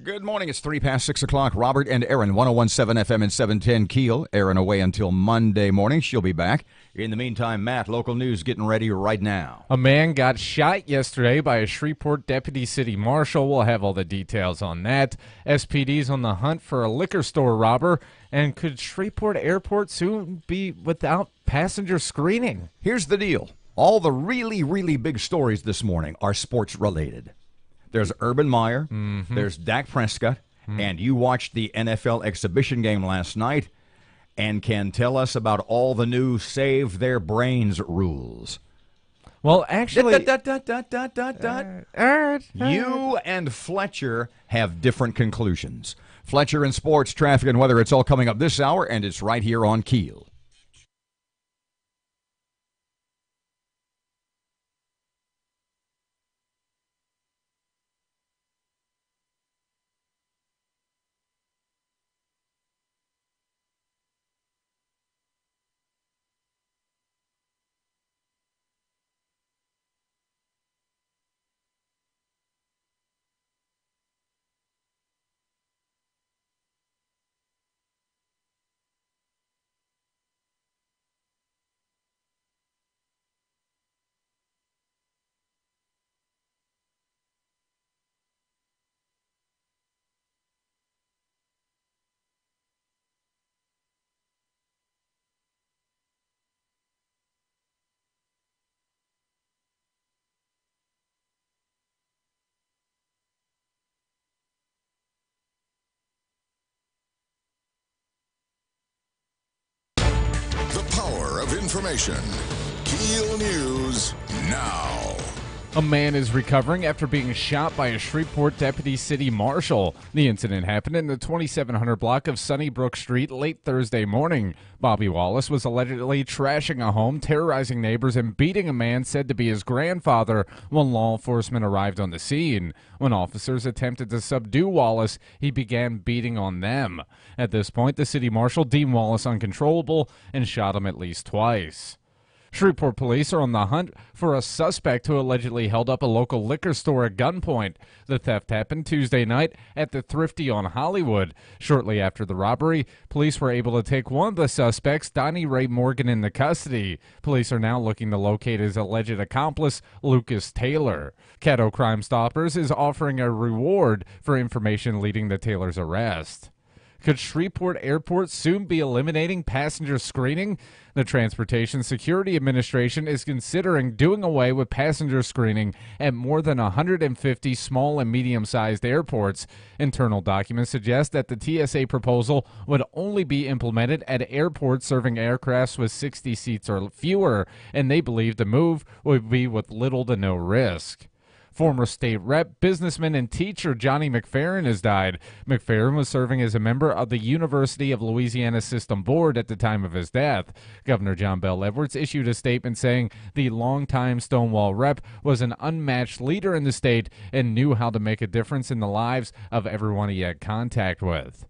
Good morning. It's 6:03. Robert and Erin, 101.7 FM and 710 KEEL. Erin away until Monday morning. She'll be back. In the meantime, Matt, local news getting ready right now. A man got shot yesterday by a Shreveport deputy city marshal. We'll have all the details on that. SPD's on the hunt for a liquor store robber. And could Shreveport Airport soon be without passenger screening? Here's the deal. All the really big stories this morning are sports related. There's Urban Meyer, there's Dak Prescott, and you watched the NFL exhibition game last night and can tell us about all the new save their brains rules. Well, actually, you and Fletcher have different conclusions. Fletcher and sports, traffic, and weather, it's all coming up this hour, and it's right here on KEEL. Information. KEEL News now. A man is recovering after being shot by a Shreveport deputy city marshal. The incident happened in the 2700 block of Sunnybrook Street late Thursday morning. Bobby Wallace was allegedly trashing a home, terrorizing neighbors, and beating a man said to be his grandfather when law enforcement arrived on the scene. When officers attempted to subdue Wallace, he began beating on them. At this point, the city marshal deemed Wallace uncontrollable and shot him at least twice. Shreveport police are on the hunt for a suspect who allegedly held up a local liquor store at gunpoint. The theft happened Tuesday night at the Thrifty on Hollywood. Shortly after the robbery, police were able to take one of the suspects, Donnie Ray Morgan, into custody. Police are now looking to locate his alleged accomplice, Lucas Taylor. Caddo Crime Stoppers is offering a reward for information leading to Taylor's arrest. Could Shreveport Airport soon be eliminating passenger screening? The Transportation Security Administration is considering doing away with passenger screening at more than 150 small and medium-sized airports. Internal documents suggest that the TSA proposal would only be implemented at airports serving aircrafts with 60 seats or fewer, and they believe the move would be with little to no risk. Former state rep, businessman, and teacher Johnny McFerrin has died. McFerrin was serving as a member of the University of Louisiana System Board at the time of his death. Governor John Bell Edwards issued a statement saying the longtime Stonewall rep was an unmatched leader in the state and knew how to make a difference in the lives of everyone he had contact with.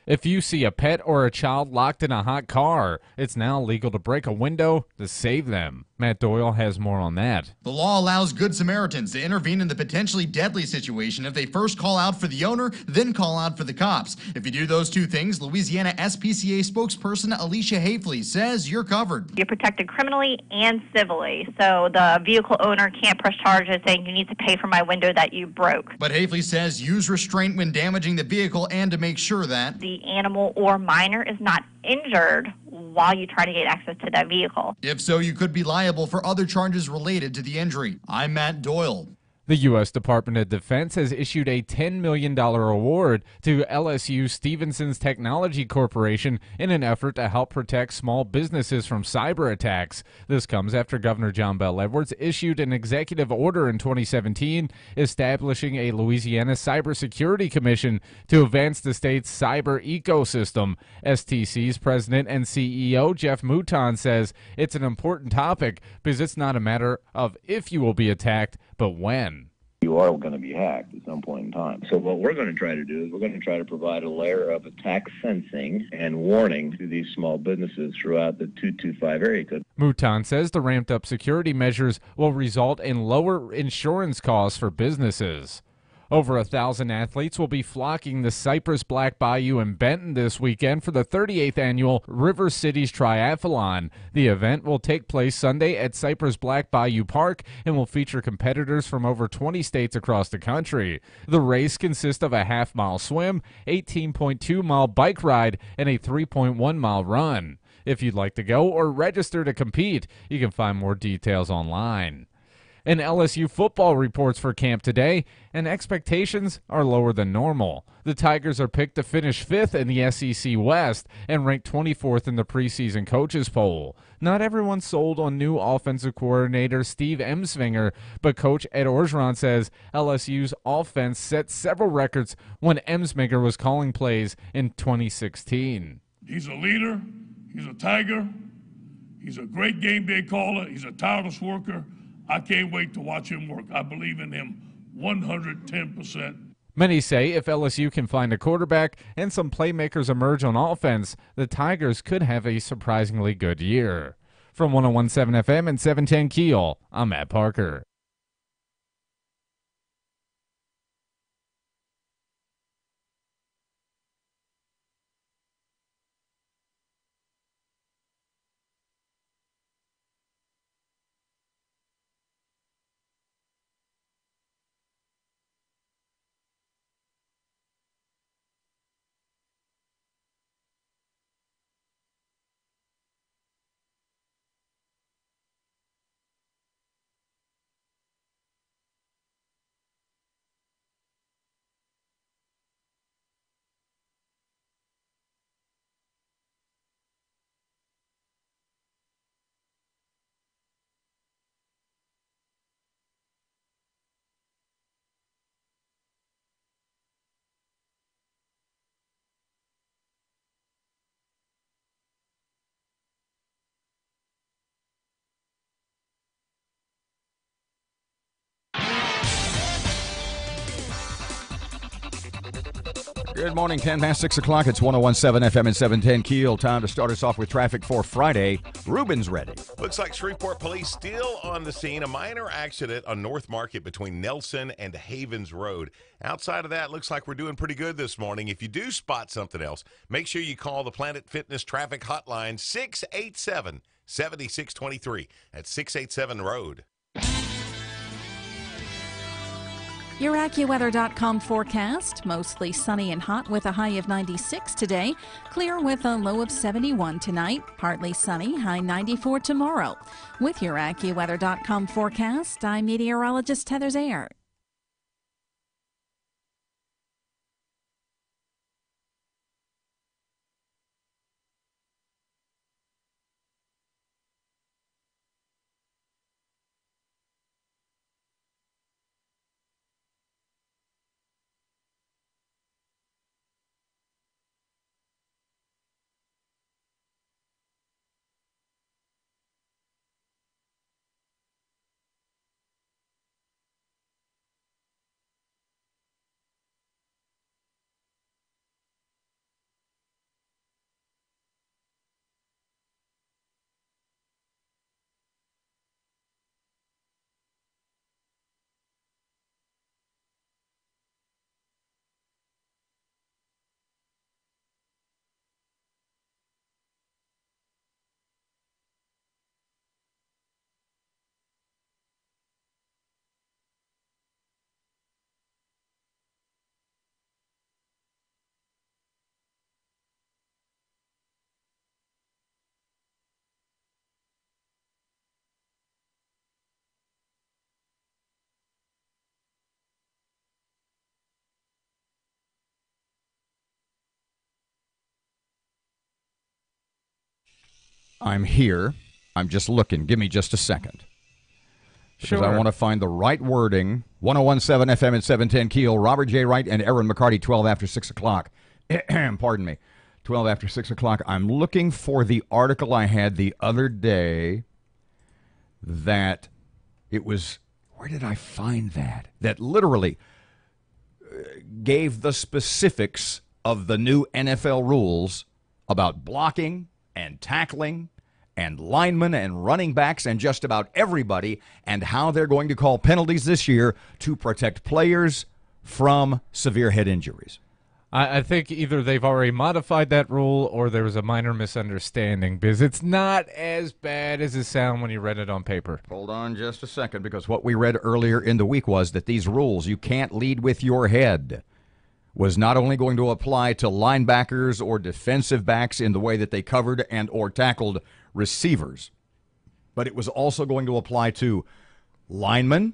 If you see a pet or a child locked in a hot car, it's now legal to break a window to save them. Matt Doyle has more on that. The law allows Good Samaritans to intervene in the potentially deadly situation if they first call out for the owner, then call out for the cops. If you do those two things, Louisiana SPCA spokesperson Alicia Hafley says you're covered. You're protected criminally and civilly, so the vehicle owner can't press charges saying you need to pay for my window that you broke. But Hafley says use restraint when damaging the vehicle and to make sure that the animal or minor is not injured while you try to get access to that vehicle. If so, you could be liable for other charges related to the injury. I'm Matt Doyle. The U.S. Department of Defense has issued a $10 million award to LSU Stevenson's Technology Corporation in an effort to help protect small businesses from cyber attacks. This comes after Governor John Bell Edwards issued an executive order in 2017 establishing a Louisiana Cybersecurity Commission to advance the state's cyber ecosystem. STC's president and CEO Jeff Mouton says it's an important topic because it's not a matter of if you will be attacked, but when. You are going to be hacked at some point in time. So what we're going to try to do is we're going to try to provide a layer of attack sensing and warning to these small businesses throughout the 225 area code. Mouton says the ramped-up security measures will result in lower insurance costs for businesses. Over 1,000 athletes will be flocking the Cypress Black Bayou in Benton this weekend for the 38th annual River Cities Triathlon. The event will take place Sunday at Cypress Black Bayou Park and will feature competitors from over 20 states across the country. The race consists of a half-mile swim, 18.2-mile bike ride, and a 3.1-mile run. If you'd like to go or register to compete, you can find more details online. An LSU football reports for camp today, and expectations are lower than normal. The Tigers are picked to finish 5th in the SEC West and ranked 24th in the preseason coaches poll. Not everyone sold on new offensive coordinator Steve Emsvinger, but Coach Ed Orgeron says LSU's offense set several records when Emsvinger was calling plays in 2016. He's a leader. He's a Tiger. He's a great game day caller. He's a tireless worker. I can't wait to watch him work. I believe in him 110%. Many say if LSU can find a quarterback and some playmakers emerge on offense, the Tigers could have a surprisingly good year. From 101.7 FM and 710 KEEL, I'm Matt Parker. Good morning, 10 past 6 o'clock. It's 101.7 FM and 710 KEEL. Time to start us off with traffic for Friday. Ruben's ready. Looks like Shreveport police still on the scene. A minor accident on North Market between Nelson and Havens Road. Outside of that, looks like we're doing pretty good this morning. If you do spot something else, make sure you call the Planet Fitness traffic hotline 687-7623. That's 687 Road. Your AccuWeather.com forecast, mostly sunny and hot with a high of 96 today, clear with a low of 71 tonight, partly sunny, high 94 tomorrow. With your AccuWeather.com forecast, I'm meteorologist Heather Zayer. I'm here. I'm just looking. Give me just a second. Because I want to find the right wording. 101.7 FM and 710 KEEL. Robert J. Wright and Erin McCarty, 12 after 6 o'clock. Pardon me. 12 after 6 o'clock. I'm looking for the article I had the other day that it was, where did I find that? That literally gave the specifics of the new NFL rules about blocking and tackling and linemen and running backs and just about everybody, and how they're going to call penalties this year to protect players from severe head injuries. I think either they've already modified that rule or there was a minor misunderstanding because it's not as bad as it sounds when you read it on paper. Hold on just a second, because what we read earlier in the week was that these rules, you can't lead with your head, was not only going to apply to linebackers or defensive backs in the way that they covered and or tackled receivers, but it was also going to apply to linemen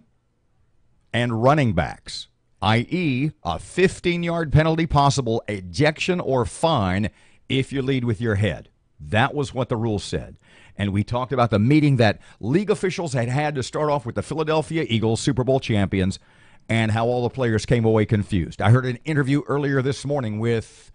and running backs, i.e., a 15-yard penalty possible, ejection or fine if you lead with your head. That was what the rule said. And we talked about the meeting that league officials had to start off with the Philadelphia Eagles, Super Bowl champions, and how all the players came away confused. I heard an interview earlier this morning with,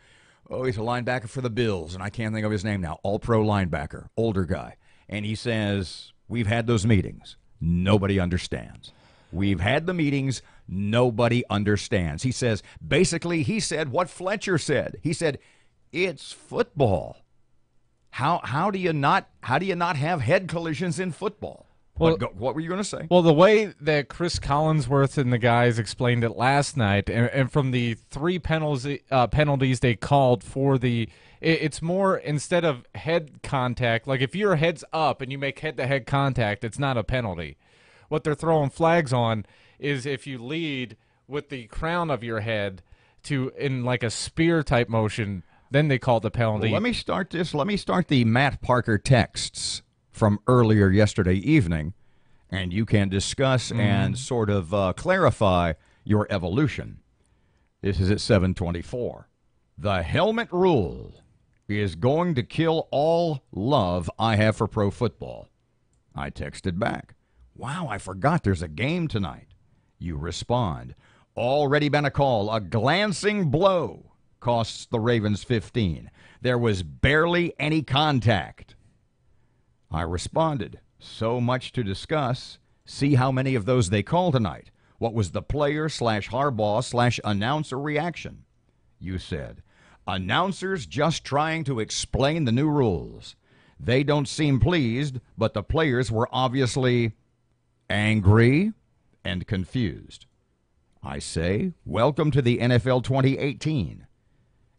he's a linebacker for the Bills, and I can't think of his name now, all-pro linebacker, older guy. And he says, we've had those meetings. Nobody understands. We've had the meetings. Nobody understands. He says, basically, he said what Fletcher said. He said, it's football. How do you not have head collisions in football? Well, what were you going to say? Well, the way that Chris Collinsworth and the guys explained it last night, and from the 3 penalties they called for it's more, instead of head contact, like if your head's up and you make head-to-head contact, it's not a penalty. What they're throwing flags on is if you lead with the crown of your head in like a spear-type motion, then they call the penalty. Well, let me start this. Let me start the Matt Parker texts from earlier yesterday evening, and you can discuss and sort of clarify your evolution. This is at 7:24. The helmet rule is going to kill all love I have for pro football. I texted back, wow, I forgot there's a game tonight. You respond, already been a call. A glancing blow costs the Ravens 15. There was barely any contact. I responded, so much to discuss. See how many of those they call tonight. What was the player/Harbaugh/announcer reaction? You said, announcers just trying to explain the new rules. They don't seem pleased, but the players were obviously angry and confused. I say, welcome to the NFL 2018.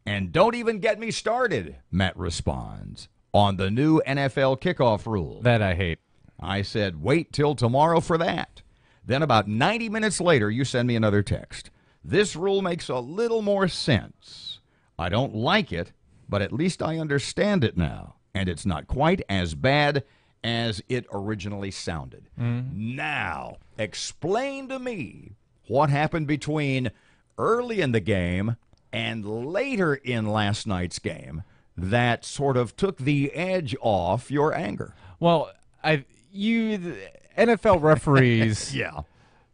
And don't even get me started, Matt responds, on the new NFL kickoff rule. That I hate. I said, wait till tomorrow for that. Then about 90 minutes later, you send me another text. This rule makes a little more sense. I don't like it, but at least I understand it now. And it's not quite as bad as it originally sounded. Now, explain to me what happened between early in the game and later in last night's game that sort of took the edge off your anger. Well, NFL referees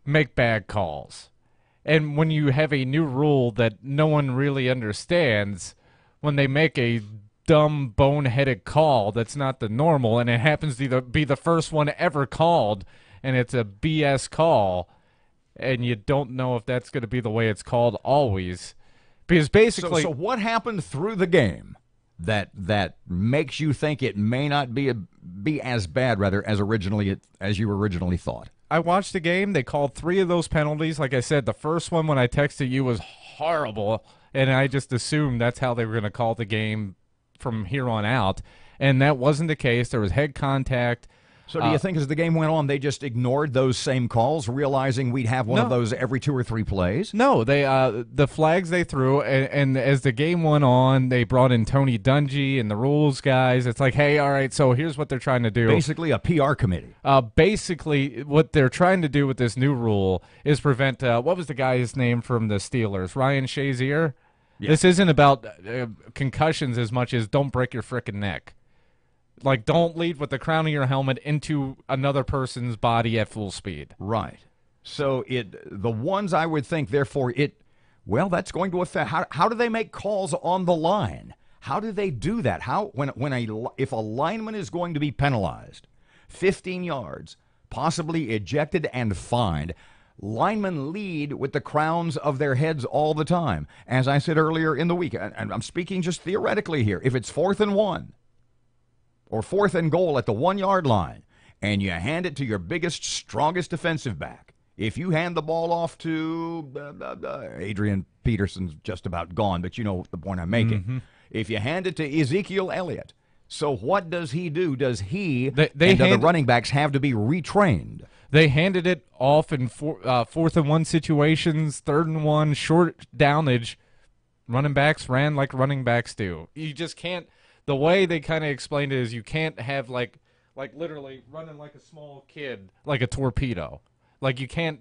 make bad calls. And when you have a new rule that no one really understands, when they make a dumb, boneheaded call that's not the normal, and it happens to be the first one ever called, and it's a BS call, and you don't know if that's going to be the way it's called always. Because basically... So what happened through the game that makes you think it may not be as bad, rather, as you originally thought? I watched the game. They called 3 of those penalties. Like I said, the first one when I texted you was horrible, and I just assumed that's how they were going to call the game from here on out, and that wasn't the case. There was head contact. So do you think as the game went on, they just ignored those same calls, realizing we'd have one of those every 2 or 3 plays? No, they the flags they threw, and as the game went on, they brought in Tony Dungy and the rules guys. It's like, hey, all right, so here's what they're trying to do. Basically a PR committee. Basically, what they're trying to do with this new rule is prevent, what was the guy's name from the Steelers? Ryan Shazier? Yeah. This isn't about concussions as much as don't break your frickin' neck. Like, don't lead with the crown of your helmet into another person's body at full speed. Right. So the ones I would think, therefore, that's going to affect. How do they make calls on the line? How do they do that? If a lineman is going to be penalized, 15 yards, possibly ejected and fined, linemen lead with the crowns of their heads all the time. As I said earlier in the week, and I'm speaking just theoretically here, if it's 4th and 1 or 4th and goal at the 1-yard line, and you hand it to your biggest, strongest defensive back, If you hand the ball off to Adrian Peterson's just about gone, but you know the point I'm making. If you hand it to Ezekiel Elliott, so what does he do? Does he and the running backs have to be retrained? They handed it off in 4th and 1 situations, 3rd and 1, short downage. Running backs ran like running backs do. You just can't. The way they kind of explained it is you can't have like literally running like a small kid, like a torpedo. Like you can't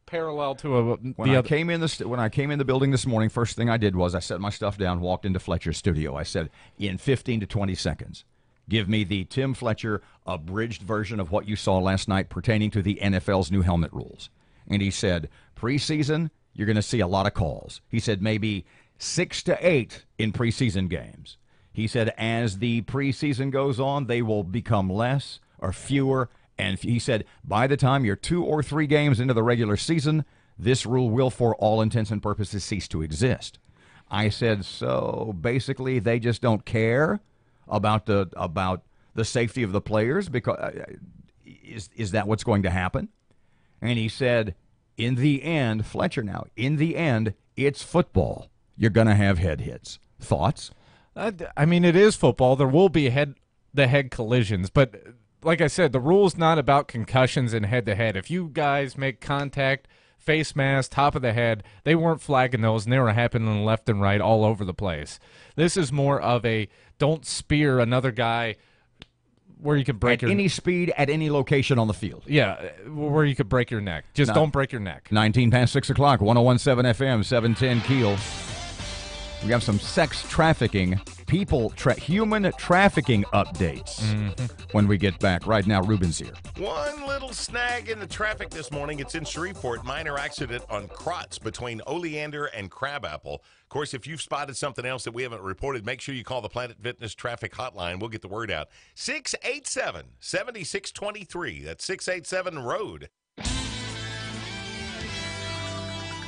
parallel to When I came in the building this morning, first thing I did was I set my stuff down, walked into Fletcher's studio. I said, in 15 to 20 seconds, give me the Tim Fletcher abridged version of what you saw last night pertaining to the NFL's new helmet rules. And he said, preseason, you're going to see a lot of calls. He said maybe 6 to 8 in preseason games. He said as the preseason goes on, they will become less or fewer. And he said by the time you're 2 or 3 games into the regular season, this rule will, for all intents and purposes, cease to exist. I said, so basically they just don't care about the safety of the players, because is that what's going to happen? And he said, in the end, Fletcher now, in the end, it's football. You're going to have head hits. Thoughts? I mean, it is football. There will be head collisions, but like I said, the rule's not about concussions and head-to-head. If you guys make contact, face mask, top of the head, they weren't flagging those, and they were happening left and right all over the place. This is more of a don't spear another guy where you can break at any speed, at any location on the field. Yeah, where you could break your neck. Just don't break your neck. 19 past 6 o'clock, 101.7 FM, 710 KEEL. We have some sex trafficking, human trafficking updates when we get back. Right now, Ruben's here. One little snag in the traffic this morning. It's in Shreveport. Minor accident on Crotts between Oleander and Crabapple. Of course, if you've spotted something else that we haven't reported, make sure you call the Planet Fitness Traffic Hotline. We'll get the word out. 687-7623. That's 687-ROAD.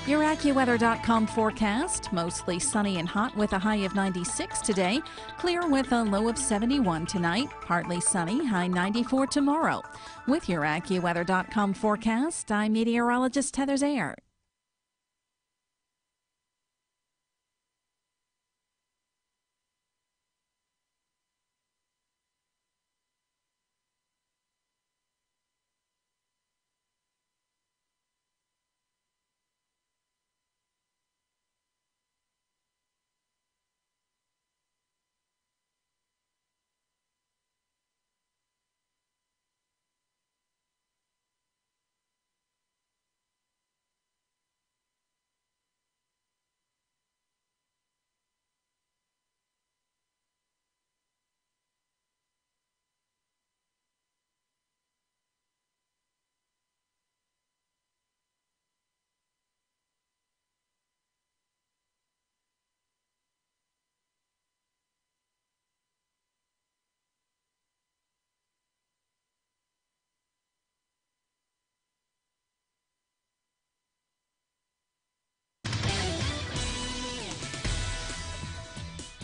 Your AccuWeather.com forecast. Mostly sunny and hot with a high of 96 today. Clear with a low of 71 tonight. Partly sunny, high 94 tomorrow. With your AccuWeather.com forecast, I'm meteorologist Heather Zayer.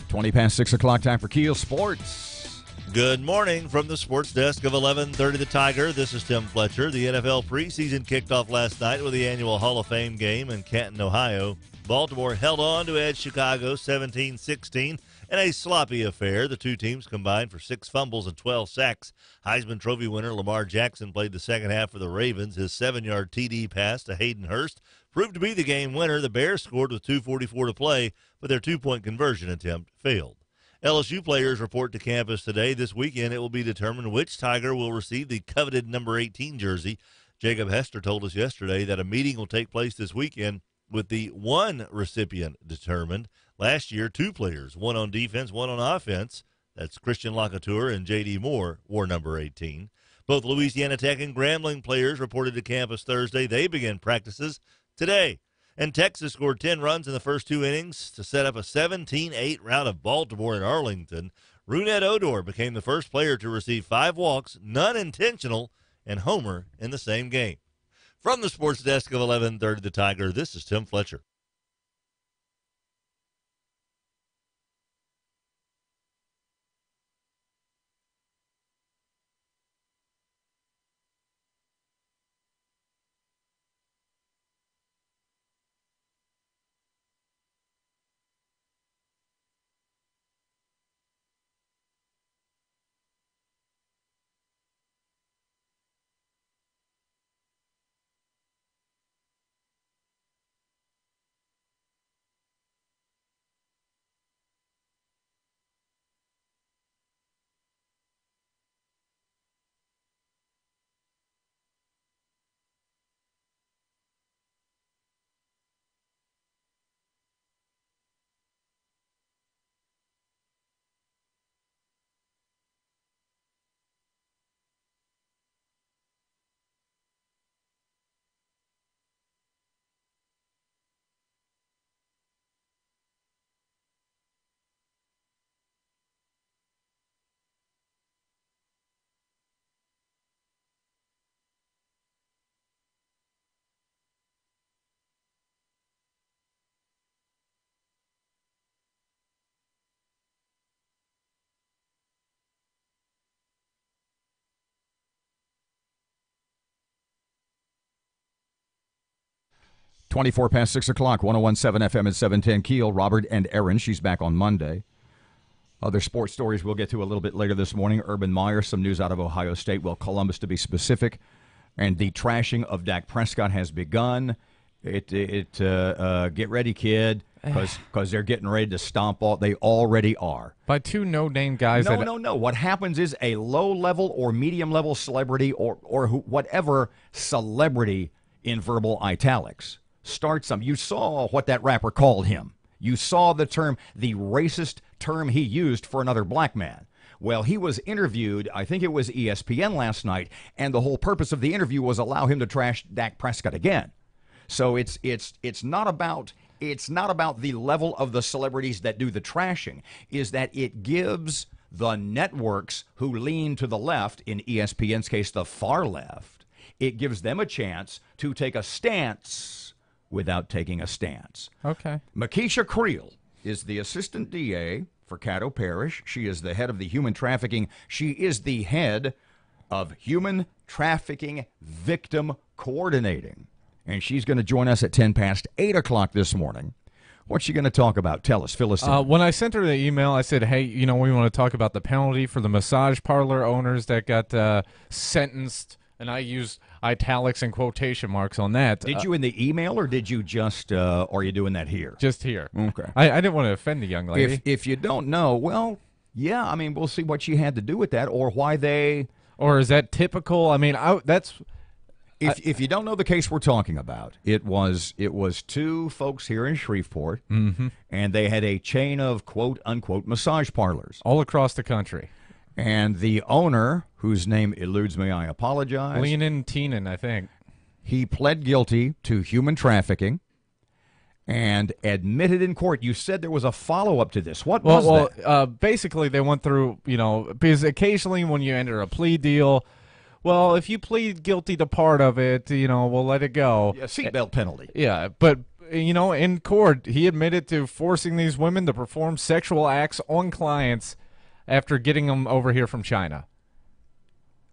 Twenty past 6 o'clock, time for KEEL Sports. Good morning from the sports desk of 1130 The Tiger. This is Tim Fletcher. The NFL preseason kicked off last night with the annual Hall of Fame game in Canton, Ohio. Baltimore held on to edge Chicago 17-16 in a sloppy affair. The two teams combined for 6 fumbles and 12 sacks. Heisman Trophy winner Lamar Jackson played the second half for the Ravens. His 7-yard TD pass to Hayden Hurst proved to be the game winner. The Bears scored with 2:44 to play, but their 2-point conversion attempt failed. LSU players report to campus today. This weekend, it will be determined which Tiger will receive the coveted number 18 jersey. Jacob Hester told us yesterday that a meeting will take place this weekend with the one recipient determined. Last year, 2 players, one on defense, one on offense. That's Christian Lacouture and J.D. Moore, wore number 18. Both Louisiana Tech and Grambling players reported to campus Thursday. They begin practices today. And Texas scored 10 runs in the first 2 innings to set up a 17-8 rout of Baltimore and Arlington. Runette Odor became the first player to receive 5 walks, none intentional, and homer in the same game. From the sports desk of 1130 The Tiger, this is Tim Fletcher. 24 past 6 o'clock, 101.7 FM at 710 Keel. Robert and Erin, she's back on Monday. Other sports stories we'll get to a little bit later this morning. Urban Meyer, some news out of Ohio State, well, Columbus to be specific. And the trashing of Dak Prescott has begun. Get ready, kid, because they're getting ready to stomp all. They already are. By two no-name guys. No. What happens is a low-level or medium-level celebrity or whatever celebrity in verbal italics starts some. You saw what that rapper called him. You saw the racist term he used for another black man. Well, he was interviewed, I think it was ESPN last night, and the whole purpose of the interview was allow him to trash Dak Prescott again. So it's not about the level of the celebrities that do the trashing, is that it gives the networks who lean to the left, in ESPN's case, the far left, it gives them a chance to take a stance without taking a stance. Okay. Makisha Creel is the assistant DA for Caddo Parish. She is the head of the human trafficking. She is the head of human trafficking victim coordinating. And she's going to join us at 10 past 8 o'clock this morning. What's she going to talk about? Tell us. Fill us in. When I sent her the email, I said, hey, we want to talk about the penalty for the massage parlor owners that got sentenced. And I used italics and quotation marks on that. Did you in the email, or did you just, are you doing that here? Just here. Okay. I didn't want to offend the young lady. If you don't know, well, yeah, I mean, we'll see what she had to do with that, or why they... Or is that typical? I mean, that's... If you don't know the case we're talking about, it was two folks here in Shreveport, and they had a chain of quote-unquote massage parlors. All across the country. And the owner, whose name eludes me, I apologize. Leanin Teenan, I think. He pled guilty to human trafficking and admitted in court. You said there was a follow-up to this. What was that? Basically, they went through, because occasionally when you enter a plea deal, well, if you plead guilty to part of it, we'll let it go. Yeah, seatbelt penalty. Yeah, but, in court, he admitted to forcing these women to perform sexual acts on clients after getting them over here from China.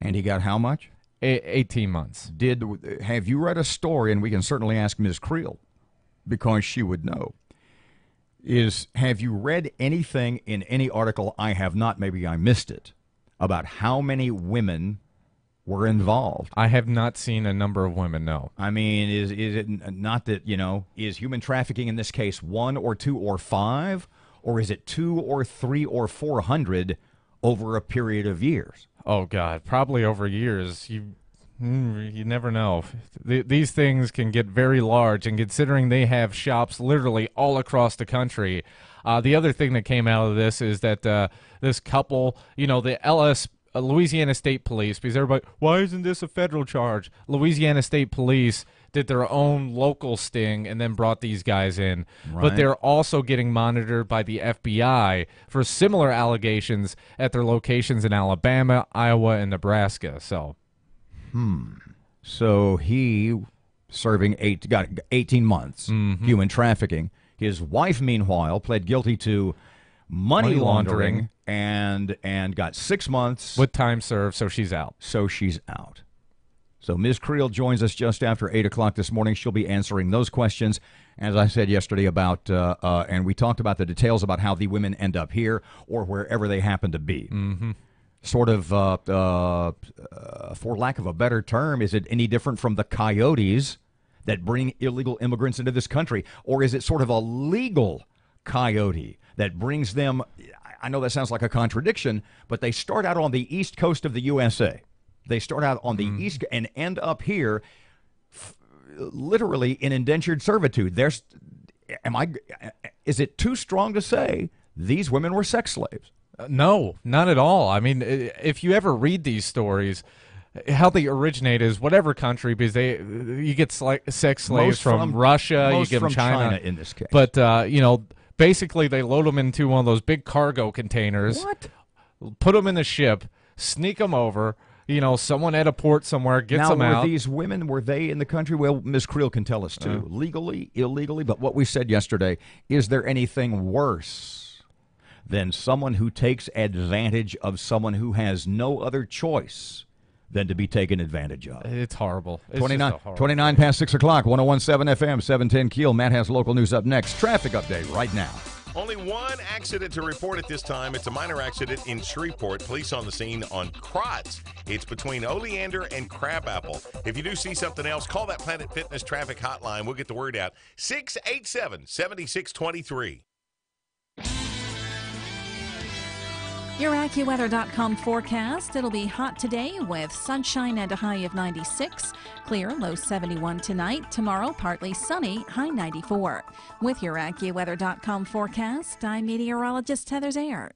And he got how much? 18 months. Have you read a story, and we can certainly ask Ms. Creel, because she would know, have you read anything in any article, I have not, maybe I missed it, about how many women were involved? I have not seen a number of women, no. I mean, is it not that, is human trafficking in this case 1 or 2 or 5? Or is it 2 or 3 or 400 over a period of years? Oh, God, probably over years. You never know. These things can get very large, and considering they have shops literally all across the country. The other thing that came out of this is that this couple, the Louisiana State Police, because everybody, why isn't this a federal charge? Louisiana State Police did their own local sting and then brought these guys in. Right. But they're also getting monitored by the FBI for similar allegations at their locations in Alabama, Iowa, and Nebraska. So he got 18 months, human trafficking. His wife, meanwhile, pled guilty to money laundering and got 6 months. With time served, so she's out. So Ms. Creel joins us just after 8 o'clock this morning. She'll be answering those questions, as I said yesterday, about, and we talked about the details about how the women end up here or wherever they happen to be. Sort of, for lack of a better term, is it any different from the coyotes that bring illegal immigrants into this country? Or is it sort of a legal coyote that brings them? I know that sounds like a contradiction, but they start out on the east coast of the USA. They start out on the east and end up here literally in indentured servitude. Is it too strong to say these women were sex slaves? No, not at all. I mean, if you ever read these stories, how they originate is whatever country, because you get sex slaves from Russia, you get from China in this case. But, basically they load them into one of those big cargo containers. What? Put them in the ship, sneak them over. Someone at a port somewhere gets them out. Now, these women, were they in the country? Well, Ms. Creel can tell us, too. Legally, illegally, but what we said yesterday, is there anything worse than someone who takes advantage of someone who has no other choice than to be taken advantage of. It's horrible. It's 29, just a horrible 29 thing. past 6 o'clock, 101.7 FM, 710 Keel. Matt has local news up next. Traffic update right now. Only one accident to report at this time. It's a minor accident in Shreveport. Police on the scene on Crotts. It's between Oleander and Crabapple. If you do see something else, call that Planet Fitness traffic hotline. We'll get the word out. 687-7623. Your AccuWeather.com forecast. It'll be hot today with sunshine and a high of 96. Clear, low 71 tonight. Tomorrow, partly sunny, high 94. With your AccuWeather.com forecast, I'm meteorologist Heather Zayer.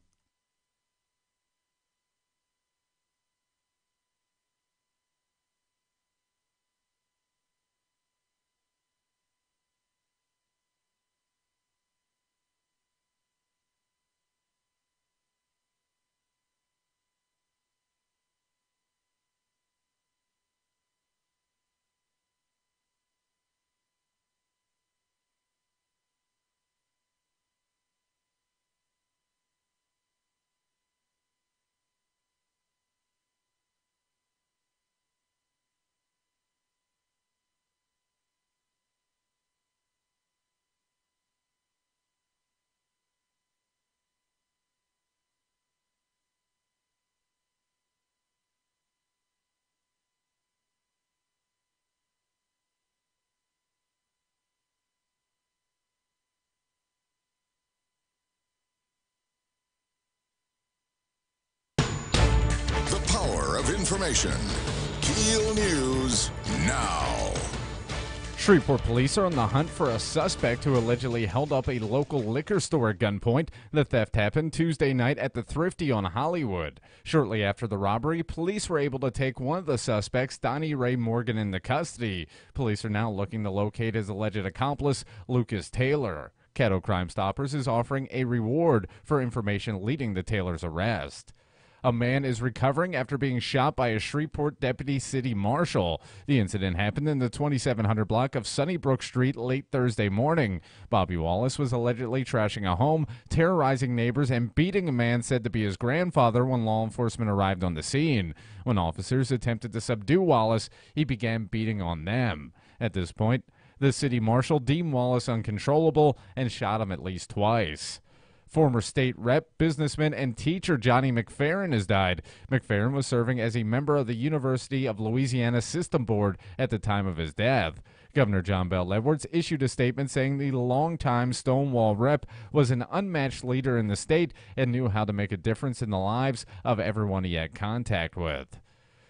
The power of information. KEEL News now. Shreveport police are on the hunt for a suspect who allegedly held up a local liquor store at gunpoint. The theft happened Tuesday night at the Thrifty on Hollywood. Shortly after the robbery, police were able to take one of the suspects, Donnie Ray Morgan, into custody. Police are now looking to locate his alleged accomplice, Lucas Taylor. Caddo Crime Stoppers is offering a reward for information leading to Taylor's arrest. A man is recovering after being shot by a Shreveport deputy city marshal. The incident happened in the 2700 block of Sunnybrook Street late Thursday morning. Bobby Wallace was allegedly trashing a home, terrorizing neighbors, and beating a man said to be his grandfather when law enforcement arrived on the scene. When officers attempted to subdue Wallace, he began beating on them. At this point, the city marshal deemed Wallace uncontrollable and shot him at least twice. Former state rep, businessman, and teacher Johnny McFerrin has died. McFerrin was serving as a member of the University of Louisiana System Board at the time of his death. Governor John Bell Edwards issued a statement saying the longtime Stonewall rep was an unmatched leader in the state and knew how to make a difference in the lives of everyone he had contact with.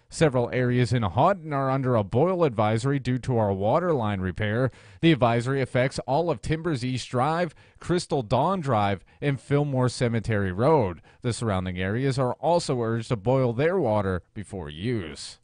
Several areas in Houghton are under a boil advisory due to our water line repair. The advisory affects all of Timbers East Drive, Crystal Dawn Drive, and Fillmore Cemetery Road. The surrounding areas are also urged to boil their water before use.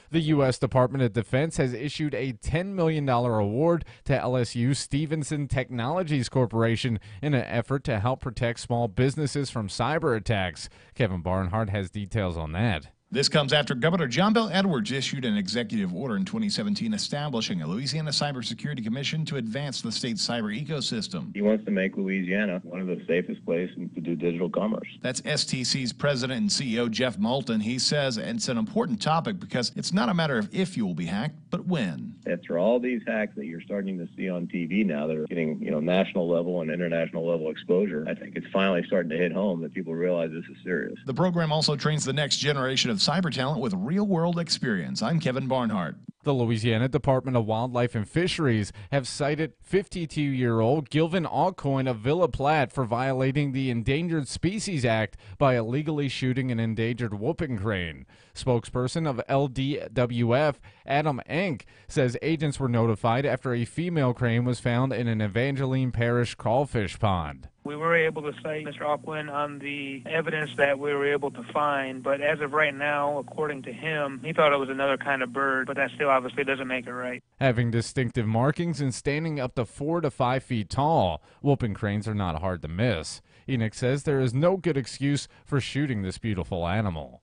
The U.S. Department of Defense has issued a $10 million award to LSU Stevenson Technologies Corporation in an effort to help protect small businesses from cyber attacks. Kevin Barnhart has details on that. This comes after Governor John Bell Edwards issued an executive order in 2017 establishing a Louisiana Cybersecurity Commission to advance the state's cyber ecosystem. He wants to make Louisiana one of the safest places to do digital commerce. That's STC's president and CEO Jeff Moulton. He says it's an important topic because it's not a matter of if you will be hacked, but when. After all these hacks that you're starting to see on TV now that are getting, national level and international level exposure, I think it's finally starting to hit home that people realize this is serious. The program also trains the next generation of cyber talent with real-world experience. I'm Kevin Barnhart. The Louisiana Department of Wildlife and Fisheries have cited 52-year-old Gilvin Alcoin of Villa Platte for violating the Endangered Species Act by illegally shooting an endangered whooping crane. Spokesperson of LDWF, Adam Enck, says agents were notified after a female crane was found in an Evangeline Parish crawfish pond. We were able to cite Mr. Alquin on the evidence that we were able to find, but as of right now, according to him, he thought it was another kind of bird, but that still obviously doesn't make it right. Having distinctive markings and standing up to 4 to 5 feet tall, whooping cranes are not hard to miss. Enoch says there is no good excuse for shooting this beautiful animal.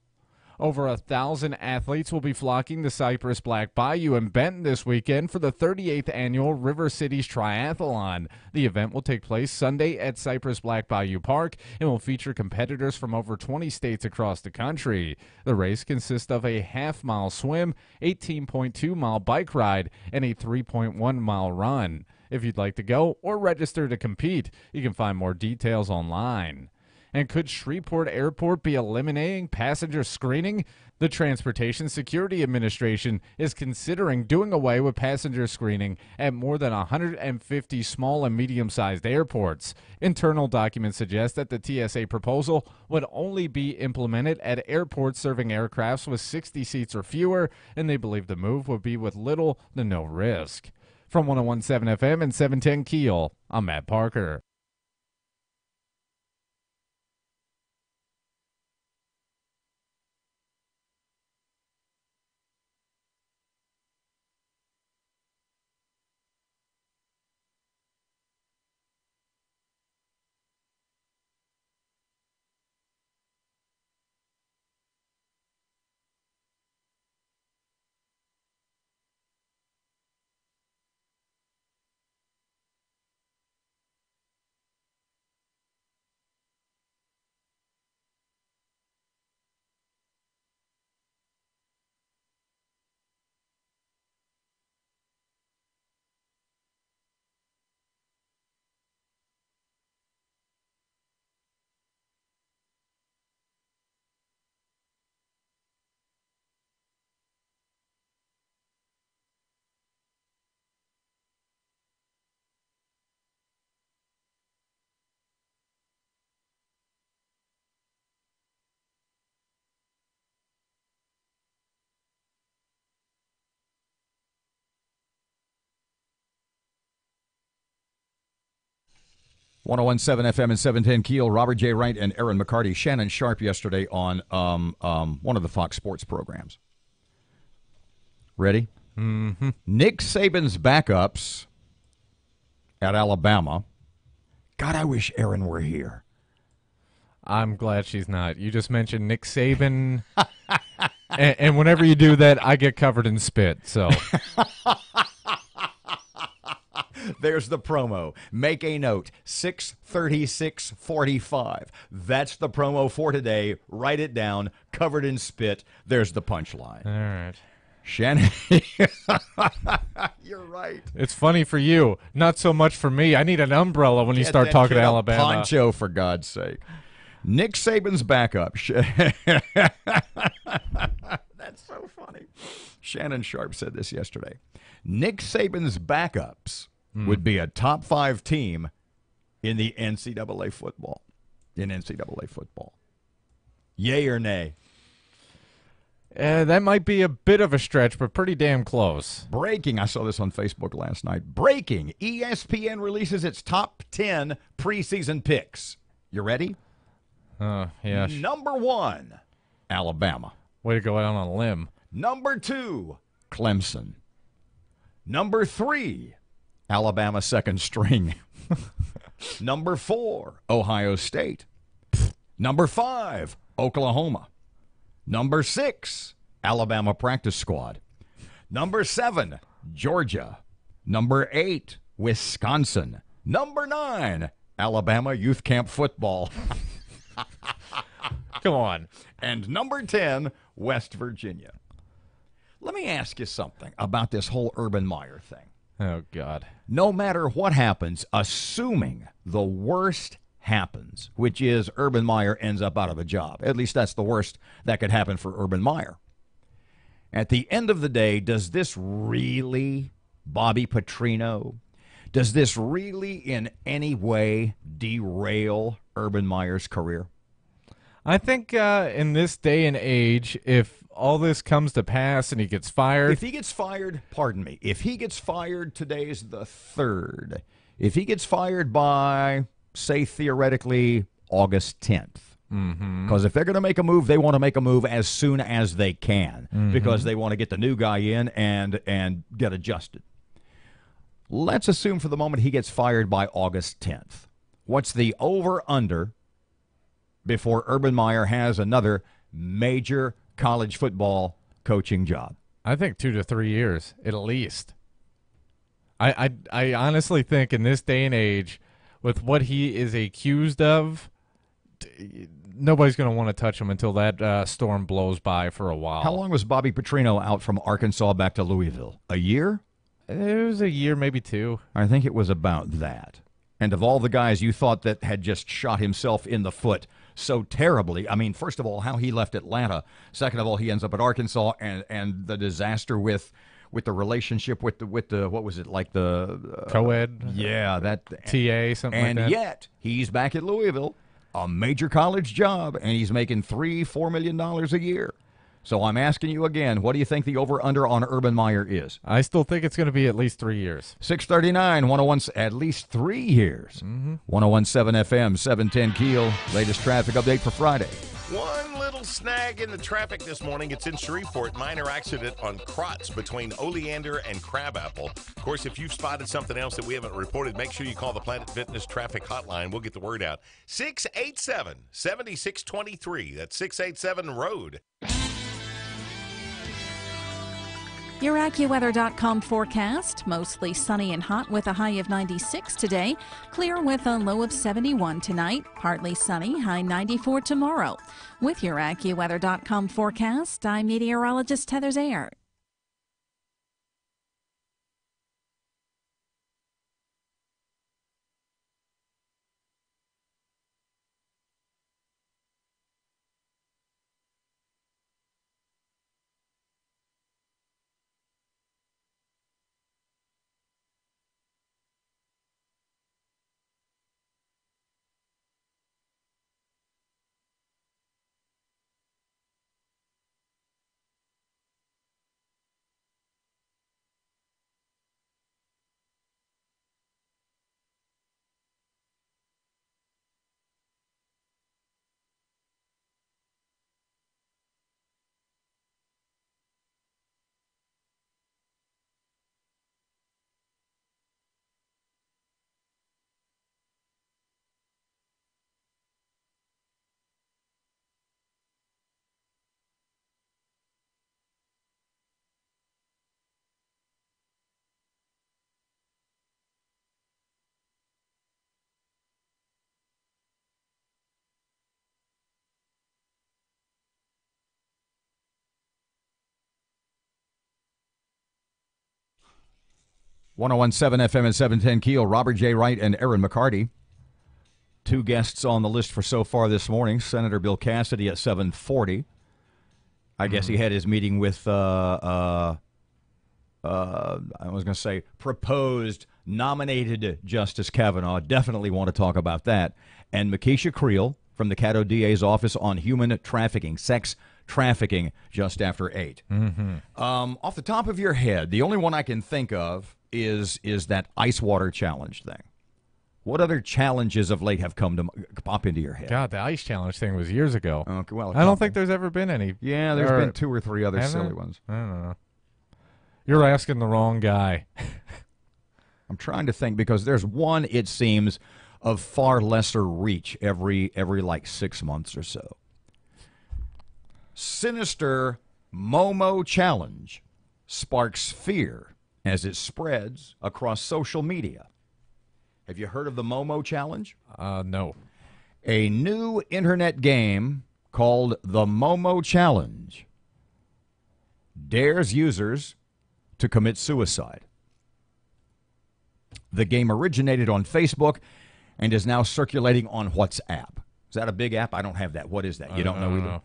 Over 1,000 athletes will be flocking to Cypress Black Bayou in Benton this weekend for the 38th annual River Cities Triathlon. The event will take place Sunday at Cypress Black Bayou Park and will feature competitors from over 20 states across the country. The race consists of a half-mile swim, 18.2-mile bike ride, and a 3.1-mile run. If you'd like to go or register to compete, you can find more details online. And could Shreveport Airport be eliminating passenger screening? The Transportation Security Administration is considering doing away with passenger screening at more than 150 small and medium-sized airports. Internal documents suggest that the TSA proposal would only be implemented at airports serving aircrafts with 60 seats or fewer, and they believe the move would be with little to no risk. From 101.7 FM and 710 KEEL, I'm Matt Parker. .101.7 FM and 710 KEEL. Robert J. Wright and Erin McCarty. Shannon Sharp yesterday on one of the Fox Sports programs. Ready? Mm-hmm. Nick Saban's backups at Alabama. God, I wish Erin were here. I'm glad she's not. You just mentioned Nick Saban, and whenever you do that, I get covered in spit. So there's the promo. Make a note. 6:36:45. That's the promo for today. Write it down. Covered in spit. There's the punchline. all right. Shannon, you're right. It's funny for you, not so much for me. I need an umbrella when you start talking to Alabama. Poncho, for God's sake. Nick Saban's backup. That's so funny. Shannon Sharp said this yesterday. Nick Saban's backups would be a top 5 team in the NCAA football. Yay or nay? That might be a bit of a stretch, but pretty damn close. Breaking. I saw this on Facebook last night. Breaking. ESPN releases its top 10 preseason picks. You ready? Yeah. Number 1, Alabama. Way to go out on a limb. Number 2, Clemson. Number 3, Alabama second string. Number 4, Ohio State. Number 5, Oklahoma. Number 6, Alabama practice squad. Number 7, Georgia. Number 8, Wisconsin. Number 9, Alabama youth camp football. Come on. And number 10, West Virginia. Let me ask you something about this whole Urban Meyer thing. Oh, God. No matter what happens, assuming the worst happens, which is Urban Meyer ends up out of a job. At least that's the worst that could happen for Urban Meyer. At the end of the day, does this really, Bobby Petrino, does this really in any way derail Urban Meyer's career? I think in this day and age, if all this comes to pass and he gets fired. If he gets fired, pardon me, if he gets fired, today's the 3rd. If he gets fired by, say, theoretically, August 10th. Because if they're going to make a move, they want to make a move as soon as they can because they want to get the new guy in and get adjusted. Let's assume for the moment he gets fired by August 10th. What's the over-under before Urban Meyer has another major college football coaching job? I think 2 to 3 years at least. I honestly think in this day and age, with what he is accused of, nobody's going to want to touch him until that storm blows by for a while. How long was Bobby Petrino out from Arkansas back to Louisville? A year? It was a year, maybe 2. I think it was about that. And of all the guys you thought that had just shot himself in the foot so terribly, I mean, first of all, how he left Atlanta. Second of all, he ends up at Arkansas, and the disaster with the relationship with the what was it, like the co-ed? Yeah, that TA, something like that. And yet he's back at Louisville, a major college job, and he's making $3-4 million a year. So I'm asking you again, what do you think the over-under on Urban Meyer is? I still think it's going to be at least 3 years. 639, 101, at least 3 years. 101.7 FM, 710 Keel. Latest traffic update for Friday. One little snag in the traffic this morning. It's in Shreveport. Minor accident on Crotts between Oleander and Crabapple. Of course, if you've spotted something else that we haven't reported, make sure you call the Planet Fitness traffic hotline. We'll get the word out. 687-7623. That's 687 Road. Your AccuWeather.com forecast. Mostly sunny and hot with a high of 96 today. Clear with a low of 71 tonight. Partly sunny, high 94 tomorrow. With your AccuWeather.com forecast, I'm meteorologist Heather Zayer. .101.7 FM and 710 Keel. Robert J. Wright and Erin McCarty. 2 guests on the list for so far this morning. Senator Bill Cassidy at 7:40. I guess he had his meeting with, I was going to say, proposed nominated Justice Kavanaugh. Definitely want to talk about that. And Makisha Creel from the Caddo DA's office on human trafficking, sex trafficking, just after 8. Off the top of your head, the only one I can think of is that ice water challenge thing. What other challenges of late have come to pop into your head? God, the ice challenge thing was years ago. Okay, well, I don't think there's ever been any. Yeah, there's been 2 or 3 other silly ones. I don't know. You're asking the wrong guy. I'm trying to think because there's one, it seems, of far lesser reach every like 6 months or so. Sinister Momo challenge sparks fear as it spreads across social media. Have you heard of the Momo challenge? No. A new internet game called the Momo Challenge dares users to commit suicide. The game originated on Facebook and is now circulating on WhatsApp. Is that a big app? I don't have that. What is that? You don't know either?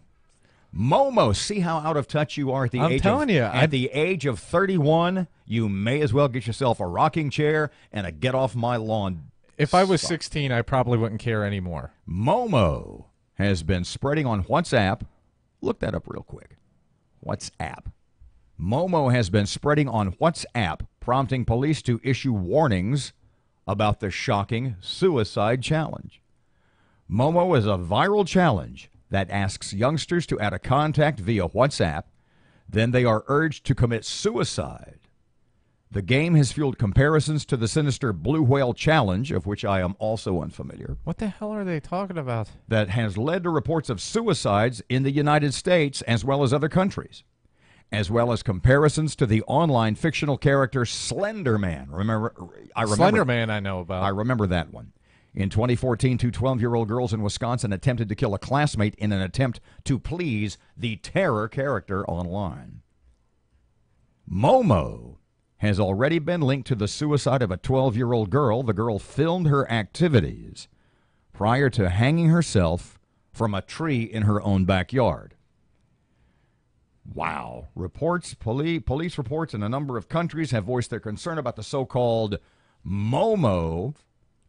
Momo, see how out of touch you are at the the age of 31. You may as well get yourself a rocking chair and a get off my lawn. If I was 16, I probably wouldn't care anymore. Momo has been spreading on WhatsApp. Look that up real quick. WhatsApp. Momo has been spreading on WhatsApp, prompting police to issue warnings about the shocking suicide challenge. Momo is a viral challenge that asks youngsters to add a contact via WhatsApp. Then they are urged to commit suicide. The game has fueled comparisons to the sinister Blue Whale Challenge, of which I am also unfamiliar. What the hell are they talking about? That has led to reports of suicides in the United States as well as other countries, as well as comparisons to the online fictional character Slender Man. I remember Slender Man I know about. I remember that one. In 2014, two 12-year-old girls in Wisconsin attempted to kill a classmate in an attempt to please the terror character online. Momo has already been linked to the suicide of a 12-year-old girl. The girl filmed her activities prior to hanging herself from a tree in her own backyard. Wow. Police reports in a number of countries have voiced their concern about the so-called Momo,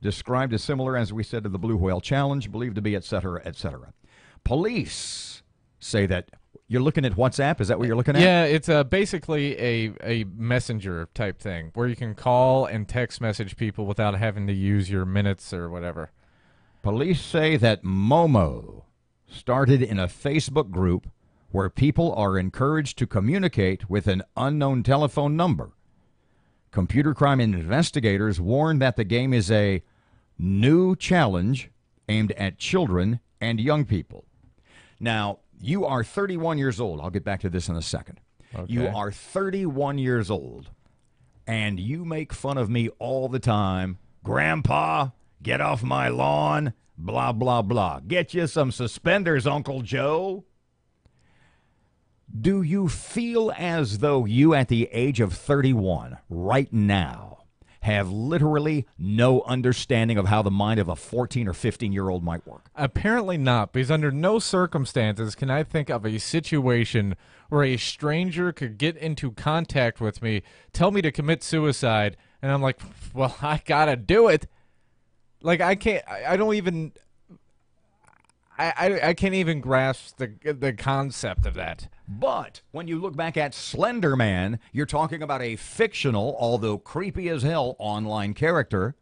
described as similar, as we said, to the Blue Whale Challenge, believed to be, et cetera, et cetera. Police say that you're looking at WhatsApp. Is that what you're looking at? Yeah, it's basically a messenger type thing where you can call and text message people without having to use your minutes or whatever. Police say that Momo started in a Facebook group where people are encouraged to communicate with an unknown telephone number. Computer crime investigators warn that the game is a new challenge aimed at children and young people. Now, you are 31 years old. I'll get back to this in a second. Okay. You are 31 years old, and you make fun of me all the time. Grandpa, get off my lawn, blah, blah, blah. Get you some suspenders, Uncle Joe. Do you feel as though you, at the age of 31, right now, have literally no understanding of how the mind of a 14 or 15-year-old might work? Apparently not, because under no circumstances can I think of a situation where a stranger could get into contact with me, tell me to commit suicide, and I'm like, well, I gotta do it. Like, I can't even grasp the concept of that. But when you look back at Slender Man, you're talking about a fictional, although creepy as hell, online character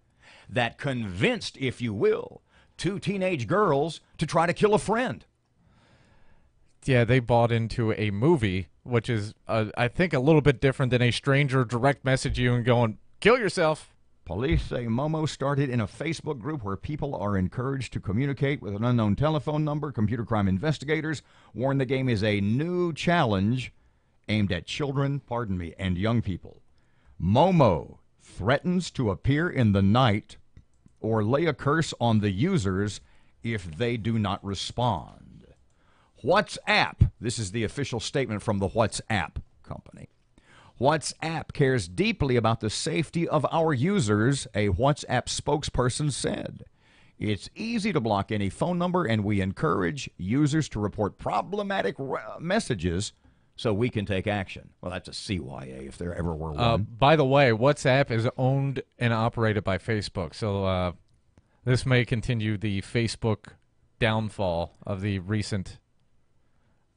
that convinced, if you will, two teenage girls to try to kill a friend. Yeah, they bought into a movie, which is, I think, a little bit different than a stranger direct message you and going, kill yourself. Police say Momo started in a Facebook group where people are encouraged to communicate with an unknown telephone number. Computer crime investigators warn the game is a new challenge aimed at children, and young people. Momo threatens to appear in the night or lay a curse on the users if they do not respond. WhatsApp, this is the official statement from the WhatsApp company. WhatsApp cares deeply about the safety of our users, a WhatsApp spokesperson said. It's easy to block any phone number, and we encourage users to report problematic messages so we can take action. Well, that's a CYA if there ever were one. By the way, WhatsApp is owned and operated by Facebook, so this may continue the Facebook downfall of the recent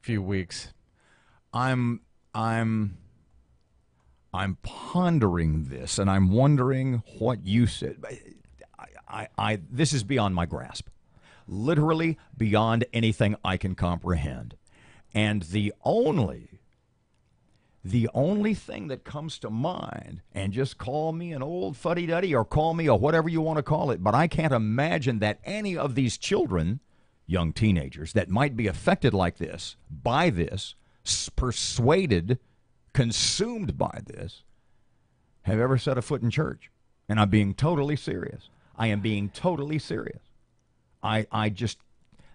few weeks. I'm pondering this, and I'm wondering what you said. This is beyond my grasp, literally beyond anything I can comprehend. And the only thing that comes to mind, and just call me an old fuddy-duddy or call me a whatever you want to call it, but I can't imagine that any of these children, young teenagers, that might be affected like this, by this, persuaded, consumed by this, have ever set a foot in church. And I'm being totally serious. I am being totally serious. I just,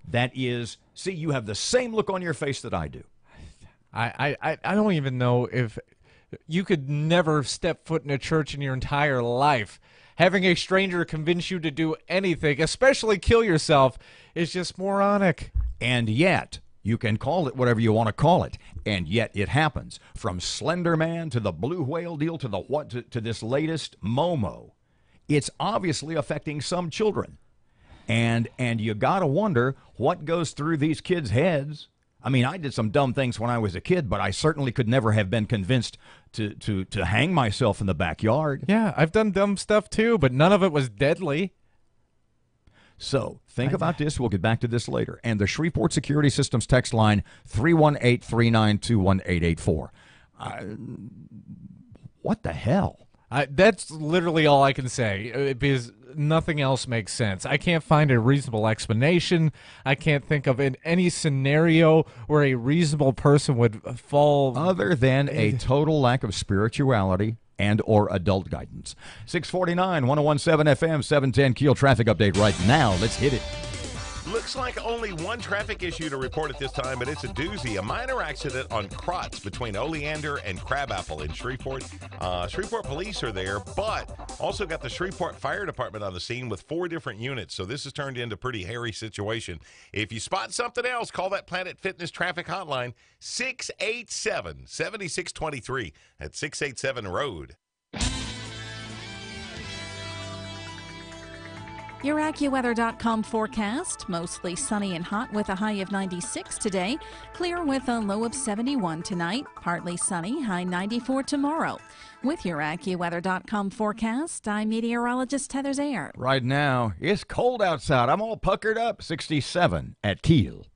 that is, see, you have the same look on your face that I do. I don't even know if you could never step foot in a church in your entire life. Having a stranger convince you to do anything, especially kill yourself, is just moronic. And yet, you can call it whatever you want to call it, and yet it happens. From Slender Man to the Blue Whale deal to this latest Momo, it's obviously affecting some children, and you got to wonder what goes through these kids' heads. I mean, I did some dumb things when I was a kid, but I certainly could never have been convinced to hang myself in the backyard. Yeah, I've done dumb stuff too, but none of it was deadly. So think about this. We'll get back to this later. And the Shreveport Security Systems text line, 318-392-1884. What the hell? That's literally all I can say because nothing else makes sense. I can't find a reasonable explanation. I can't think of any scenario where a reasonable person would fall. Other than a total lack of spirituality and or adult guidance. 649, 1017 FM, 710 Keel traffic update right now. Let's hit it. Looks like only one traffic issue to report at this time, but it's a doozy. A minor accident on Crotts between Oleander and Crabapple in Shreveport. Shreveport police are there, but also got the Shreveport Fire Department on the scene with 4 different units. So this has turned into a pretty hairy situation. If you spot something else, call that Planet Fitness traffic hotline, 687-7623 at 687 Road. Your AccuWeather.com forecast, mostly sunny and hot with a high of 96 today, clear with a low of 71 tonight, partly sunny, high 94 tomorrow. With your AccuWeather.com forecast, I'm meteorologist Heather Zayer. Right now, it's cold outside. I'm all puckered up. 67 at Keel.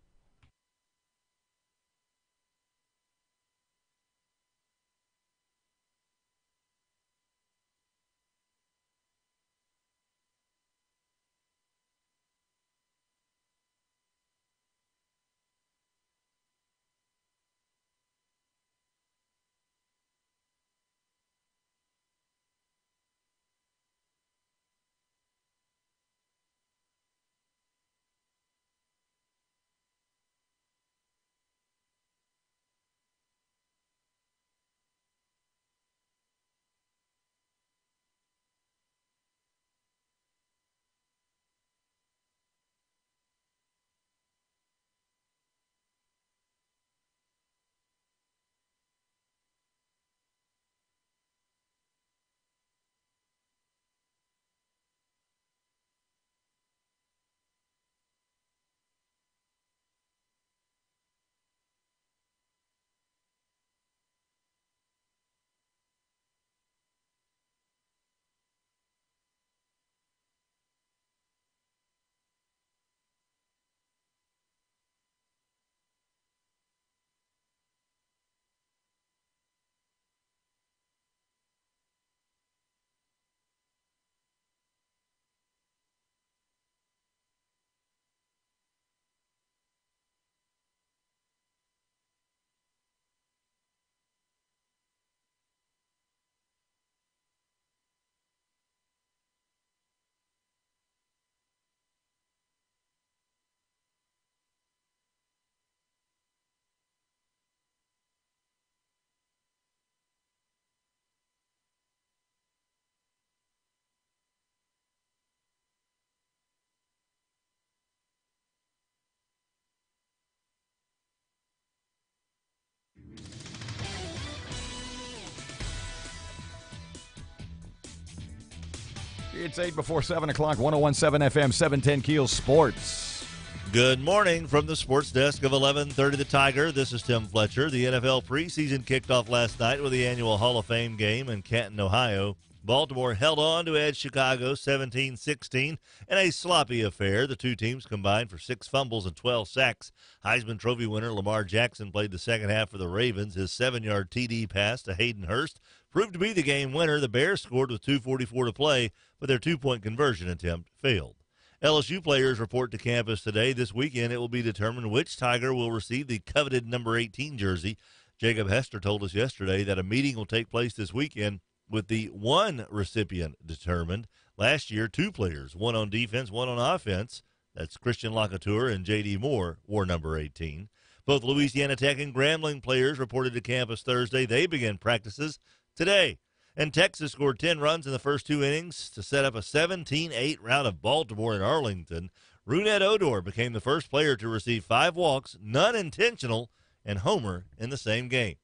It's 8 before 7 o'clock, 1017 FM, 710 Keel Sports. Good morning from the sports desk of 1130 The Tiger. This is Tim Fletcher. The NFL preseason kicked off last night with the annual Hall of Fame game in Canton, Ohio. Baltimore held on to edge Chicago 17-16 in a sloppy affair. The two teams combined for 6 fumbles and 12 sacks. Heisman Trophy winner Lamar Jackson played the second half for the Ravens. His 7-yard TD pass to Hayden Hurst proved to be the game winner. The Bears scored with 2:44 to play, but their 2-point conversion attempt failed. LSU players report to campus today. This weekend it will be determined which Tiger will receive the coveted number 18 jersey. Jacob Hester told us yesterday that a meeting will take place this weekend with the one recipient determined. Last year, 2 players, one on defense, one on offense. That's Christian Lacouture and J.D. Moore, wore number 18. Both Louisiana Tech and Grambling players reported to campus Thursday. They begin practices today. And Texas scored 10 runs in the first 2 innings to set up a 17-8 rout of Baltimore and Arlington. Runette Odor became the first player to receive 5 walks, none intentional, and homer in the same game.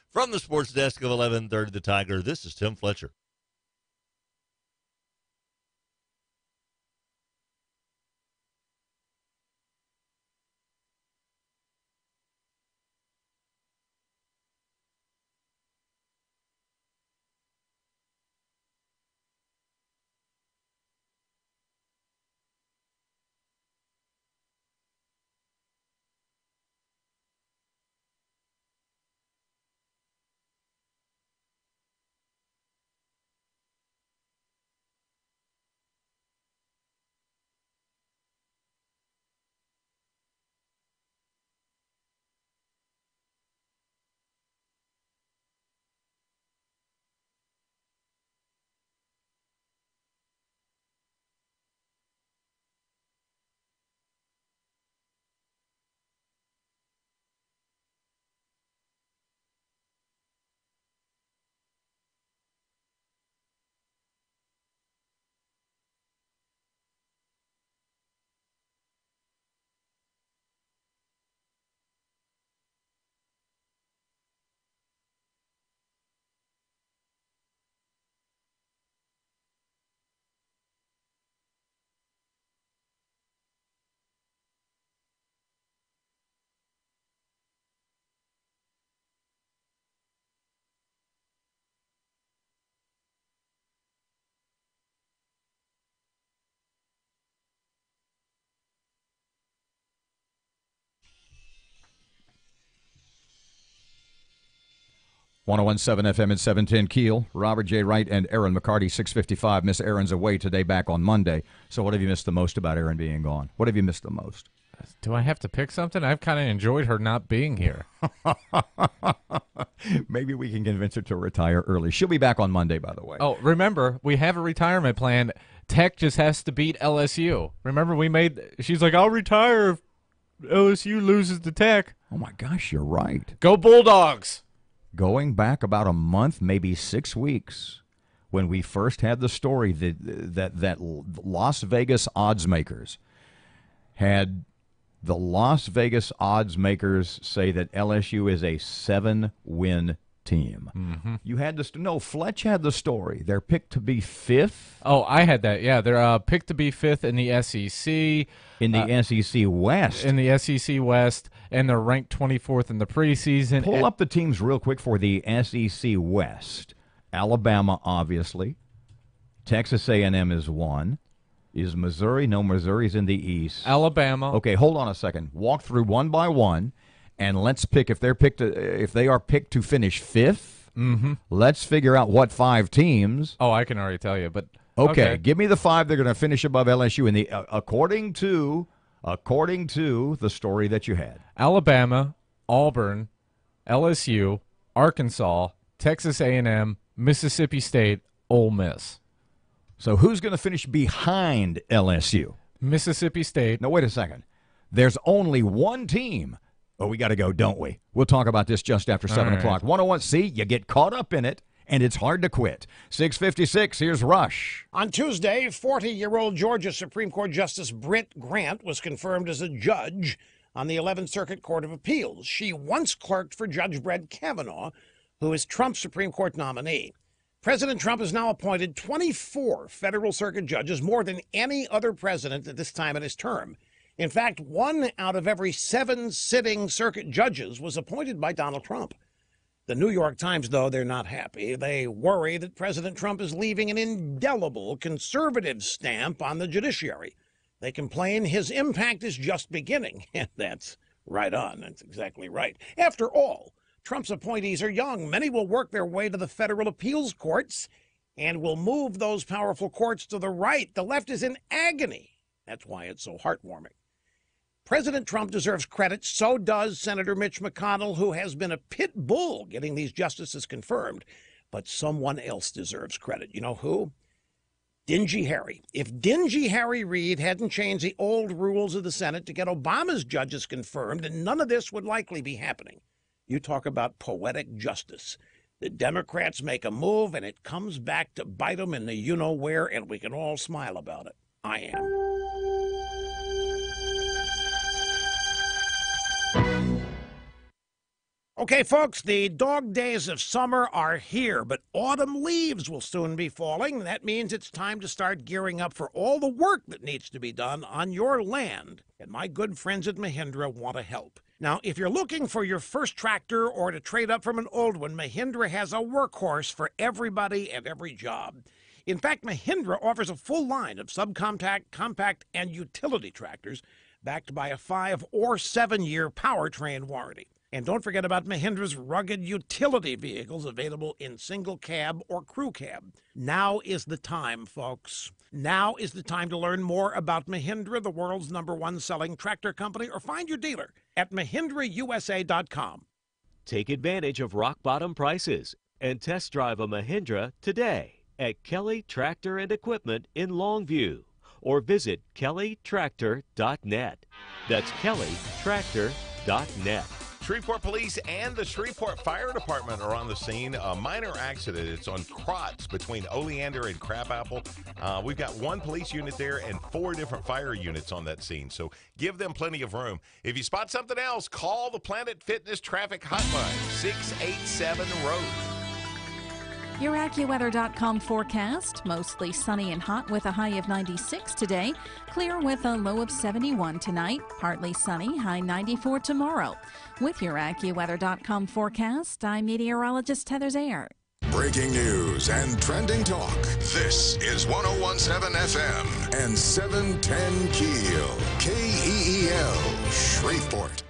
From the sports desk of 1130 The Tiger, this is Tim Fletcher. 1017 FM and 710 Keel. Robert J. Wright and Erin McCarty, 655. Miss Erin's away today, back on Monday. So what have you missed the most about Erin being gone? What have you missed the most? Do I have to pick something? I've kind of enjoyed her not being here. Maybe we can convince her to retire early. She'll be back on Monday, by the way. Oh, remember, we have a retirement plan. Tech just has to beat LSU. Remember, she's like, I'll retire if LSU loses to Tech. Oh, my gosh, you're right. Go Bulldogs. Going back about a month, maybe 6 weeks, when we first had the story that Las Vegas odds makers had the Las Vegas odds makers say that LSU is a 7-win team. Mm-hmm. You had this. No, Fletch had the story. They're picked to be 5th. Oh, I had that. Yeah, they're picked to be 5th in the SEC. In the SEC West. In the SEC West, and they're ranked 24th in the preseason. Pull up the teams real quick for the SEC West. Alabama, obviously. Texas A&M is 1. Is Missouri? No, Missouri's in the East. Alabama. Okay, hold on a second. Walk through one by one, and let's pick if they are picked to finish 5th. Mm-hmm. Let's figure out what 5 teams. Oh, I can already tell you, but okay. Give me the 5 they're going to finish above LSU in the according to the story that you had. Alabama, Auburn, LSU, Arkansas, Texas A&M, Mississippi State, Ole Miss. So who's going to finish behind LSU? Mississippi State. No, wait a second. There's only one team. Oh, we got to go, don't we? We'll talk about this just after 7 o'clock. 101, see, you get caught up in it, and it's hard to quit. 6:56, here's Rush. On Tuesday, 40-year-old Georgia Supreme Court Justice Britt Grant was confirmed as a judge on the 11th Circuit Court of Appeals. She once clerked for Judge Brett Kavanaugh, who is Trump's Supreme Court nominee. President Trump has now appointed 24 federal circuit judges, more than any other president at this time in his term. In fact, 1 out of every 7 sitting circuit judges was appointed by Donald Trump. The New York Times, though, they're not happy. They worry that President Trump is leaving an indelible conservative stamp on the judiciary. They complain his impact is just beginning, and that's right on. That's exactly right. After all, Trump's appointees are young. Many will work their way to the federal appeals courts and will move those powerful courts to the right. The left is in agony. That's why it's so heartwarming. President Trump deserves credit. So does Senator Mitch McConnell, who has been a pit bull getting these justices confirmed. But someone else deserves credit. You know who? Dingy Harry. If Dingy Harry Reid hadn't changed the old rules of the Senate to get Obama's judges confirmed, then none of this would likely be happening. You talk about poetic justice. The Democrats make a move, and it comes back to bite them in the you-know-where, and we can all smile about it. I am. Okay, folks, the dog days of summer are here, but autumn leaves will soon be falling. That means it's time to start gearing up for all the work that needs to be done on your land. And my good friends at Mahindra want to help. Now, if you're looking for your first tractor or to trade up from an old one, Mahindra has a workhorse for everybody and every job. In fact, Mahindra offers a full line of subcompact, compact, and utility tractors backed by a 5 or 7-year powertrain warranty. And don't forget about Mahindra's rugged utility vehicles available in single cab or crew cab. Now is the time, folks. Now is the time to learn more about Mahindra, the world's #1 selling tractor company, or find your dealer at MahindraUSA.com. Take advantage of rock-bottom prices and test drive a Mahindra today at Kelly Tractor and Equipment in Longview, or visit kellytractor.net. That's kellytractor.net. Shreveport Police and the Shreveport Fire Department are on the scene. A minor accident. It's on Crotts between Oleander and Crabapple. We've got 1 police unit there and 4 different fire units on that scene. So give them plenty of room. If you spot something else, call the Planet Fitness Traffic Hotline, 687-ROAD. Your AccuWeather.com forecast. Mostly sunny and hot with a high of 96 today. Clear with a low of 71 tonight. Partly sunny, high 94 tomorrow. With your AccuWeather.com forecast, I'm meteorologist Heather Zayer. Breaking news and trending talk. This is 1017 FM and 710 KEEL. KEEL, Shreveport.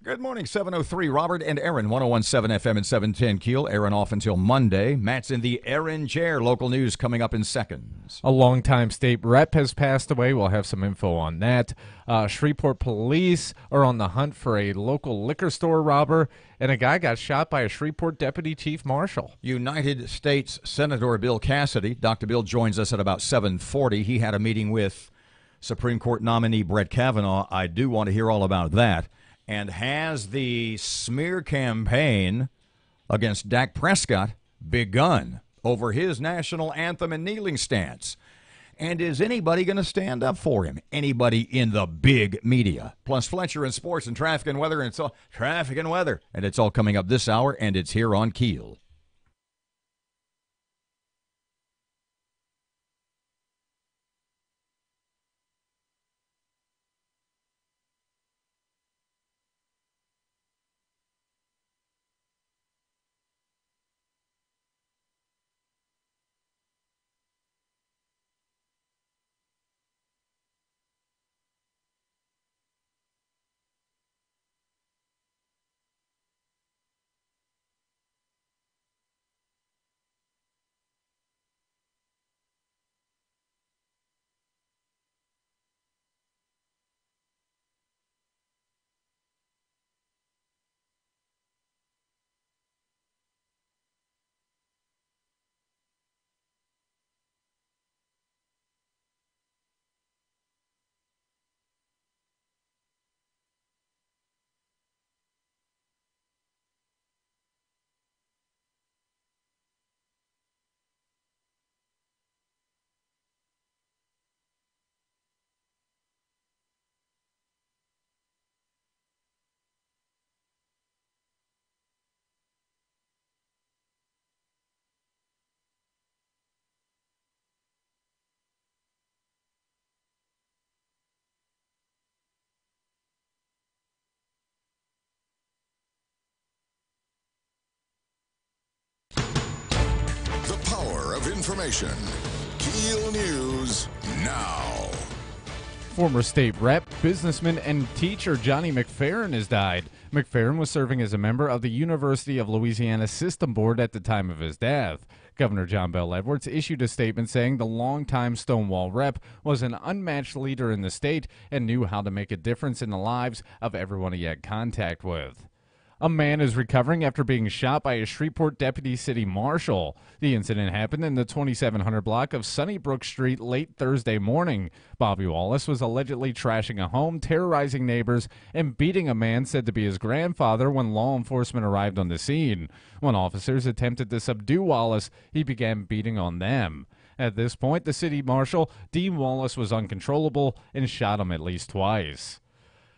Good morning, 7:03. Robert and Erin, 101.7 FM and 710 Keel. Erin off until Monday. Matt's in the Erin chair. Local news coming up in seconds. A longtime state rep has passed away. We'll have some info on that. Shreveport police are on the hunt for a local liquor store robber, and a guy got shot by a Shreveport deputy chief marshal. United States Senator Bill Cassidy. Dr. Bill joins us at about 7:40. He had a meeting with Supreme Court nominee Brett Kavanaugh. I do want to hear all about that. And has the smear campaign against Dak Prescott begun over his national anthem and kneeling stance? And is anybody going to stand up for him? Anybody in the big media? Plus Fletcher and sports and traffic and weather, and it's all traffic and weather. And it's all coming up this hour, and it's here on Keel. The power of information. Keel News now. Former state rep, businessman, and teacher Johnny McFerrin has died. McFerrin was serving as a member of the University of Louisiana System Board at the time of his death. Governor John Bel Edwards issued a statement saying the longtime Stonewall rep was an unmatched leader in the state and knew how to make a difference in the lives of everyone he had contact with. A man is recovering after being shot by a Shreveport deputy city marshal. The incident happened in the 2700 block of Sunnybrook Street late Thursday morning. Bobby Wallace was allegedly trashing a home, terrorizing neighbors, and beating a man said to be his grandfather when law enforcement arrived on the scene. When officers attempted to subdue Wallace, he began beating on them. At this point, the city marshal deemed Wallace was uncontrollable and shot him at least twice.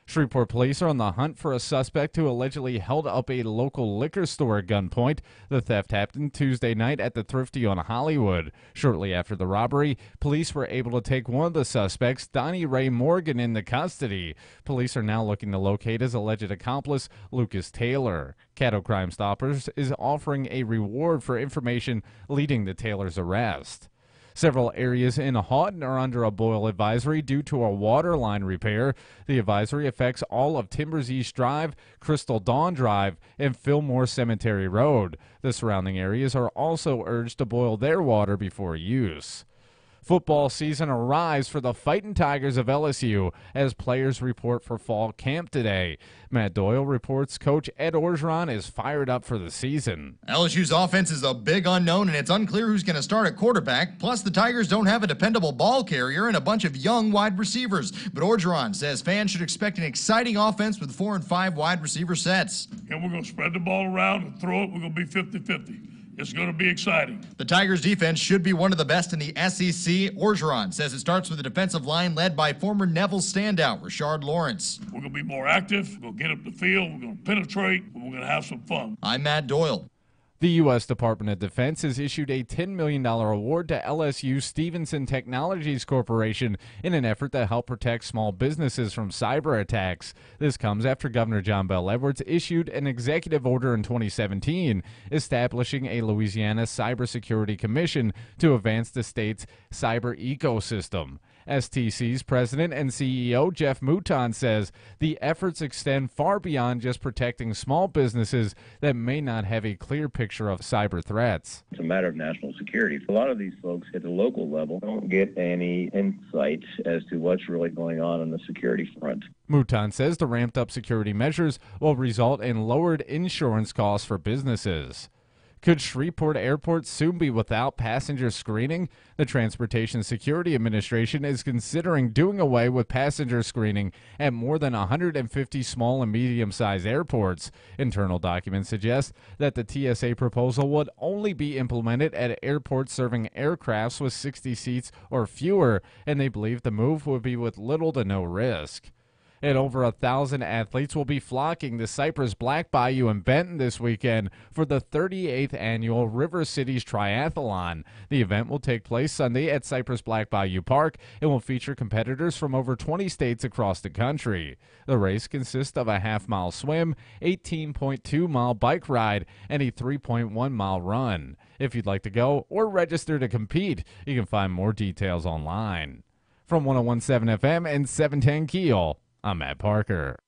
Shreveport police are on the hunt for a suspect who allegedly held up a local liquor store at gunpoint. The theft happened Tuesday night at the Thrifty on Hollywood. Shortly after the robbery, police were able to take one of the suspects, Donnie Ray Morgan, into custody. Police are now looking to locate his alleged accomplice, Lucas Taylor. Caddo Crime Stoppers is offering a reward for information leading to Taylor's arrest. Several areas in Houghton are under a boil advisory due to a water line repair. The advisory affects all of Timbers East Drive, Crystal Dawn Drive, and Fillmore Cemetery Road. The surrounding areas are also urged to boil their water before use. Football season arrives for the Fightin' Tigers of LSU as players report for fall camp today. Matt Doyle reports Coach Ed Orgeron is fired up for the season. LSU's offense is a big unknown, and it's unclear who's going to start at quarterback. Plus, the Tigers don't have a dependable ball carrier and a bunch of young wide receivers. But Orgeron says fans should expect an exciting offense with 4 and 5 wide receiver sets. And we're going to spread the ball around and throw it. We're going to be 50-50. It's going to be exciting. The Tigers' defense should be one of the best in the SEC. Orgeron says it starts with a defensive line led by former Neville standout, Rashard Lawrence. We're going to be more active. We're going to get up the field. We're going to penetrate. And we're going to have some fun. I'm Matt Doyle. The U.S. Department of Defense has issued a $10 million award to LSU Stevenson Technologies Corporation in an effort to help protect small businesses from cyber attacks. This comes after Governor John Bel Edwards issued an executive order in 2017 establishing a Louisiana Cybersecurity Commission to advance the state's cyber ecosystem. STC's president and CEO Jeff Mouton says the efforts extend far beyond just protecting small businesses that may not have a clear picture of cyber threats. It's a matter of national security. A lot of these folks at the local level don't get any insight as to what's really going on the security front. Mouton says the ramped-up security measures will result in lowered insurance costs for businesses. Could Shreveport Airport soon be without passenger screening? The Transportation Security Administration is considering doing away with passenger screening at more than 150 small and medium-sized airports. Internal documents suggest that the TSA proposal would only be implemented at airports serving aircrafts with 60 seats or fewer, and they believe the move would be with little to no risk. And over 1,000 athletes will be flocking to Cypress Black Bayou in Benton this weekend for the 38th annual River Cities Triathlon. The event will take place Sunday at Cypress Black Bayou Park and will feature competitors from over 20 states across the country. The race consists of a half-mile swim, 18.2-mile bike ride, and a 3.1-mile run. If you'd like to go or register to compete, you can find more details online. From 101.7 FM and 710 KEEL, I'm Matt Parker.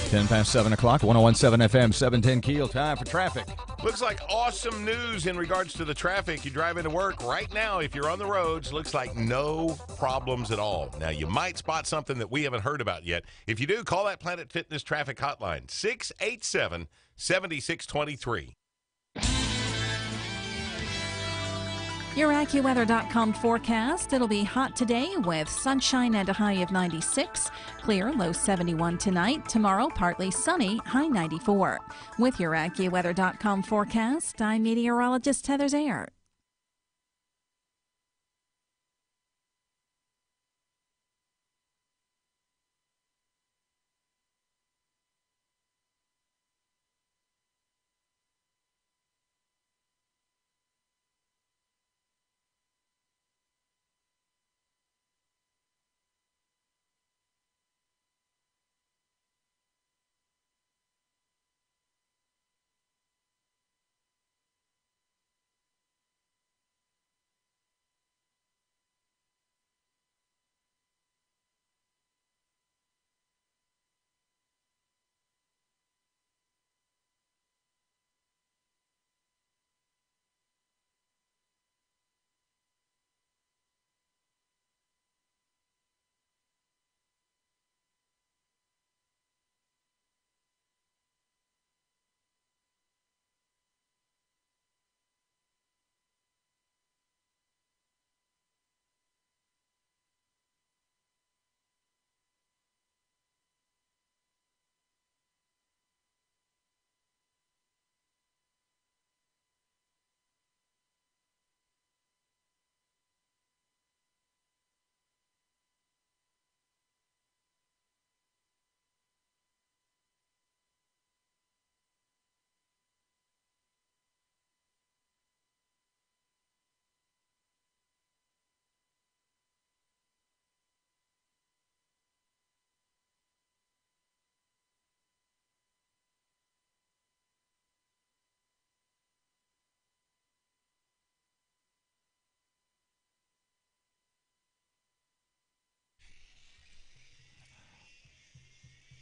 Ten past 7 o'clock, 101.7 FM, 710 KEEL. Time for traffic. Looks like awesome news in regards to the traffic. You drive into work right now. If you're on the roads, looks like no problems at all. Now, you might spot something that we haven't heard about yet. If you do, call that Planet Fitness traffic hotline, 687-7623. Your AccuWeather.com forecast. It'll be hot today with sunshine and a high of 96. Clear, low 71 tonight. Tomorrow, partly sunny, high 94. With your AccuWeather.com forecast, I'm meteorologist Heather Zayer.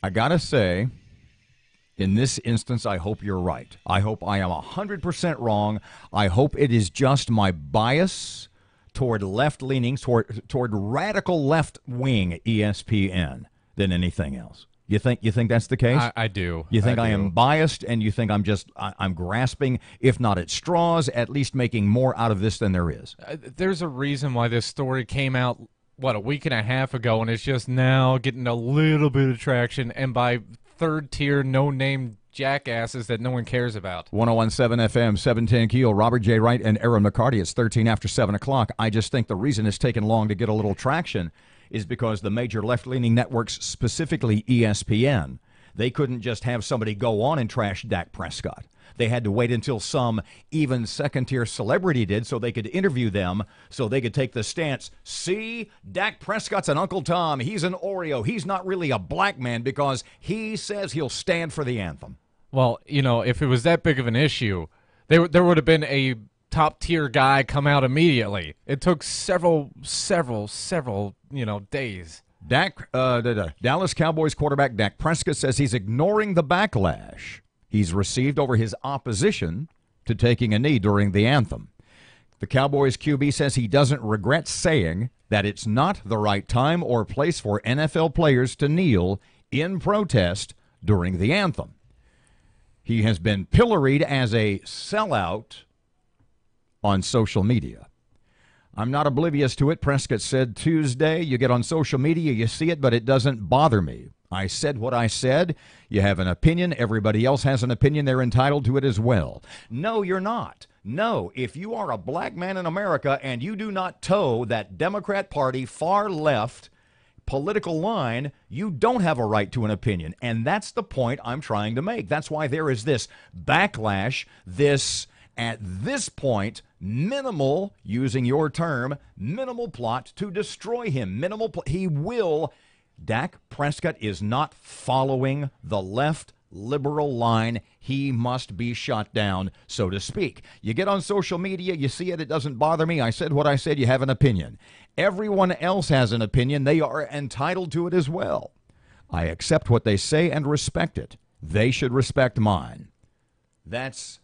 I gotta say, in this instance, I hope you're right. I hope I am 100% wrong. I hope it is just my bias toward left-leaning, toward radical left-wing ESPN than anything else. You think that's the case? I do. You think I am biased, and you think I'm grasping, if not at straws, at least making more out of this than there is? There's a reason why this story came out, a week and a half ago, and it's just now getting a little bit of traction, and by third-tier, no-name jackasses that no one cares about. 101.7 FM, 710 KEEL, Robert J. Wright and Erin McCarty. It's 13 after 7 o'clock. I just think the reason it's taken long to get a little traction is because the major left-leaning networks, specifically ESPN, they couldn't just have somebody go on and trash Dak Prescott. They had to wait until some even second-tier celebrity did so they could interview them, so they could take the stance, see, Dak Prescott's an Uncle Tom. He's an Oreo. He's not really a black man because he says he'll stand for the anthem. Well, if it was that big of an issue, there would have been a top-tier guy come out immediately. It took several, days. Dallas Cowboys quarterback Dak Prescott says he's ignoring the backlash he's received over his opposition to taking a knee during the anthem. The Cowboys QB says he doesn't regret saying that it's not the right time or place for NFL players to kneel in protest during the anthem. He has been pilloried as a sellout on social media. I'm not oblivious to it, Prescott said Tuesday. You get on social media, you see it, but it doesn't bother me. I said what I said. You have an opinion. Everybody else has an opinion. They're entitled to it as well. No, you're not. No, if you are a black man in America and you do not toe that Democrat Party far left political line, you don't have a right to an opinion. And that's the point I'm trying to make. That's why there is this backlash, this, at this point, minimal, using your term, minimal plot to destroy him. He will. Dak Prescott is not following the left liberal line. He must be shot down, so to speak. You get on social media, you see it, it doesn't bother me. I said what I said, you have an opinion. Everyone else has an opinion. They are entitled to it as well. I accept what they say and respect it. They should respect mine. That's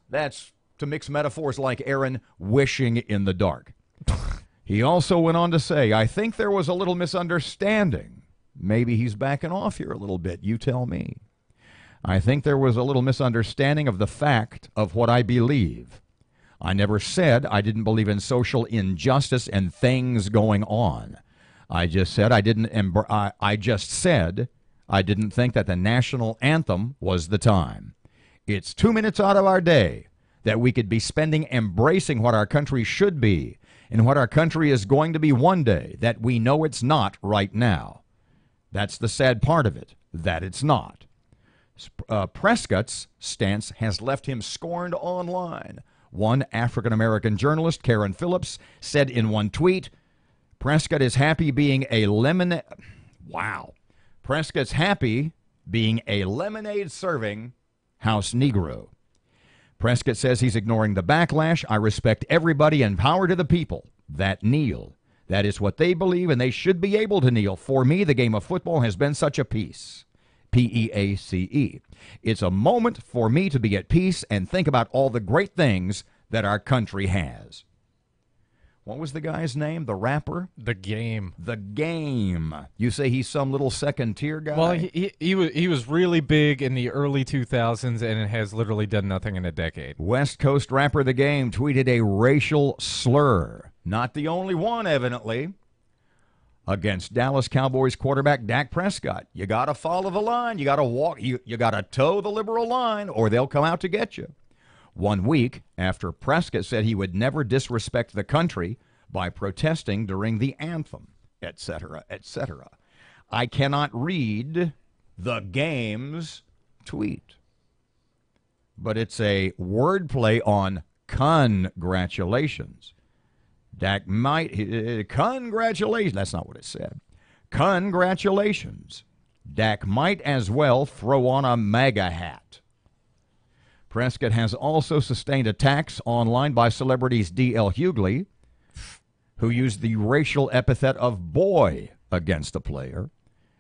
to mix metaphors like Erin, wishing in the dark. He also went on to say, I think there was a little misunderstanding. Maybe he's backing off here a little bit. You tell me. I think there was a little misunderstanding of the fact of what I believe. I never said I didn't believe in social injustice and things going on. I just said I didn't think that the national anthem was the time. It's 2 minutes out of our day that we could be spending embracing what our country should be and what our country is going to be one day that we know it's not right now. That's the sad part of it, that it's not. Prescott's stance has left him scorned online. One African-American journalist, Karen Phillips, said in one tweet, Prescott is happy being a lemonade... Wow. Prescott's happy being a lemonade-serving house Negro. Prescott says he's ignoring the backlash. I respect everybody and power to the people that kneel. That is what they believe, and they should be able to kneel. For me, the game of football has been such a peace. P-E-A-C-E. It's a moment for me to be at peace and think about all the great things that our country has. What was the guy's name? The rapper? The Game. The Game. You say he's some little second-tier guy? Well, he was really big in the early 2000s, and it has literally done nothing in a decade. West Coast rapper The Game tweeted a racial slur. Not the only one, evidently. Against Dallas Cowboys quarterback Dak Prescott. You got to follow the line. You got to walk. You got to toe the liberal line, or they'll come out to get you. 1 week after Prescott said he would never disrespect the country by protesting during the anthem, etc., etc. I cannot read The Game's tweet, but it's a wordplay on congratulations. Dak might, congratulations, that's not what it said. Congratulations. Dak might as well throw on a MAGA hat. Prescott has also sustained attacks online by celebrities D.L. Hughley, who used the racial epithet of boy against the player,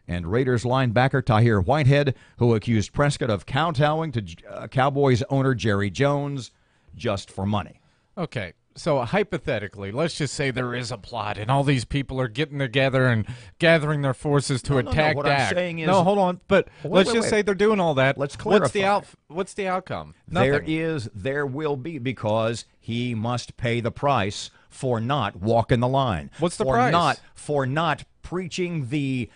and Raiders linebacker Tahir Whitehead, who accused Prescott of kowtowing to Cowboys owner Jerry Jones just for money. Okay, So hypothetically, let's just say there is a plot, and all these people are getting together and gathering their forces to attack What Dak. I'm saying is, no, hold on. But let's just wait. say they're doing all that. Let's clarify. What's the outcome? Nothing. There will be, because he must pay the price for not walking the line. What's the for price? For not preaching the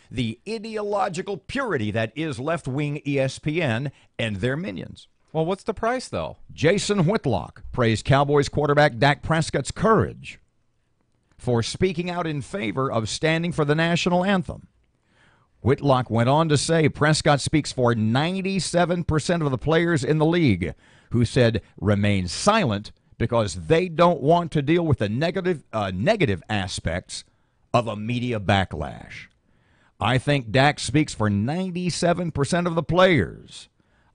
ideological purity that is left-wing ESPN and their minions. Well, what's the price, though? Jason Whitlock praised Cowboys quarterback Dak Prescott's courage for speaking out in favor of standing for the national anthem. Whitlock went on to say Prescott speaks for 97% of the players in the league who said remain silent because they don't want to deal with the negative aspects of a media backlash. I think Dak speaks for 97% of the players.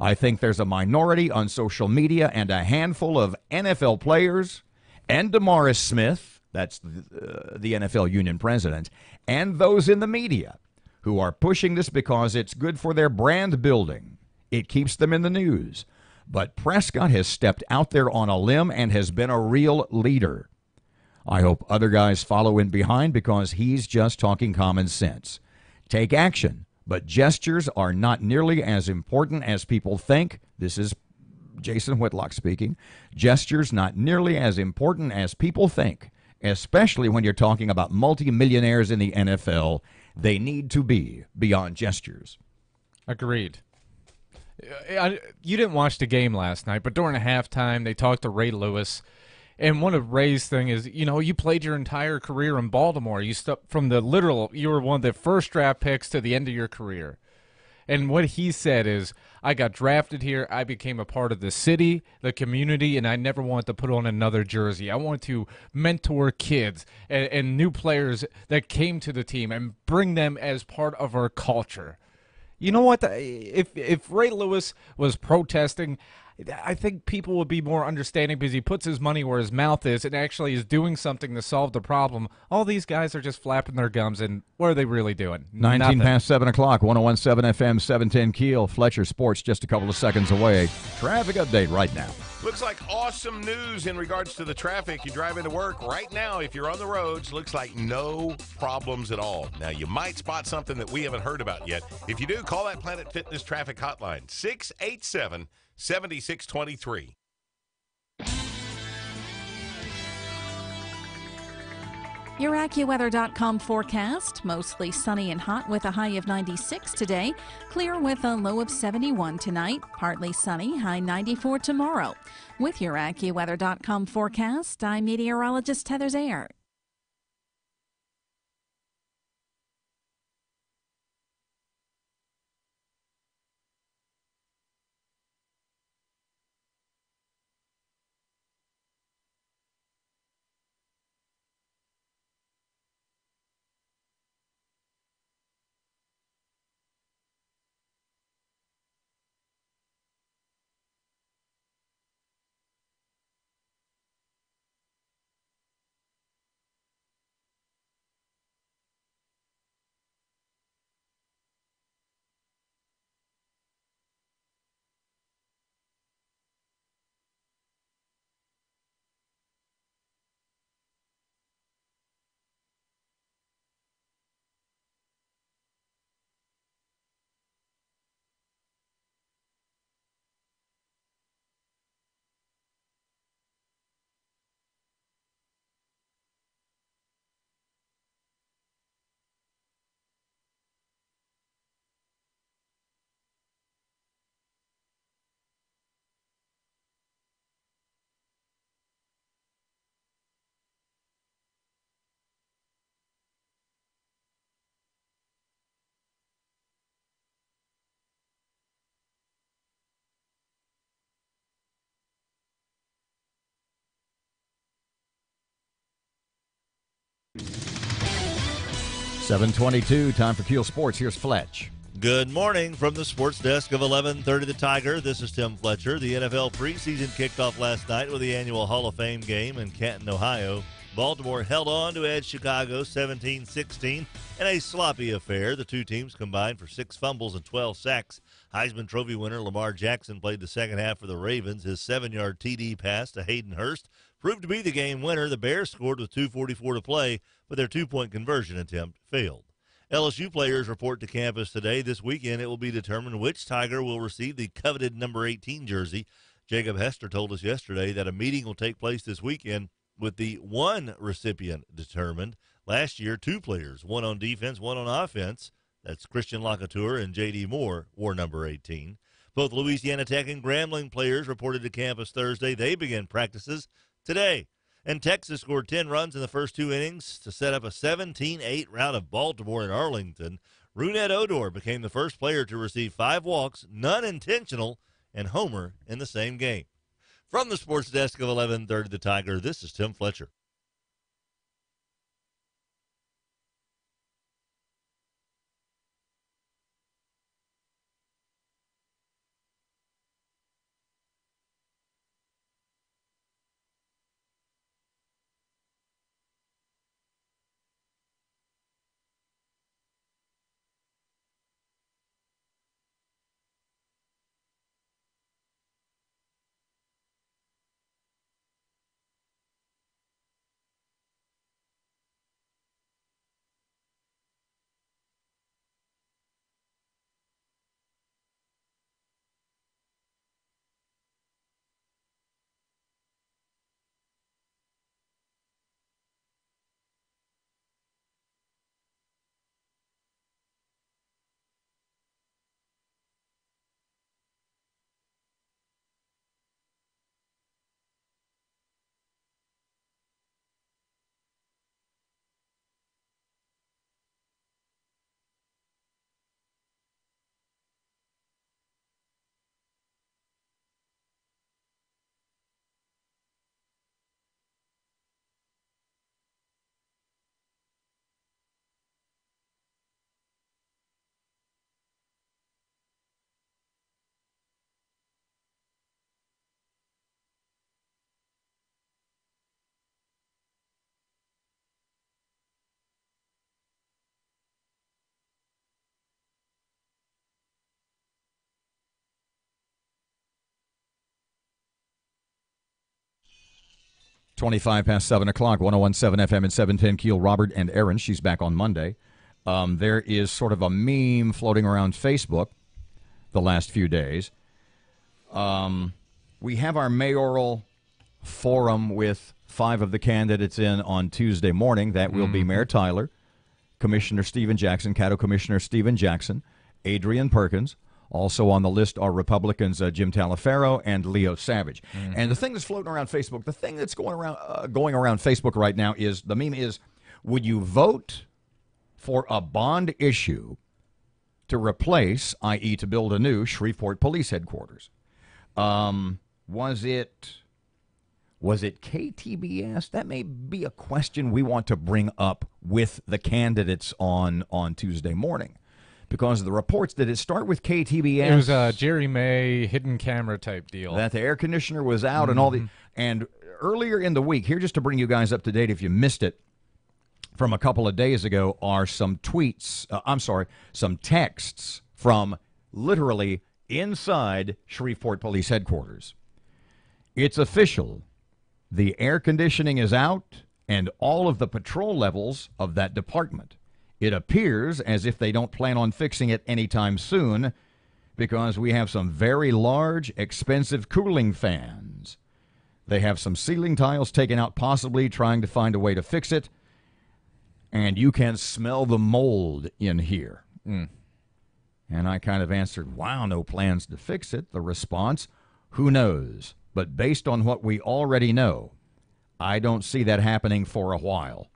I think there's a minority on social media and a handful of NFL players and DeMaurice Smith, that's the NFL union president, and those in the media who are pushing this because it's good for their brand building. It keeps them in the news. But Prescott has stepped out there on a limb and has been a real leader. I hope other guys follow in behind because he's just talking common sense. Take action. But gestures are not nearly as important as people think. This is Jason Whitlock speaking. Gestures not nearly as important as people think, especially when you're talking about multimillionaires in the NFL. They need to be beyond gestures. Agreed. You didn't watch the game last night, but during halftime, they talked to Ray Lewis. And one of Ray's thing is, you played your entire career in Baltimore. You stepped from you were one of the first draft picks to the end of your career. And what he said is, I got drafted here, I became a part of the city, the community, and I never wanted to put on another jersey. I want to mentor kids and new players that came to the team and bring them as part of our culture. You know what? If Ray Lewis was protesting, I think people would be more understanding because he puts his money where his mouth is and actually is doing something to solve the problem. All these guys are just flapping their gums, and what are they really doing? 19 Nothing. past 7 o'clock, 101.7 FM, 710 Keel. Fletcher Sports just a couple of seconds away. Traffic update right now. Looks like awesome news in regards to the traffic. You drive into work right now, if you're on the roads, looks like no problems at all. Now, you might spot something that we haven't heard about yet. If you do, call that Planet Fitness traffic hotline, 687-7623. Your AccuWeather.com forecast, mostly sunny and hot with a high of 96 today, clear with a low of 71 tonight, partly sunny, high 94 tomorrow. With your AccuWeather.com forecast, I'm meteorologist Heather Zayer. .722, time for Keel Sports. Here's Fletch. Good morning from the sports desk of 1130 The Tiger. This is Tim Fletcher. The NFL preseason kicked off last night with the annual Hall of Fame game in Canton, Ohio. Baltimore held on to edge Chicago 17-16 in a sloppy affair. The two teams combined for 6 fumbles and 12 sacks Heisman Trophy winner Lamar Jackson played the second half for the Ravens. His 7-yard TD pass to Hayden Hurst proved to be the game winner. The Bears scored with 2:44 to play, but their two-point conversion attempt failed. LSU players report to campus today. This weekend, it will be determined which Tiger will receive the coveted number 18 jersey. Jacob Hester told us yesterday that a meeting will take place this weekend with the one recipient determined. Last year, two players, one on defense, one on offense. That's Christian Lacouture and J.D. Moore wore number 18. Both Louisiana Tech and Grambling players reported to campus Thursday. They begin practices today. And Texas scored 10 runs in the first two innings to set up a 17-8 rout of Baltimore and Arlington. Runette Odor became the first player to receive 5 walks, none intentional, and homer in the same game. From the sports desk of 1130 The Tiger, this is Tim Fletcher. Twenty-five past 7 o'clock, 101.7 FM and 710 Keel. Robert and Erin, she's back on Monday. There is sort of a meme floating around Facebook the last few days. We have our mayoral forum with 5 of the candidates in on Tuesday morning. That will be Mayor Tyler, Commissioner Stephen Jackson, Caddo Commissioner Stephen Jackson, Adrian Perkins. Also on the list are Republicans Jim Talaferro and Leo Savage. And the thing that's floating around Facebook, the thing that's going around Facebook right now is, the meme is, would you vote for a bond issue to replace, i.e. to build a new Shreveport Police Headquarters? Was it KTBS? That may be a question we want to bring up with the candidates on Tuesday morning. Because the reports, did it start with KTBS? It was a Jerry May hidden camera type deal. That the air conditioner was out and all the... And earlier in the week, here just to bring you guys up to date if you missed it, from a couple of days ago are some tweets, some texts from literally inside Shreveport Police Headquarters. It's official. The air conditioning is out and all of the patrol levels of that department. It appears as if they don't plan on fixing it anytime soon because we have some very large, expensive cooling fans. They have some ceiling tiles taken out, possibly trying to find a way to fix it, and you can smell the mold in here. And I kind of answered, wow, no plans to fix it. The response, who knows? But based on what we already know, I don't see that happening for a while.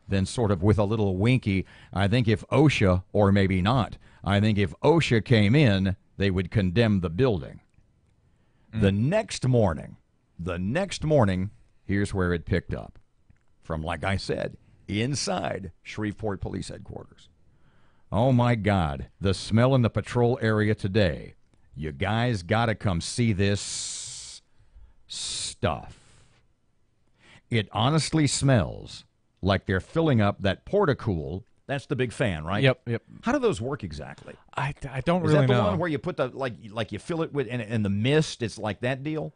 Then sort of with a little winky, I think if OSHA, or maybe not, I think if OSHA came in, they would condemn the building. The next morning, here's where it picked up. From, like I said, inside Shreveport Police Headquarters. Oh, my God, the smell in the patrol area today. You guys got to come see this stuff. It honestly smells like they're filling up that porta-cool That's the big fan, right? Yep. How do those work exactly? I don't Is really that the know. one where you put the like you fill it with in the mist? It's like that deal.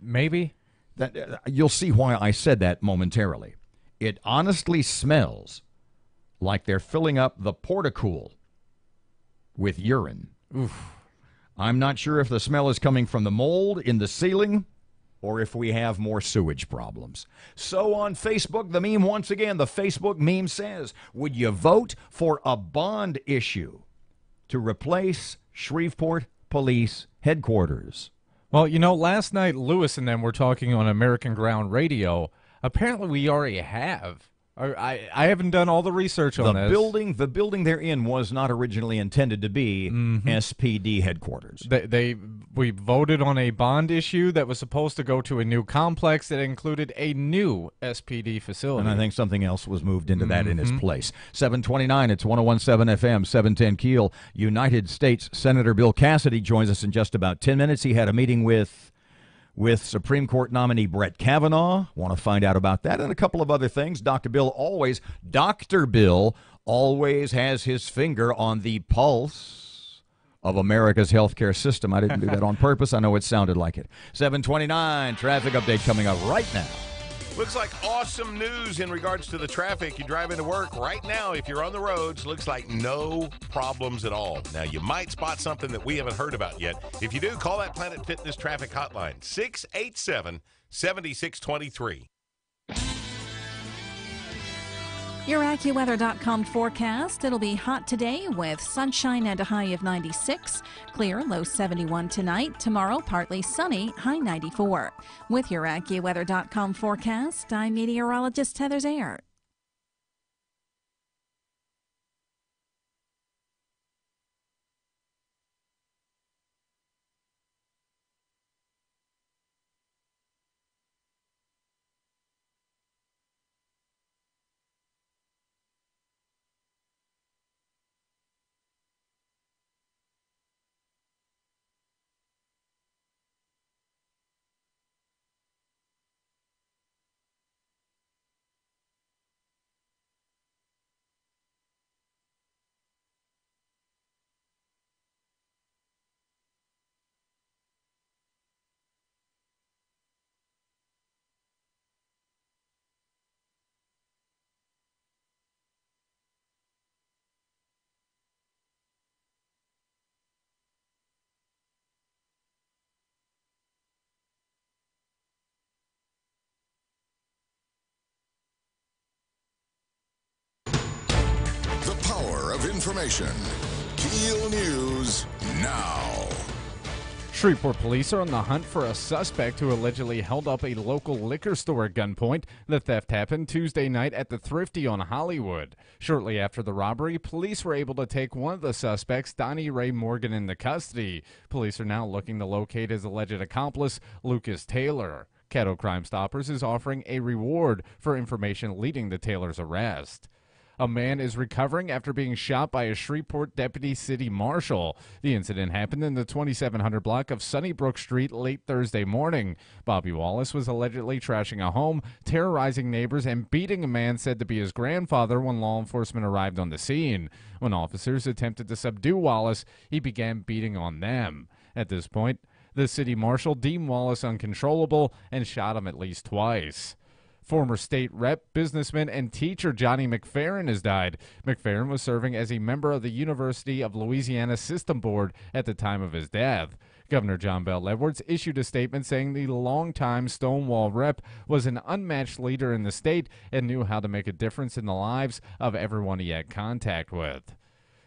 Maybe. That you'll see why I said that momentarily. It honestly smells like they're filling up the portacool with urine. Oof. I'm not sure if the smell is coming from the mold in the ceiling or if we have more sewage problems. So on Facebook, the meme once again, the Facebook meme says, would you vote for a bond issue to replace Shreveport Police Headquarters? Well, last night Lewis and them were talking on American Ground Radio. Apparently we already have. I haven't done all the research on this. The building they're in was not originally intended to be SPD headquarters. We voted on a bond issue that was supposed to go to a new complex that included a new SPD facility. And I think something else was moved into that in its place. 729, it's 101.7 FM, 710 Keel. United States Senator Bill Cassidy joins us in just about 10 minutes. He had a meeting with Supreme Court nominee Brett Kavanaugh. Want to find out about that and a couple of other things. Dr. Bill always has his finger on the pulse of America's healthcare system. I didn't do that on purpose. I know it sounded like it. 729, traffic update coming up right now. Looks like awesome news in regards to the traffic. You drive into work right now. If you're on the roads, looks like no problems at all. Now, you might spot something that we haven't heard about yet. If you do, call that Planet Fitness traffic hotline, 687-7623. Your AccuWeather.com forecast. It'll be hot today with sunshine and a high of 96. Clear, low 71 tonight. Tomorrow, partly sunny, high 94. With your AccuWeather.com forecast, I'm meteorologist Heather Zayer. The power of information. KEEL News now. Shreveport police are on the hunt for a suspect who allegedly held up a local liquor store at gunpoint. The theft happened Tuesday night at the Thrifty on Hollywood. Shortly after the robbery, police were able to take one of the suspects, Donnie Ray Morgan, into custody. Police are now looking to locate his alleged accomplice, Lucas Taylor. Caddo Crime Stoppers is offering a reward for information leading to Taylor's arrest. A man is recovering after being shot by a Shreveport deputy city marshal. The incident happened in the 2700 block of Sunnybrook Street late Thursday morning. Bobby Wallace was allegedly trashing a home, terrorizing neighbors, and beating a man said to be his grandfather when law enforcement arrived on the scene. When officers attempted to subdue Wallace, he began beating on them. At this point, the city marshal deemed Wallace uncontrollable and shot him at least twice. Former state rep, businessman, and teacher Johnny McFerrin has died. McFerrin was serving as a member of the University of Louisiana System Board at the time of his death. Governor John Bel Edwards issued a statement saying the longtime Stonewall rep was an unmatched leader in the state and knew how to make a difference in the lives of everyone he had contact with.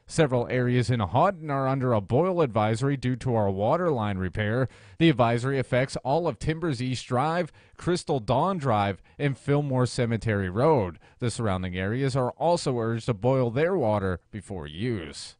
Several areas in Houghton are under a boil advisory due to our water line repair. The advisory affects all of Timbers East Drive, Crystal Dawn Drive, and Fillmore Cemetery Road. The surrounding areas are also urged to boil their water before use.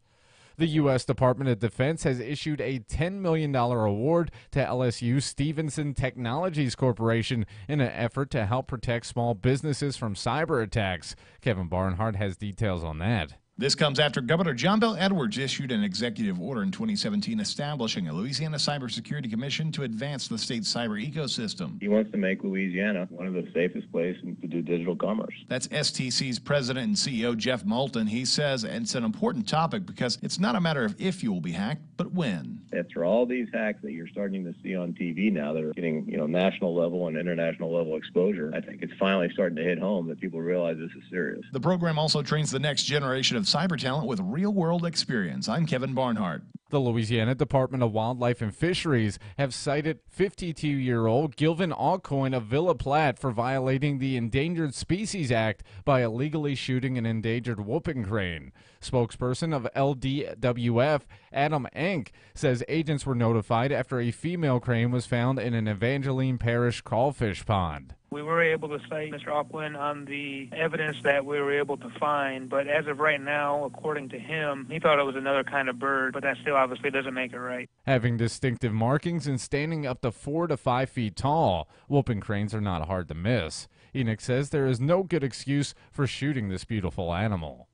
The U.S. Department of Defense has issued a $10 million award to LSU Stevenson Technologies Corporation in an effort to help protect small businesses from cyber attacks. Kevin Barnhart has details on that. This comes after Governor John Bel Edwards issued an executive order in 2017 establishing a Louisiana Cybersecurity Commission to advance the state's cyber ecosystem. He wants to make Louisiana one of the safest places to do digital commerce. That's STC's president and CEO, Jeff Moulton. He says it's an important topic because it's not a matter of if you will be hacked, but when. After all these hacks that you're starting to see on TV now that are getting, national level and international level exposure, I think it's finally starting to hit home that people realize this is serious. The program also trains the next generation of cyber talent with real-world experience. I'm Kevin Barnhart. The Louisiana Department of Wildlife and Fisheries have cited 52-year-old Gilvin Alcoin of Villa Platte for violating the Endangered Species Act by illegally shooting an endangered whooping crane. Spokesperson of LDWF, Adam Enck, says agents were notified after a female crane was found in an Evangeline Parish crawfish pond. We were able to cite Mr. Alquin on the evidence that we were able to find, but as of right now, according to him, he thought it was another kind of bird, but that still obviously doesn't make it right. Having distinctive markings and standing up to 4 to 5 feet tall, whooping cranes are not hard to miss. Enoch says there is no good excuse for shooting this beautiful animal.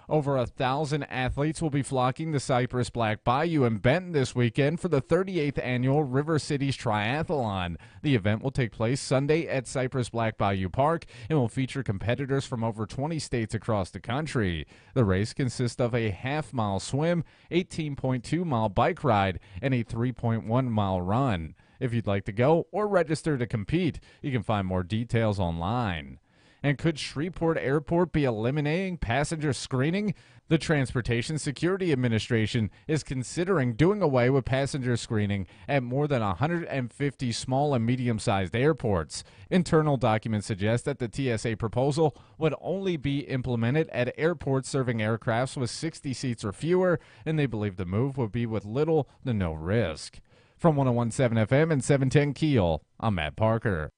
Over 1,000 athletes will be flocking to Cypress Black Bayou in Benton this weekend for the 38th annual River Cities Triathlon. The event will take place Sunday at Cypress Black Bayou Park and will feature competitors from over 20 states across the country. The race consists of a half-mile swim, 18.2-mile bike ride, and a 3.1-mile run. If you'd like to go or register to compete, you can find more details online. And could Shreveport Airport be eliminating passenger screening? The Transportation Security Administration is considering doing away with passenger screening at more than 150 small and medium-sized airports. Internal documents suggest that the TSA proposal would only be implemented at airports serving aircrafts with 60 seats or fewer, and they believe the move would be with little to no risk. From 101.7 FM and 710 KEEL, I'm Matt Parker.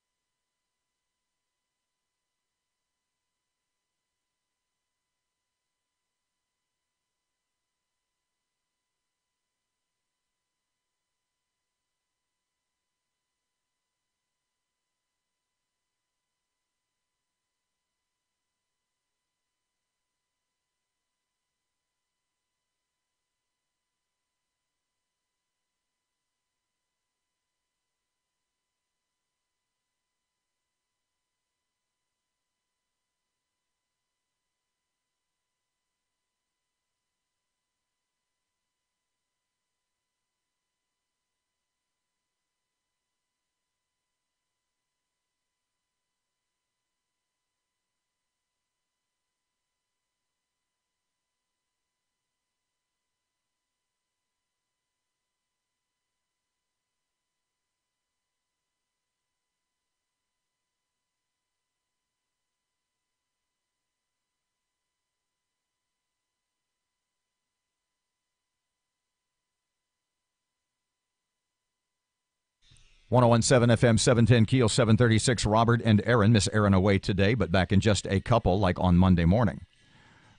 .101.7 FM, 710 KEEL, 736. Robert and Erin. Miss Erin away today, but back in just a couple, like on Monday morning.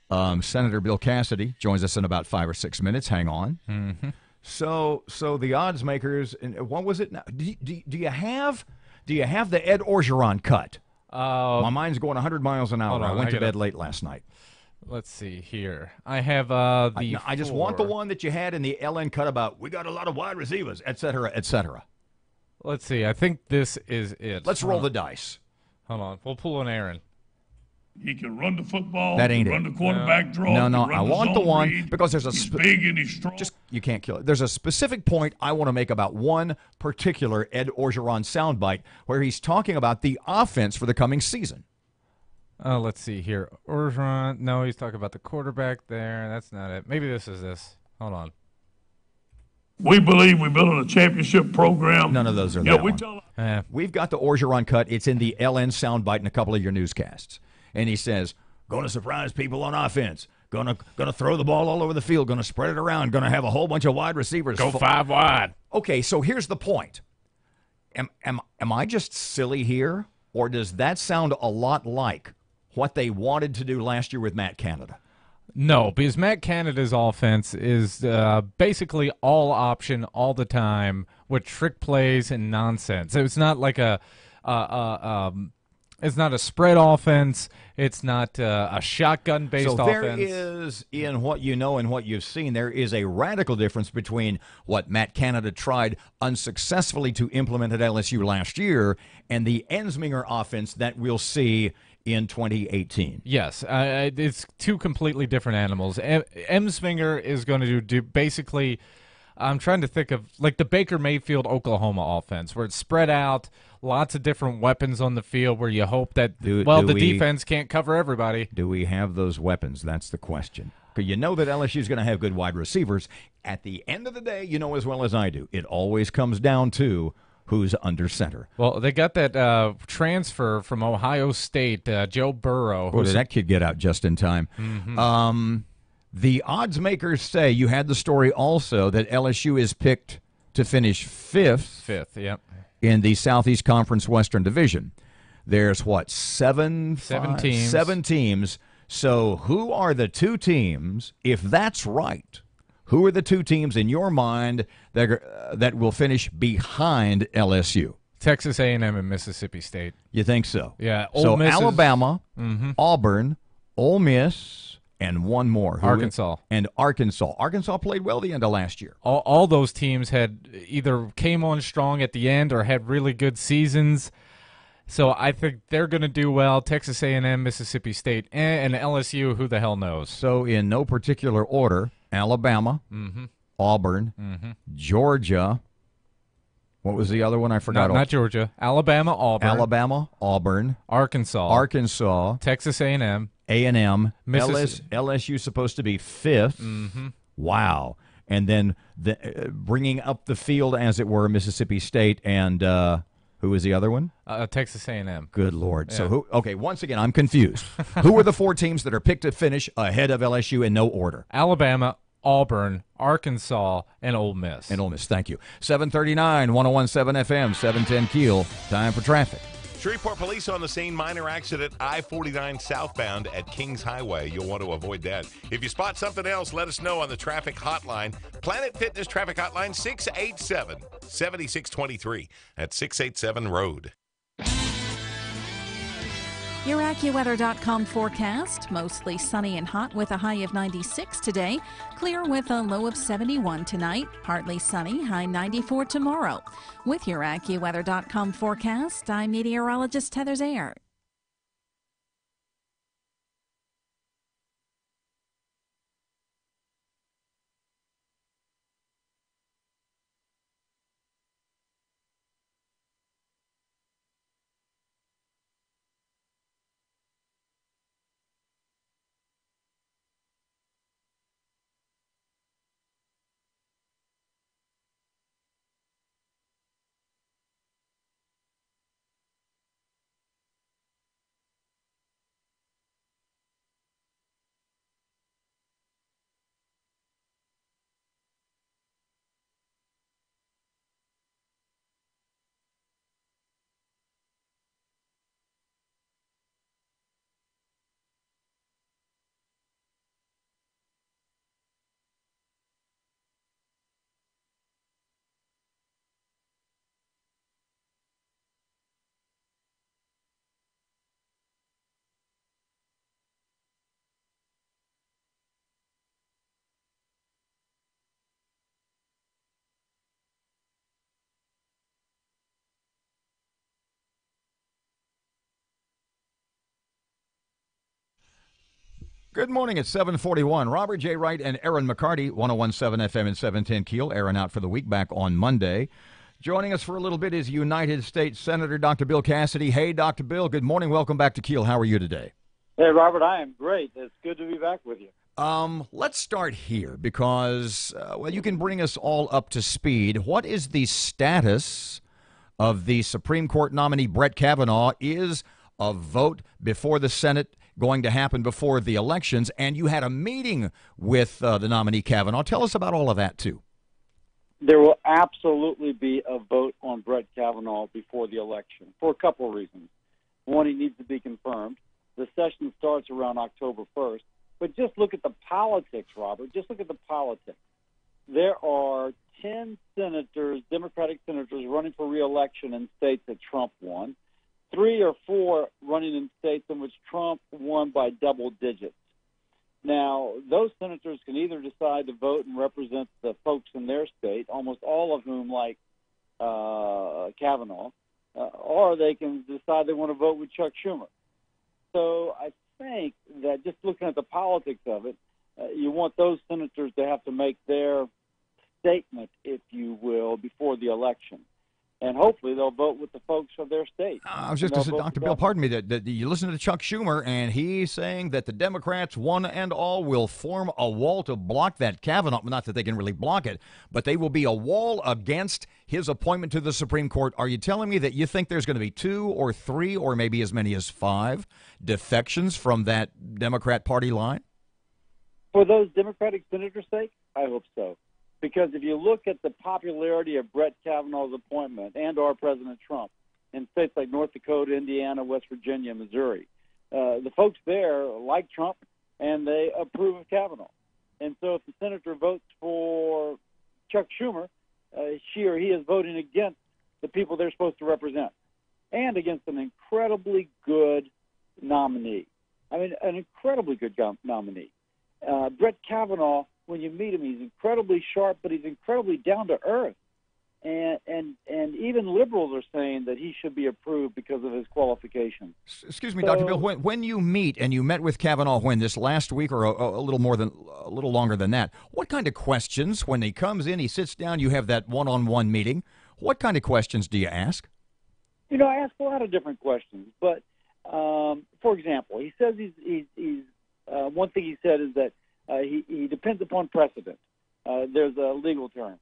Senator Bill Cassidy joins us in about 5 or 6 minutes. Hang on. Mm-hmm. So the odds makers, what was it now? Do you have the Ed Orgeron cut? My mind's going 100 miles an hour. I went to bed late last night. Let's see here. I have I just want the one that you had in the LN cut about we got a lot of wide receivers, et cetera, et cetera. Let's see. I think this is it. Let's roll the dice. Hold on. We'll pull an Aaron. He can run the football. That ain't run it. the quarterback draw. No. I want the one read. because there's He's big and he's strong. You can't kill it. There's a specific point I want to make about one particular Ed Orgeron soundbite where he's talking about the offense for the coming season. Let's see here. Orgeron. No, he's talking about the quarterback there. That's not it. Maybe this is this. Hold on. We believe we're building a championship program. None of those are that one. We've got the Orgeron cut. It's in the LN soundbite in a couple of your newscasts. And he says, going to surprise people on offense. Going to throw the ball all over the field. Going to spread it around. Going to have a whole bunch of wide receivers. Go 5 wide. Okay, so here's the point. Am I just silly here? Or does that sound a lot like what they wanted to do last year with Matt Canada? No, because Matt Canada's offense is basically all option all the time with trick plays and nonsense. It's not like It's not a spread offense. It's not a shotgun-based so offense. There is, in what you know and what you've seen, there is a radical difference between what Matt Canada tried unsuccessfully to implement at LSU last year and the Ensminger offense that we'll see in 2018. Yes, it's two completely different animals. Ensminger is going to do basically, I'm trying to think of, like the Baker Mayfield Oklahoma offense, where it's spread out, lots of different weapons on the field where you hope that, the defense can't cover everybody. Do we have those weapons? That's the question. Because you know that LSU is going to have good wide receivers. At the end of the day, you know as well as I do, it always comes down to who's under center. Well, they got that transfer from Ohio State, Joe Burrow. Boy, did that kid get out just in time. Mm-hmm. The odds makers say, you had the story also, that LSU is picked to finish fifth. Yep. In the Southeast Conference Western Division. There's, what, seven teams. 7 teams. So who are the 2 teams, if that's right, who are the 2 teams in your mind that will finish behind LSU? Texas A&M and Mississippi State. You think so? Yeah. So Miss Alabama, Auburn, Ole Miss, and one more. Arkansas. And Arkansas. Arkansas played well the end of last year. All those teams had either came on strong at the end or had really good seasons. So I think they're going to do well. Texas A&M, Mississippi State, and LSU, who the hell knows? So in no particular order, Alabama, Auburn, Georgia. What was the other one? I forgot. Not Georgia. Alabama, Auburn, Arkansas, Texas A&M, LSU supposed to be 5th. Wow. And then bringing up the field, as it were, Mississippi State and who was the other one? Texas A&M. Good Lord. Yeah. So who? Okay, once again, I'm confused. Who are the 4 teams that are picked to finish ahead of LSU in no order? Alabama, Auburn, Arkansas, and Ole Miss. Thank you. 739, 101.7 FM, 710 KEEL. Time for traffic. Shreveport police on the scene, minor accident, I-49 southbound at Kings Highway. You'll want to avoid that. If you spot something else, let us know on the traffic hotline. Planet Fitness traffic hotline, 687-7623 at 687 Road. Your AccuWeather.com forecast, mostly sunny and hot with a high of 96 today. Clear with a low of 71 tonight. Partly sunny, high 94 tomorrow. With your AccuWeather.com forecast, I'm meteorologist Heather Zayer. Good morning. It's 741. Robert J. Wright and Erin McCarty, 101.7 FM and 710 KEEL. Erin out for the week, back on Monday. Joining us for a little bit is United States Senator Dr. Bill Cassidy. Hey, Dr. Bill, good morning. Welcome back to KEEL. How are you today? Hey, Robert, I am great. It's good to be back with you. Let's start here because, you can bring us all up to speed. What is the status of the Supreme Court nominee Brett Kavanaugh? Is a vote before the Senate going to happen before the elections? And you had a meeting with the nominee Kavanaugh. Tell us about all of that, too. There will absolutely be a vote on Brett Kavanaugh before the election for a couple of reasons. One, he needs to be confirmed. The session starts around October 1st. But just look at the politics, Robert. Just look at the politics. There are 10 senators, Democratic senators, running for re-election in states that Trump won. 3 or 4 running in states in which Trump won by double digits. Now, those senators can either decide to vote and represent the folks in their state, almost all of whom like Kavanaugh, or they can decide they want to vote with Chuck Schumer. So I think that just looking at the politics of it, you want those senators to have to make their statement, if you will, before the election. And hopefully they'll vote with the folks of their state. I was just going to say, Dr. Bill, pardon me, that you listen to Chuck Schumer, and he's saying that the Democrats, one and all, will form a wall to block that Kavanaugh. Not that they can really block it, but they will be a wall against his appointment to the Supreme Court. Are you telling me that you think there's going to be 2 or 3 or maybe as many as 5 defections from that Democrat Party line? For those Democratic senators' sake, I hope so. Because if you look at the popularity of Brett Kavanaugh's appointment and our President Trump in states like North Dakota, Indiana, West Virginia, Missouri, the folks there like Trump and they approve of Kavanaugh. And so if the senator votes for Chuck Schumer, she or he is voting against the people they're supposed to represent and against an incredibly good nominee. I mean, an incredibly good nominee. Brett Kavanaugh, when you meet him, he's incredibly sharp, but he's incredibly down to earth. And even liberals are saying that he should be approved because of his qualifications. Excuse me, Dr. Bill, when you meet, and you met with Kavanaugh this last week or a little longer than that, what kind of questions, when he comes in, he sits down, you have that one-on-one meeting, what kind of questions do you ask? You know, I ask a lot of different questions, but for example, he says he's one thing he said is that he depends upon precedent. There's a legal term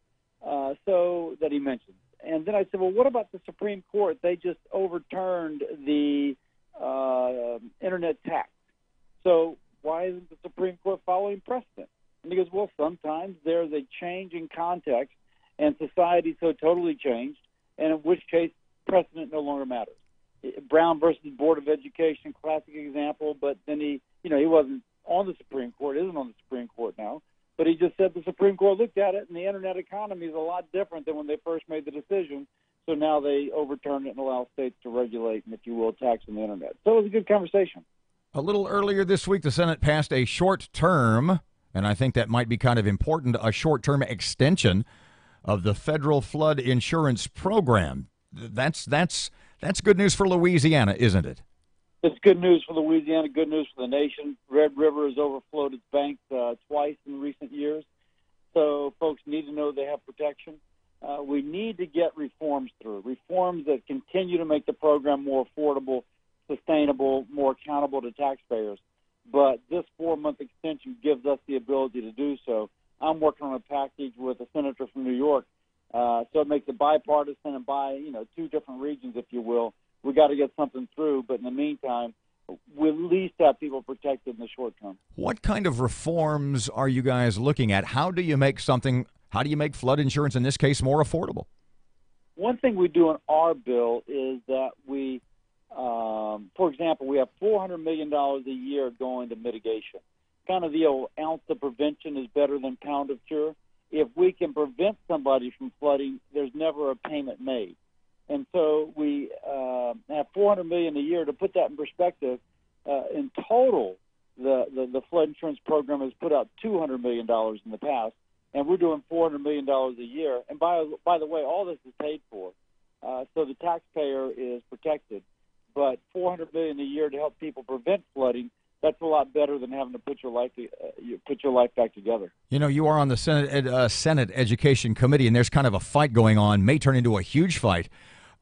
so that he mentions. And then I said, well, what about the Supreme Court? They just overturned the Internet tax. So why isn't the Supreme Court following precedent? And he goes, well, sometimes there's a change in context and society so totally changed, and in which case precedent no longer matters. Brown versus Board of Education, classic example, but then he wasn't on the Supreme Court, isn't on the Supreme Court now, but he just said the Supreme Court looked at it and the Internet economy is a lot different than when they first made the decision, so now they overturn it and allow states to regulate and, if you will, tax on the Internet. So it was a good conversation. A little earlier this week, the Senate passed a short-term, and I think that might be kind of important, a short-term extension of the federal flood insurance program. That's good news for Louisiana, isn't it? It's good news for Louisiana, good news for the nation. Red River has overflowed its banks twice in recent years, so folks need to know they have protection. We need to get reforms through, reforms that continue to make the program more affordable, sustainable, more accountable to taxpayers. But this 4-month extension gives us the ability to do so. I'm working on a package with a senator from New York, so it makes it bipartisan and by 2 different regions, if you will. We got to get something through, but in the meantime, we'll at least have people protected in the short term. What kind of reforms are you guys looking at? How do you make flood insurance, in this case, more affordable? One thing we do in our bill is that we, for example, we have $400 million a year going to mitigation. Kind of the old ounce of prevention is better than pound of cure. If we can prevent somebody from flooding, there's never a payment made. And so we have $400 million a year. To put that in perspective, in total, the flood insurance program has put out $200 million in the past, and we're doing $400 million a year. And by the way, all this is paid for, so the taxpayer is protected. But $400 million a year to help people prevent flooding, that's a lot better than having to put your life back together. You know, you are on the Senate Education Committee, and there's kind of a fight going on, may turn into a huge fight.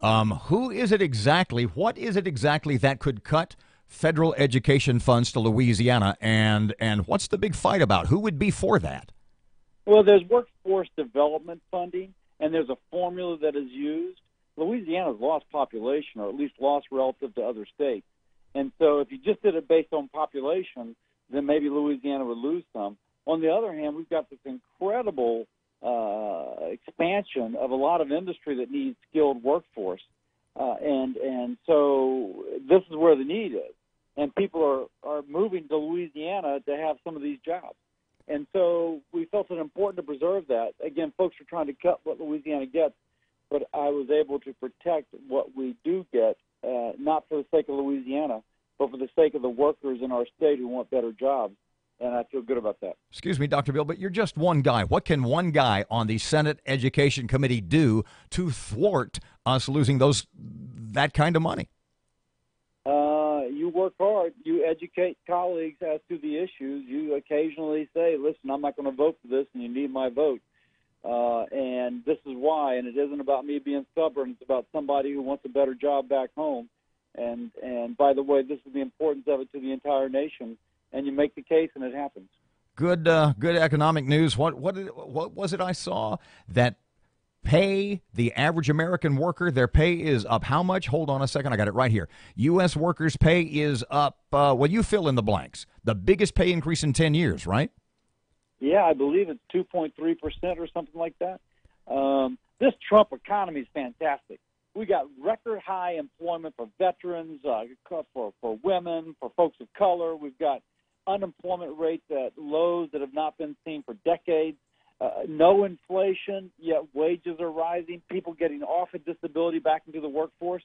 Who is it exactly? What is it exactly that could cut federal education funds to Louisiana, and what's the big fight about? Who would be for that? Well, there's workforce development funding, and there's a formula that is used. Louisiana's lost population, or at least lost relative to other states. And so if you just did it based on population, then maybe Louisiana would lose some. On the other hand, we've got this incredible expansion of a lot of industry that needs skilled workforce. And so this is where the need is. And people are moving to Louisiana to have some of these jobs. And so we felt it important to preserve that. Again, folks are trying to cut what Louisiana gets, but I was able to protect what we do get not for the sake of Louisiana, but for the sake of the workers in our state who want better jobs. And I feel good about that. Excuse me, Dr. Bill, but you're just one guy. What can one guy on the Senate Education Committee do to thwart us losing that kind of money? You work hard. You educate colleagues as to the issues. You occasionally say, listen, I'm not going to vote for this, and you need my vote. And this is why. And it isn't about me being stubborn. It's about somebody who wants a better job back home. And by the way, this is the importance of it to the entire nation. And you make the case, and it happens. Good economic news. What was it I saw? That the average American worker, their pay is up how much? Hold on a second. I got it right here. U.S. workers' pay is up, you fill in the blanks. The biggest pay increase in 10 years, right? Yeah, I believe it's 2.3% or something like that. This Trump economy is fantastic. We got record high employment for veterans, for women, for folks of color. We've got unemployment rates at lows that have not been seen for decades. No inflation, yet wages are rising. People getting off of disability back into the workforce.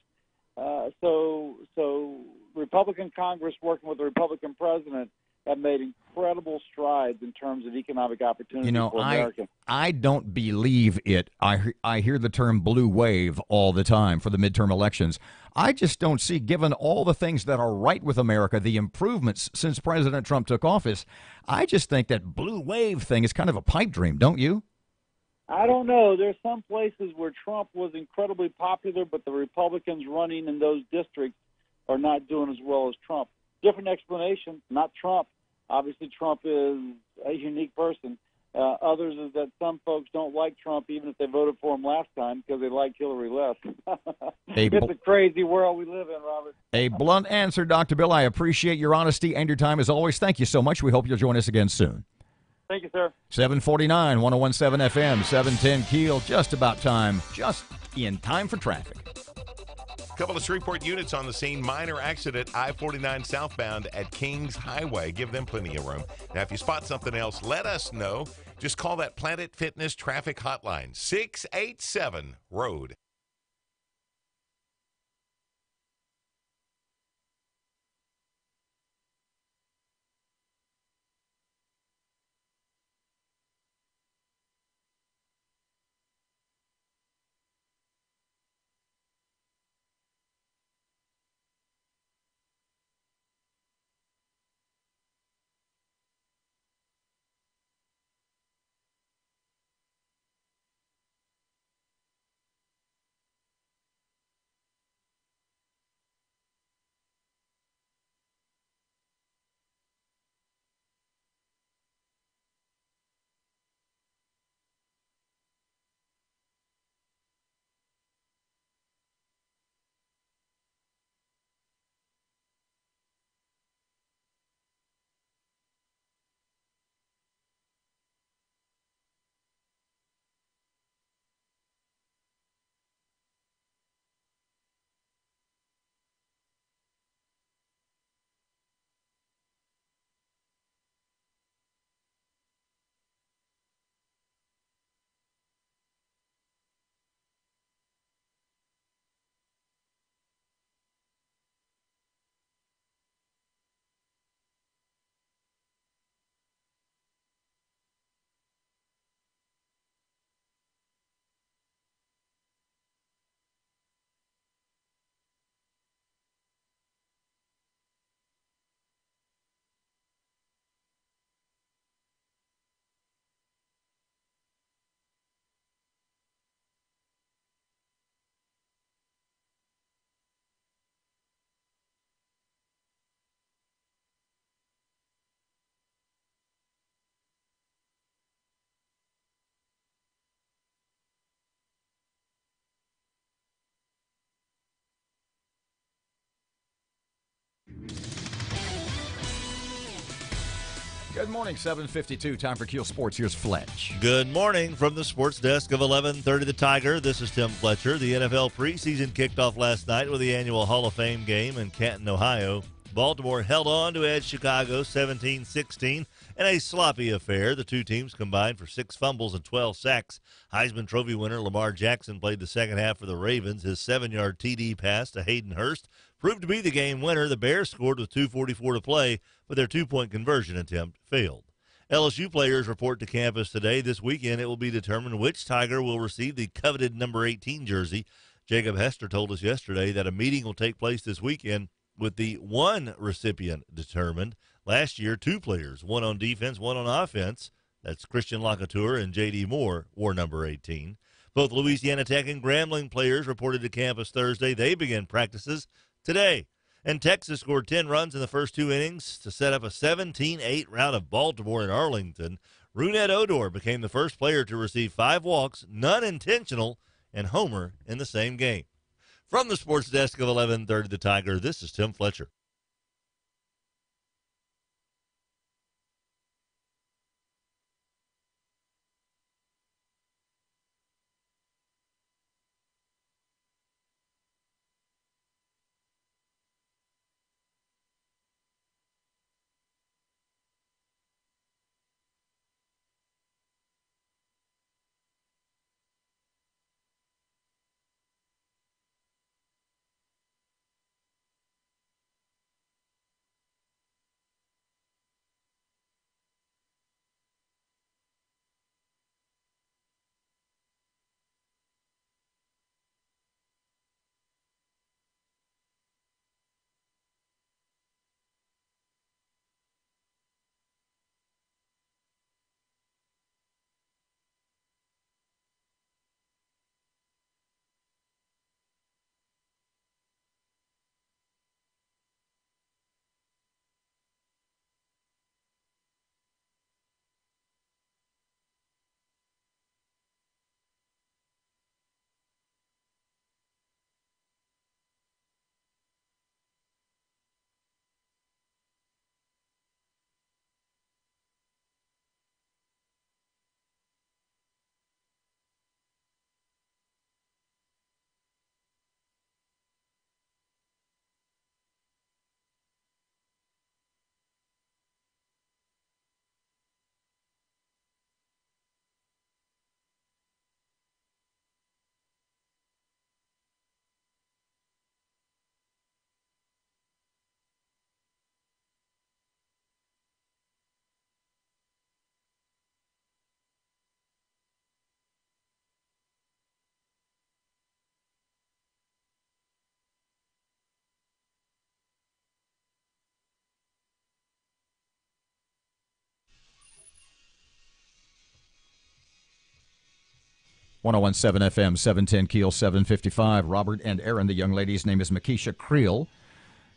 So Republican Congress working with the Republican president have made incredible strides in terms of economic opportunity for Americans. I don't believe it. I hear the term blue wave all the time for the midterm elections. I just don't see, given all the things that are right with America, the improvements since President Trump took office, I just think that blue wave thing is kind of a pipe dream, don't you? I don't know. There's some places where Trump was incredibly popular, but the Republicans running in those districts are not doing as well as Trump. Different explanation, not Trump. Obviously, Trump is a unique person. Others is that some folks don't like Trump even if they voted for him last time because they like Hillary less. It's a crazy world we live in, Robert. A blunt answer, Dr. Bill. I appreciate your honesty and your time as always. Thank you so much. We hope you'll join us again soon. Thank you, sir. 749, 1017 FM, 710 Keel. Just about time. Just in time for traffic. Couple of Shreveport units on the scene. Minor accident, I-49 southbound at Kings Highway. Give them plenty of room. Now, if you spot something else, let us know. Just call that Planet Fitness traffic hotline, 687-ROAD. Good morning, 7:52. Time for Keel Sports. Here's Fletch. Good morning from the sports desk of 1130 The Tiger. This is Tim Fletcher. The NFL preseason kicked off last night with the annual Hall of Fame game in Canton, Ohio. Baltimore held on to edge Chicago 17-16 in a sloppy affair. The two teams combined for 6 fumbles and 12 sacks. Heisman Trophy winner Lamar Jackson played the second half for the Ravens. His 7-yard TD pass to Hayden Hurst proved to be the game winner. The Bears scored with 2:44 to play, but their 2-point conversion attempt failed. LSU players report to campus today. This weekend, it will be determined which Tiger will receive the coveted number 18 jersey. Jacob Hester told us yesterday that a meeting will take place this weekend with the one recipient determined. Last year, 2 players, one on defense, one on offense. That's Christian Lacouture and J.D. Moore, wore number 18. Both Louisiana Tech and Grambling players reported to campus Thursday. They begin practices today. And Texas scored 10 runs in the first 2 innings to set up a 17-8 rout of Baltimore and Arlington. Runette Odor became the first player to receive 5 walks, none intentional, and homer in the same game. From the sports desk of 1130 The Tiger, this is Tim Fletcher. .1017 FM, 710 Keel, 755. Robert and Erin, the young lady's name is Makisha Creel.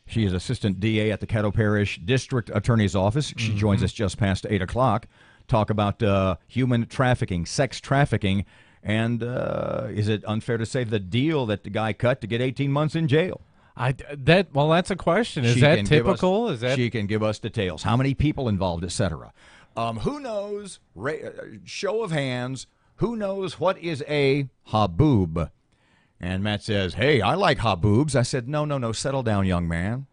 She is Assistant DA at the Caddo Parish District Attorney's Office. She joins us just past 8 o'clock. Talk about human trafficking, sex trafficking, and is it unfair to say the deal that the guy cut to get 18 months in jail? That's a question. Is that typical? She can give us details. How many people involved, etc. Who knows? Show of hands. Who knows what is a haboob? And Matt says, hey, I like haboobs. I said, no, settle down, young man.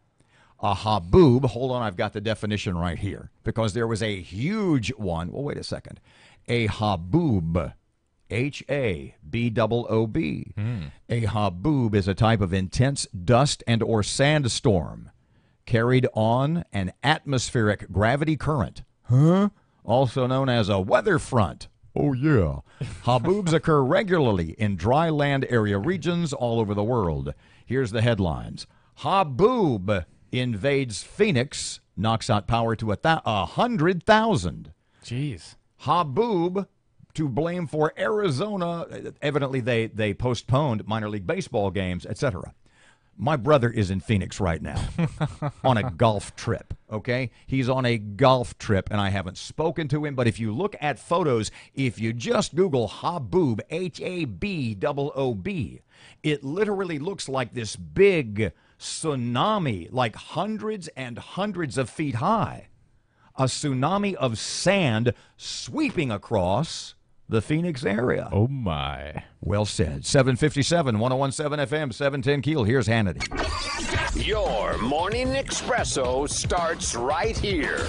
A haboob, hold on, I've got the definition right here, because there was a huge one. Well, wait a second. A haboob, H-A-B-O-O-B. A haboob is a type of intense dust and or sandstorm carried on an atmospheric gravity current, also known as a weather front. Oh, yeah. Haboobs occur regularly in dry land area regions all over the world. Here's the headlines. Haboob invades Phoenix, knocks out power to 100,000. Jeez. Haboob to blame for Arizona. Evidently, they postponed minor league baseball games, etc. My brother is in Phoenix right now on a golf trip, okay? He's on a golf trip, and I haven't spoken to him, but if you look at photos, if you just Google Haboob, H-A-B-O-O-B, it literally looks like this big tsunami, like hundreds and hundreds of feet high. A tsunami of sand sweeping across the Phoenix area. Oh, my. Well said. 757, 1017 FM, 710 Keel. Here's Hannity. Your morning espresso starts right here.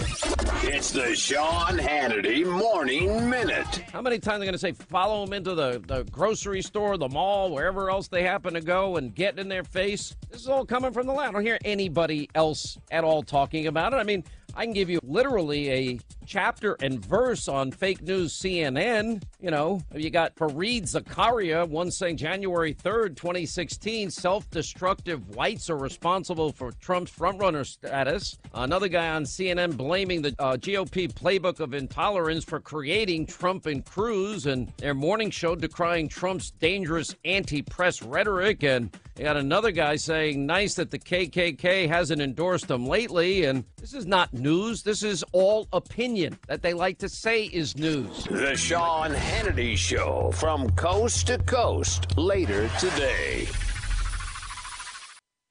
It's the Sean Hannity Morning Minute. How many times are they going to say follow them into the grocery store, the mall, wherever else they happen to go and get in their face? This is all coming from the left. I don't hear anybody else at all talking about it. I mean, I can give you literally a chapter and verse on fake news CNN. You know, you got Fareed Zakaria, one saying January 3rd, 2016, self-destructive whites are responsible for Trump's frontrunner status. Another guy on CNN blaming the GOP playbook of intolerance for creating Trump and Cruz, and their morning show decrying Trump's dangerous anti-press rhetoric. And you got another guy saying, nice that the KKK hasn't endorsed him lately. And this is not news. This is all opinion that they like to say is news. The Sean Hannity Show from coast to coast later today.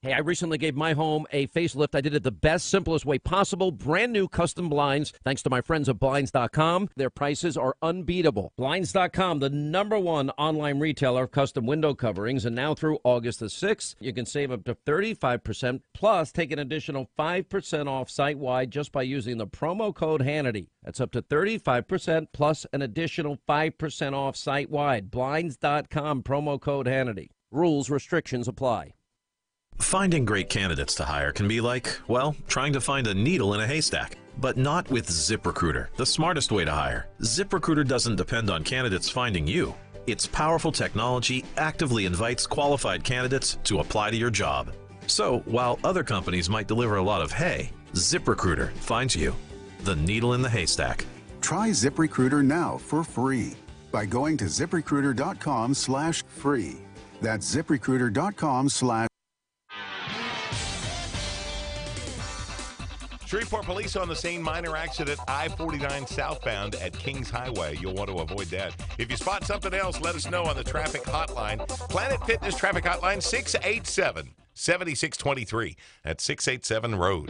Hey, I recently gave my home a facelift. I did it the best, simplest way possible. Brand new custom blinds, thanks to my friends at Blinds.com. Their prices are unbeatable. Blinds.com, the #1 online retailer of custom window coverings. And now through August the 6th, you can save up to 35%, plus take an additional 5% off site-wide just by using the promo code Hannity. That's up to 35% plus an additional 5% off site-wide. Blinds.com, promo code Hannity. Rules, restrictions apply. Finding great candidates to hire can be like, well, trying to find a needle in a haystack. But not with ZipRecruiter, the smartest way to hire. ZipRecruiter doesn't depend on candidates finding you. Its powerful technology actively invites qualified candidates to apply to your job. So, while other companies might deliver a lot of hay, ZipRecruiter finds you, the needle in the haystack. Try ZipRecruiter now for free by going to ZipRecruiter.com/free. That's ZipRecruiter.com/. Shreveport police on the scene, minor accident, I-49 southbound at Kings Highway. You'll want to avoid that. If you spot something else, let us know on the traffic hotline. Planet Fitness traffic hotline, 687-7623. That's 687 Road.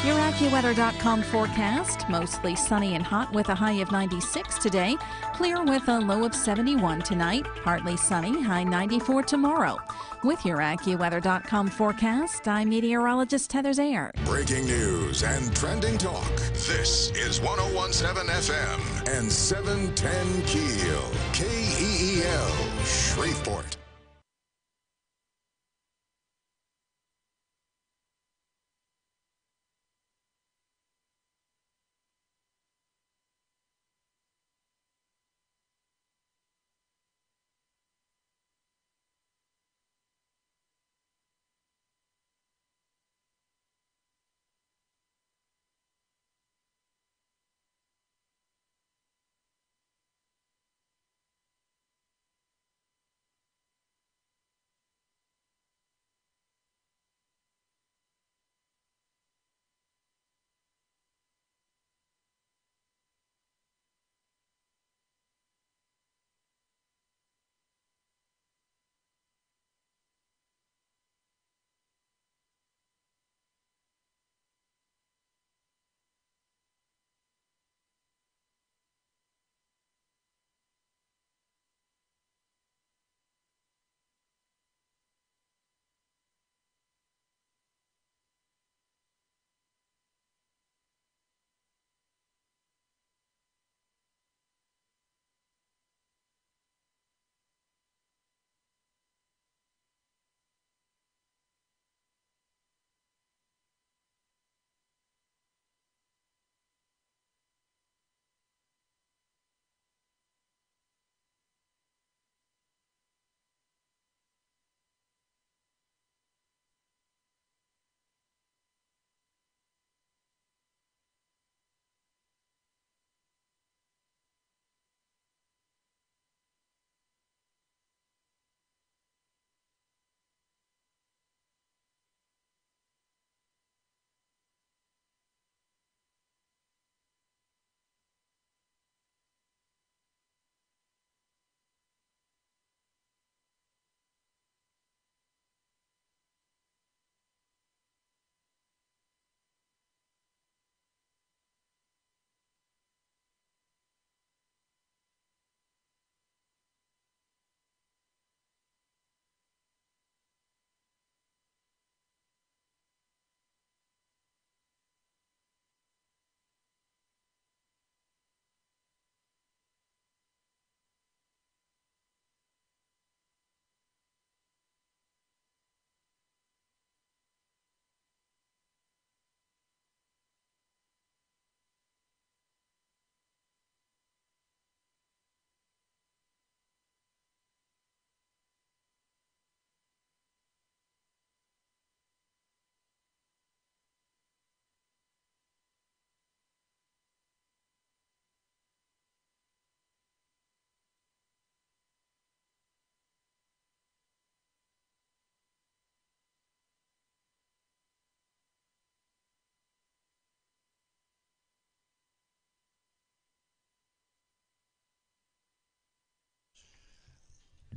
Your AccuWeather.com forecast. Mostly sunny and hot with a high of 96 today. Clear with a low of 71 tonight. Partly sunny, high 94 tomorrow. With your AccuWeather.com forecast, I'm meteorologist Heather Zayer. Breaking news and trending talk. This is 1017 FM and 710 Keel. KEEL, Shreveport.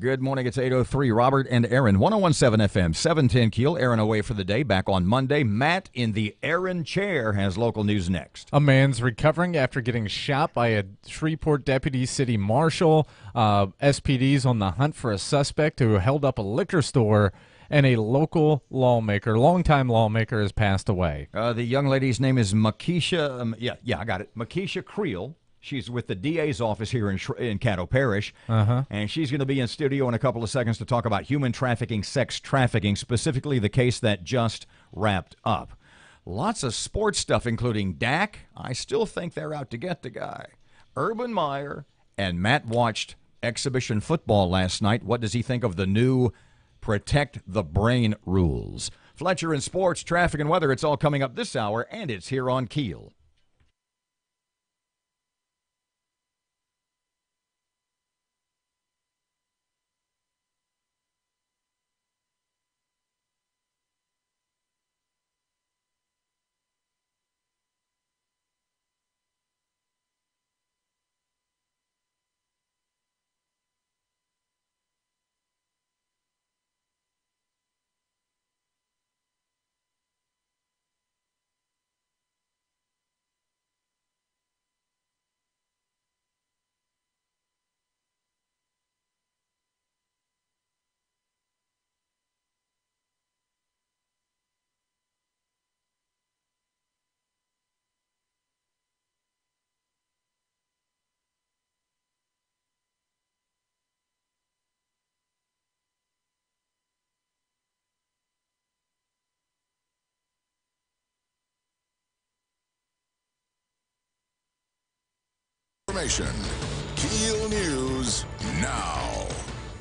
Good morning. It's 8:03. Robert and Erin, 101.7 FM, 710 Keel. Erin away for the day, back on Monday. Matt in the Erin chair has local news next. A man's recovering after getting shot by a Shreveport deputy city marshal. SPD's on the hunt for a suspect who held up a liquor store, and a local lawmaker, longtime lawmaker, has passed away. The young lady's name is Makisha. I got it. Makisha KEEL. She's with the DA's office here in Caddo Parish, and she's going to be in studio in a couple of seconds to talk about human trafficking, sex trafficking, specifically the case that just wrapped up. Lots of sports stuff, including Dak. I still think they're out to get the guy. Urban Meyer and Matt watched exhibition football last night. What does he think of the new Protect the Brain rules? Fletcher in sports, traffic, and weather. It's all coming up this hour, and it's here on KEEL. Information. KEEL News now.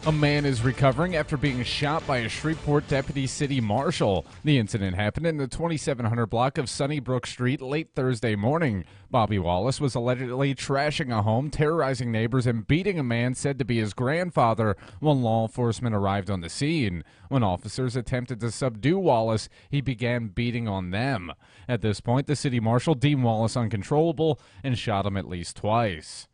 A man is recovering after being shot by a Shreveport deputy city marshal. The incident happened in the 2700 block of Sunnybrook Street late Thursday morning. Bobby Wallace was allegedly trashing a home, terrorizing neighbors, and beating a man said to be his grandfather when law enforcement arrived on the scene. When officers attempted to subdue Wallace, he began beating on them. At this point, the city marshal deemed Wallace uncontrollable and shot him at least twice.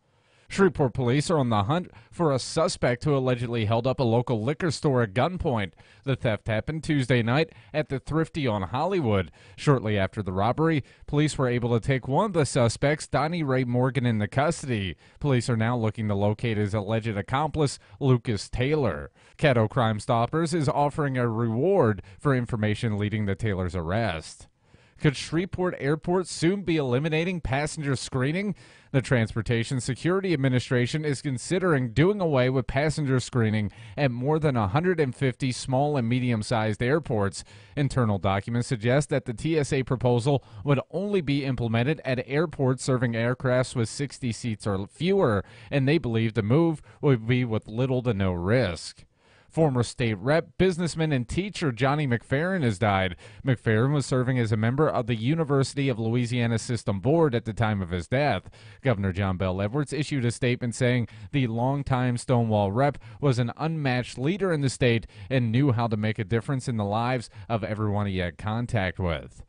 Shreveport police are on the hunt for a suspect who allegedly held up a local liquor store at gunpoint. The theft happened Tuesday night at the Thrifty on Hollywood. Shortly after the robbery, police were able to take one of the suspects, Donnie Ray Morgan, into custody. Police are now looking to locate his alleged accomplice, Lucas Taylor. Caddo Crime Stoppers is offering a reward for information leading to Taylor's arrest. Could Shreveport Airport soon be eliminating passenger screening? The Transportation Security Administration is considering doing away with passenger screening at more than 150 small and medium-sized airports. Internal documents suggest that the TSA proposal would only be implemented at airports serving aircrafts with 60 seats or fewer, and they believe the move would be with little to no risk. Former state rep, businessman, and teacher Johnny McFerrin has died. McFerrin was serving as a member of the University of Louisiana System Board at the time of his death. Governor John Bell Edwards issued a statement saying the longtime Stonewall rep was an unmatched leader in the state and knew how to make a difference in the lives of everyone he had contact with.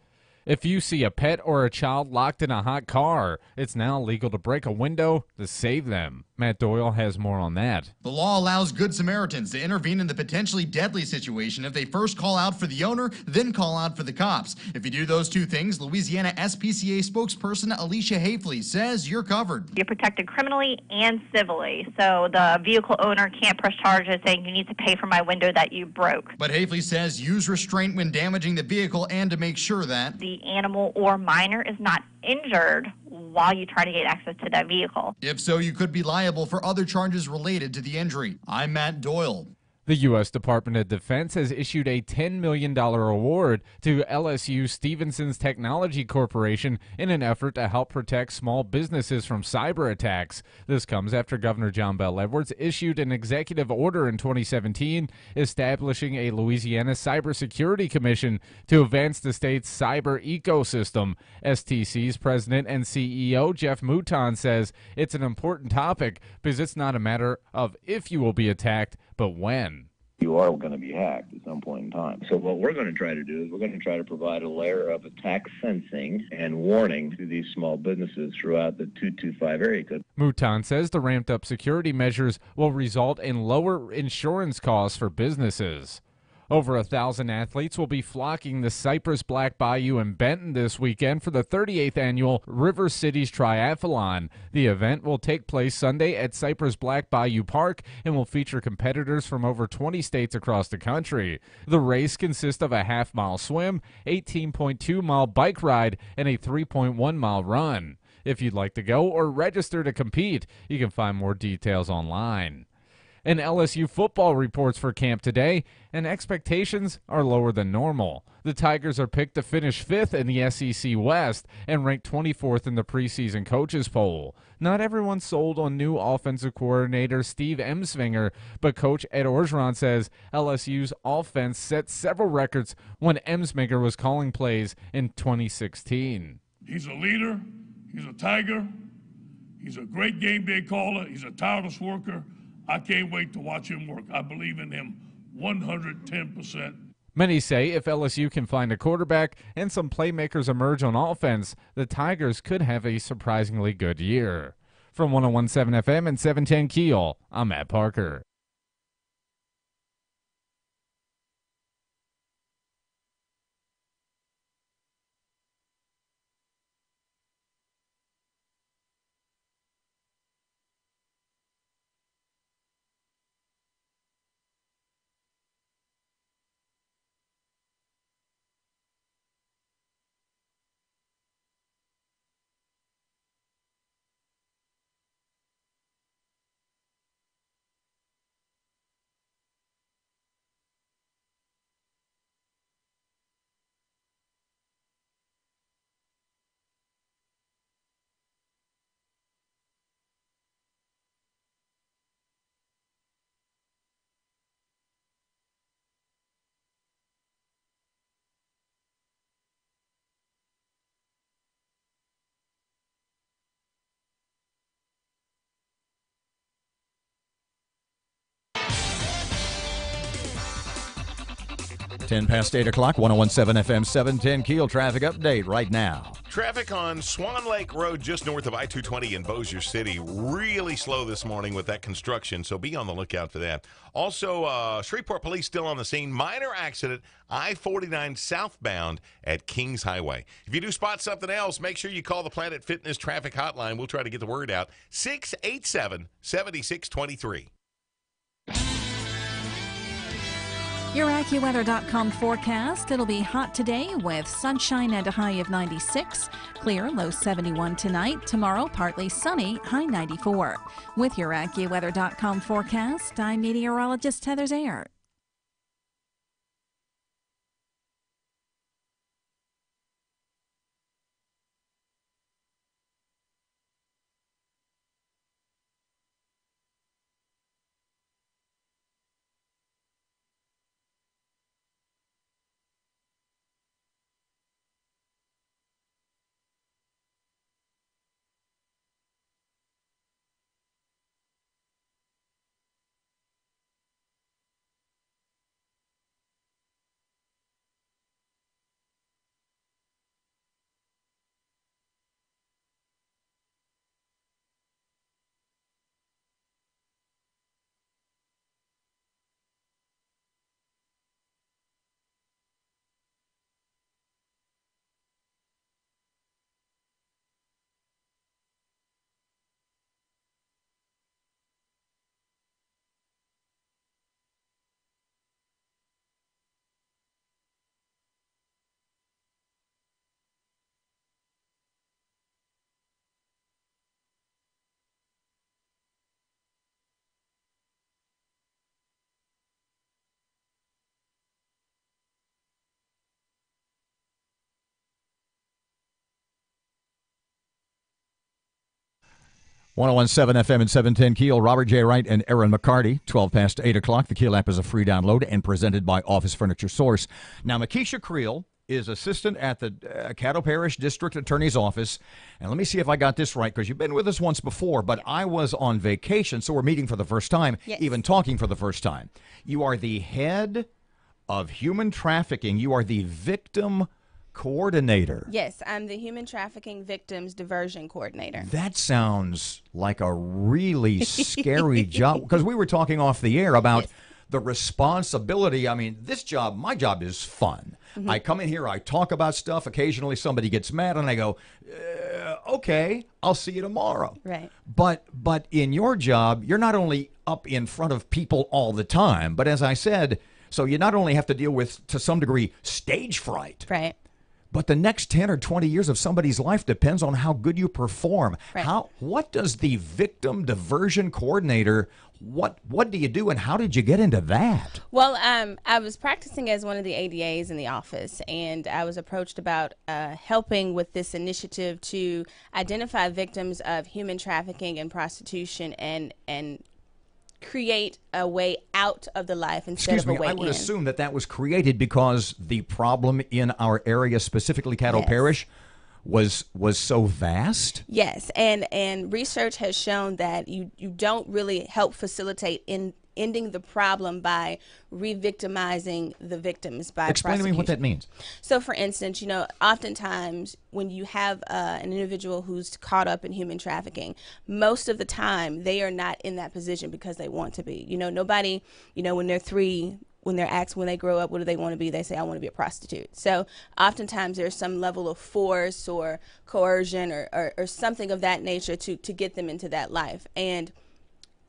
If you see a pet or a child locked in a hot car, it's now legal to break a window to save them. Matt Doyle has more on that. The law allows Good Samaritans to intervene in the potentially deadly situation if they first call out for the owner, then call out for the cops. If you do those two things, Louisiana SPCA spokesperson Alicia Hafley says you're covered. You're protected criminally and civilly, so the vehicle owner can't press charges saying you need to pay for my window that you broke. But Hafley says use restraint when damaging the vehicle and to make sure that the animal or minor is not injured while you try to get access to that vehicle. If so, you could be liable for other charges related to the injury. I'm Matt Doyle. The U.S. Department of Defense has issued a $10 million award to LSU Stevenson's Technology Corporation in an effort to help protect small businesses from cyber attacks. This comes after Governor John Bell Edwards issued an executive order in 2017 establishing a Louisiana Cybersecurity Commission to advance the state's cyber ecosystem. STC's president and CEO Jeff Mouton says it's an important topic because it's not a matter of if you will be attacked, but when. You are going to be hacked at some point in time. So what we're going to try to do is we're going to try to provide a layer of attack sensing and warning to these small businesses throughout the 225 area code. Mouton says the ramped-up security measures will result in lower insurance costs for businesses. Over 1,000 athletes will be flocking the Cypress Black Bayou in Benton this weekend for the 38th annual River Cities Triathlon. The event will take place Sunday at Cypress Black Bayou Park and will feature competitors from over 20 states across the country. The race consists of a half-mile swim, 18.2-mile bike ride, and a 3.1-mile run. If you'd like to go or register to compete, you can find more details online. And LSU football reports for camp today, and expectations are lower than normal. The Tigers are picked to finish 5th in the SEC West and ranked 24th in the preseason coaches poll. Not everyone sold on new offensive coordinator Steve Emsvinger, but Coach Ed Orgeron says LSU's offense set several records when Emsvinger was calling plays in 2016. He's a leader. He's a Tiger. He's a great game day caller. He's a tireless worker. I can't wait to watch him work. I believe in him 110%. Many say if LSU can find a quarterback and some playmakers emerge on offense, the Tigers could have a surprisingly good year. From 101.7 FM and 710 KEEL, I'm Matt Parker. Ten past 8 o'clock, 101.7 FM, 710 KEEL traffic update right now. Traffic on Swan Lake Road just north of I-220 in Bossier City. Really slow this morning with that construction, so be on the lookout for that. Also, Shreveport police still on the scene. Minor accident, I-49 southbound at Kings Highway. If you do spot something else, make sure you call the Planet Fitness traffic hotline. We'll try to get the word out. 687-7623. Your AccuWeather.com forecast. It'll be hot today with sunshine and a high of 96. Clear, low 71 tonight. Tomorrow, partly sunny, high 94. With your AccuWeather.com forecast, I'm meteorologist Heather Zayer. .101.7 FM and 710 KEEL. Robert J. Wright and Erin McCarty. 12 past 8 o'clock. The KEEL app is a free download and presented by Office Furniture Source. Now, Makisha Creel is assistant at the Caddo Parish District Attorney's Office. And let me see if I got this right, because you've been with us once before, but I was on vacation, so we're meeting for the first time, even talking for the first time. You are the head of human trafficking. You are the victim coordinator. Yes, I'm the Human Trafficking Victims Diversion Coordinator. That sounds like a really scary job, because we were talking off the air about the responsibility. I mean, my job is fun. I come in here, I talk about stuff. Occasionally somebody gets mad and I go, okay, I'll see you tomorrow. Right. But in your job, you're not only up in front of people all the time, but as I said, so you not only have to deal with, to some degree, stage fright. Right. But the next 10 or 20 years of somebody's life depends on how good you perform. Right. What does the victim diversion coordinator, what do you do, and how did you get into that? Well, I was practicing as one of the ADAs in the office, and I was approached about helping with this initiative to identify victims of human trafficking and prostitution and create a way out of the life instead of a way in. I would assume that was created because the problem in our area, specifically Caddo Parish, was so vast. Yes, and research has shown that you don't really help facilitate in ending the problem by re-victimizing the victims by Explain to me what that means. So, for instance, oftentimes when you have an individual who's caught up in human trafficking, most of the time they are not in that position because they want to be. Nobody, when they're 3, when they're asked when they grow up, what do they want to be? They say, I want to be a prostitute. So oftentimes there's some level of force or coercion or something of that nature to get them into that life. And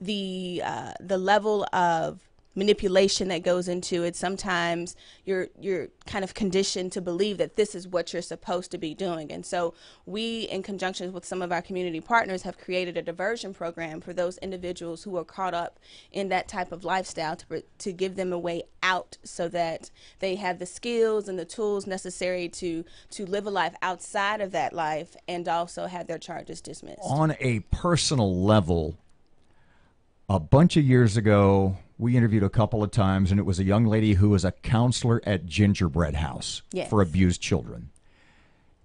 the level of manipulation that goes into it, sometimes you're kind of conditioned to believe that this is what you're supposed to be doing. And so we, in conjunction with some of our community partners, have created a diversion program for those individuals who are caught up in that type of lifestyle to give them a way out so that they have the skills and the tools necessary to live a life outside of that life and also have their charges dismissed. On a personal level, a bunch of years ago, we interviewed a couple of times, and it was a young lady who was a counselor at Gingerbread House for abused children.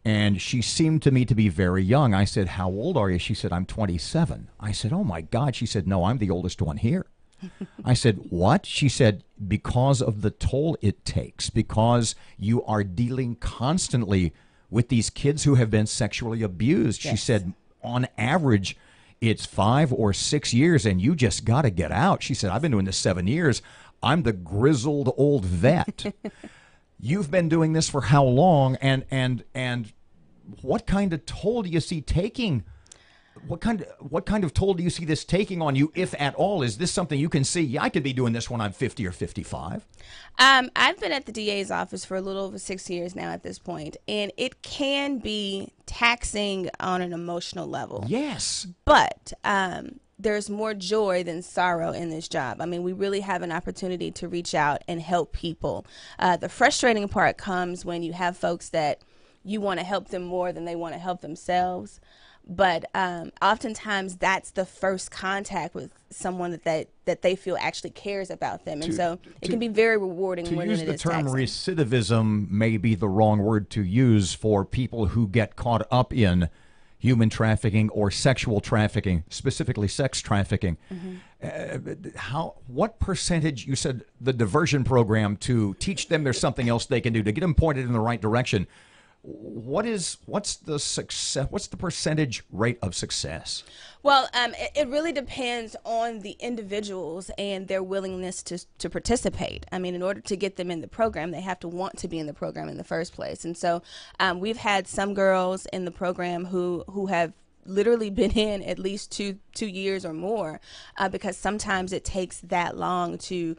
And she seemed to me to be very young. I said, how old are you? She said, I'm 27. I said, oh, my God. She said, no, I'm the oldest one here. I said, what? She said, because of the toll it takes, because you are dealing constantly with these kids who have been sexually abused. She said, on average, it's 5 or 6 years, and you just got to get out. She said, I've been doing this 7 years. I'm the grizzled old vet. You've been doing this for how long, and what kind of toll do you see taking? What kind of toll do you see this taking on you, if at all? Is this something you can see? Yeah, I could be doing this when I'm 50 or 55. I've been at the DA's office for a little over 6 years now at this point, and it can be taxing on an emotional level. Yes. But there's more joy than sorrow in this job. I mean, we really have an opportunity to reach out and help people. The frustrating part comes when you have folks that you want to help them more than they want to help themselves. But oftentimes that's the first contact with someone that they feel actually cares about them. And so it can be very rewarding when it is taxing. To use the term recidivism may be the wrong word to use for people who get caught up in human trafficking or sexual trafficking, specifically sex trafficking. What percentage, you said the diversion program to teach them there's something else they can do, to get them pointed in the right direction. What's the success? What's the percentage rate of success? Well, it really depends on the individuals and their willingness to participate. I mean, in order to get them in the program, they have to want to be in the program in the first place. And so we've had some girls in the program who have literally been in at least two years or more because sometimes it takes that long to,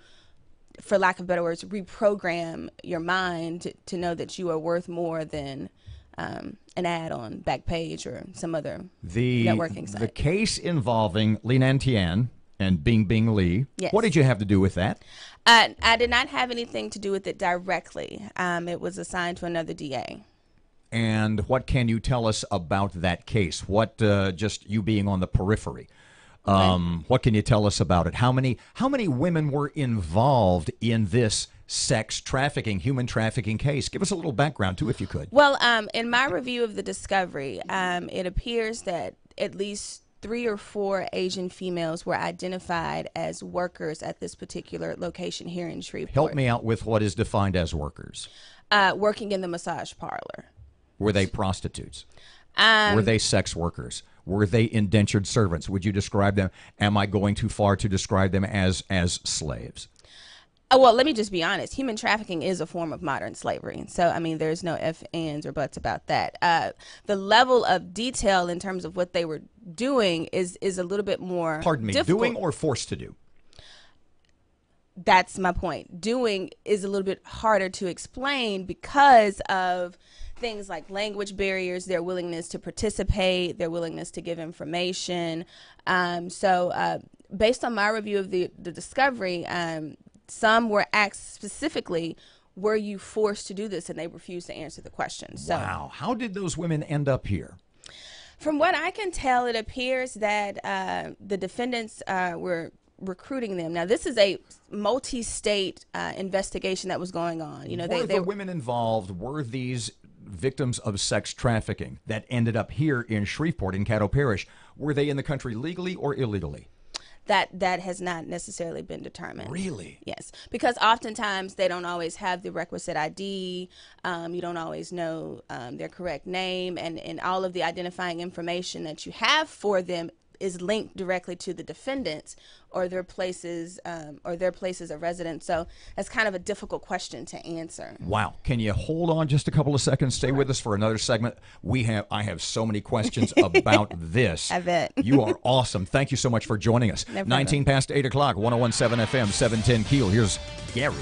for lack of better words, reprogram your mind to know that you are worth more than an ad on Backpage or some other networking site. The case involving Lee Nantian and Bing Bing Lee, what did you have to do with that? I did not have anything to do with it directly. It was assigned to another DA. And what can you tell us about that case? What, just you being on the periphery? What can you tell us about it? How many women were involved in this sex trafficking, human trafficking case. Give us a little background, too, if you could. Well, in my review of the discovery, it appears that at least 3 or 4 Asian females were identified as workers at this particular location here in Shreveport. Help me out with what is defined as workers. Working in the massage parlor. Were they prostitutes? Were they sex workers? Were they indentured servants? Would you describe them? Am I going too far to describe them as slaves? Well, let me just be honest. Human trafficking is a form of modern slavery. So, I mean, there's no ifs, ands, or buts about that. The level of detail in terms of what they were doing is a little bit more Pardon me, difficult. doing or forced to do? That's my point. Doing is a little bit harder to explain because of things like language barriers, their willingness to participate, their willingness to give information. Based on my review of the discovery, some were asked specifically, were you forced to do this? And they refused to answer the question. So, wow. How did those women end up here? From what I can tell, it appears that the defendants were recruiting them. Now, this is a multi-state investigation that was going on. You know, were the women involved, were these victims of sex trafficking that ended up here in Shreveport in Caddo Parish, were they in the country legally or illegally? That has not necessarily been determined. Really? Yes, because oftentimes they don't always have the requisite ID. You don't always know their correct name, and all of the identifying information that you have for them is linked directly to the defendants or their places of residence. So that's kind of a difficult question to answer. Wow. Can you hold on just a couple of seconds? Stay with us for another segment. I have so many questions about this. I bet. You are awesome. Thank you so much for joining us. No problem. 19 past 8 o'clock, 101.7 FM, 710 KEEL. Here's Gary.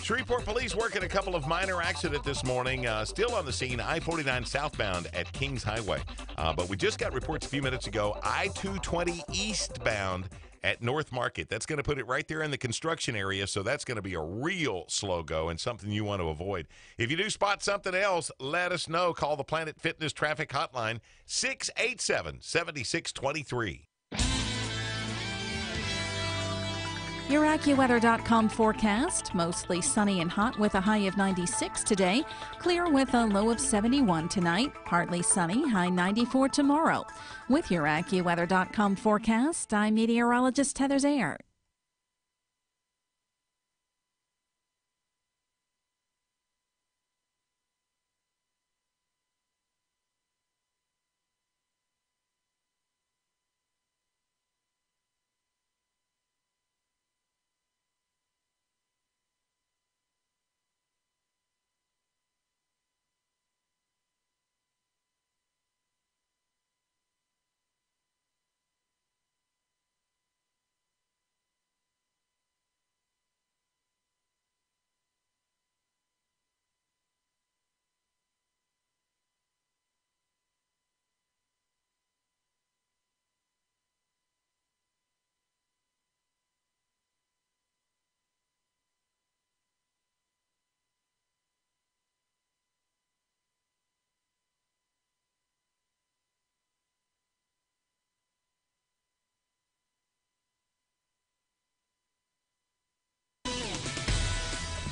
Shreveport police working a couple of minor accidents this morning. Still on the scene, I-49 southbound at Kings Highway. But we just got reports a few minutes ago, I-220 eastbound at North Market. That's going to put it right there in the construction area, so that's going to be a real slow go and something you want to avoid. If you do spot something else, let us know. Call the Planet Fitness Traffic Hotline, 687-7623. Your AccuWeather.com forecast, mostly sunny and hot with a high of 96 today, clear with a low of 71 tonight, partly sunny, high 94 tomorrow. With your AccuWeather.com forecast, I'm meteorologist Heather Zayer.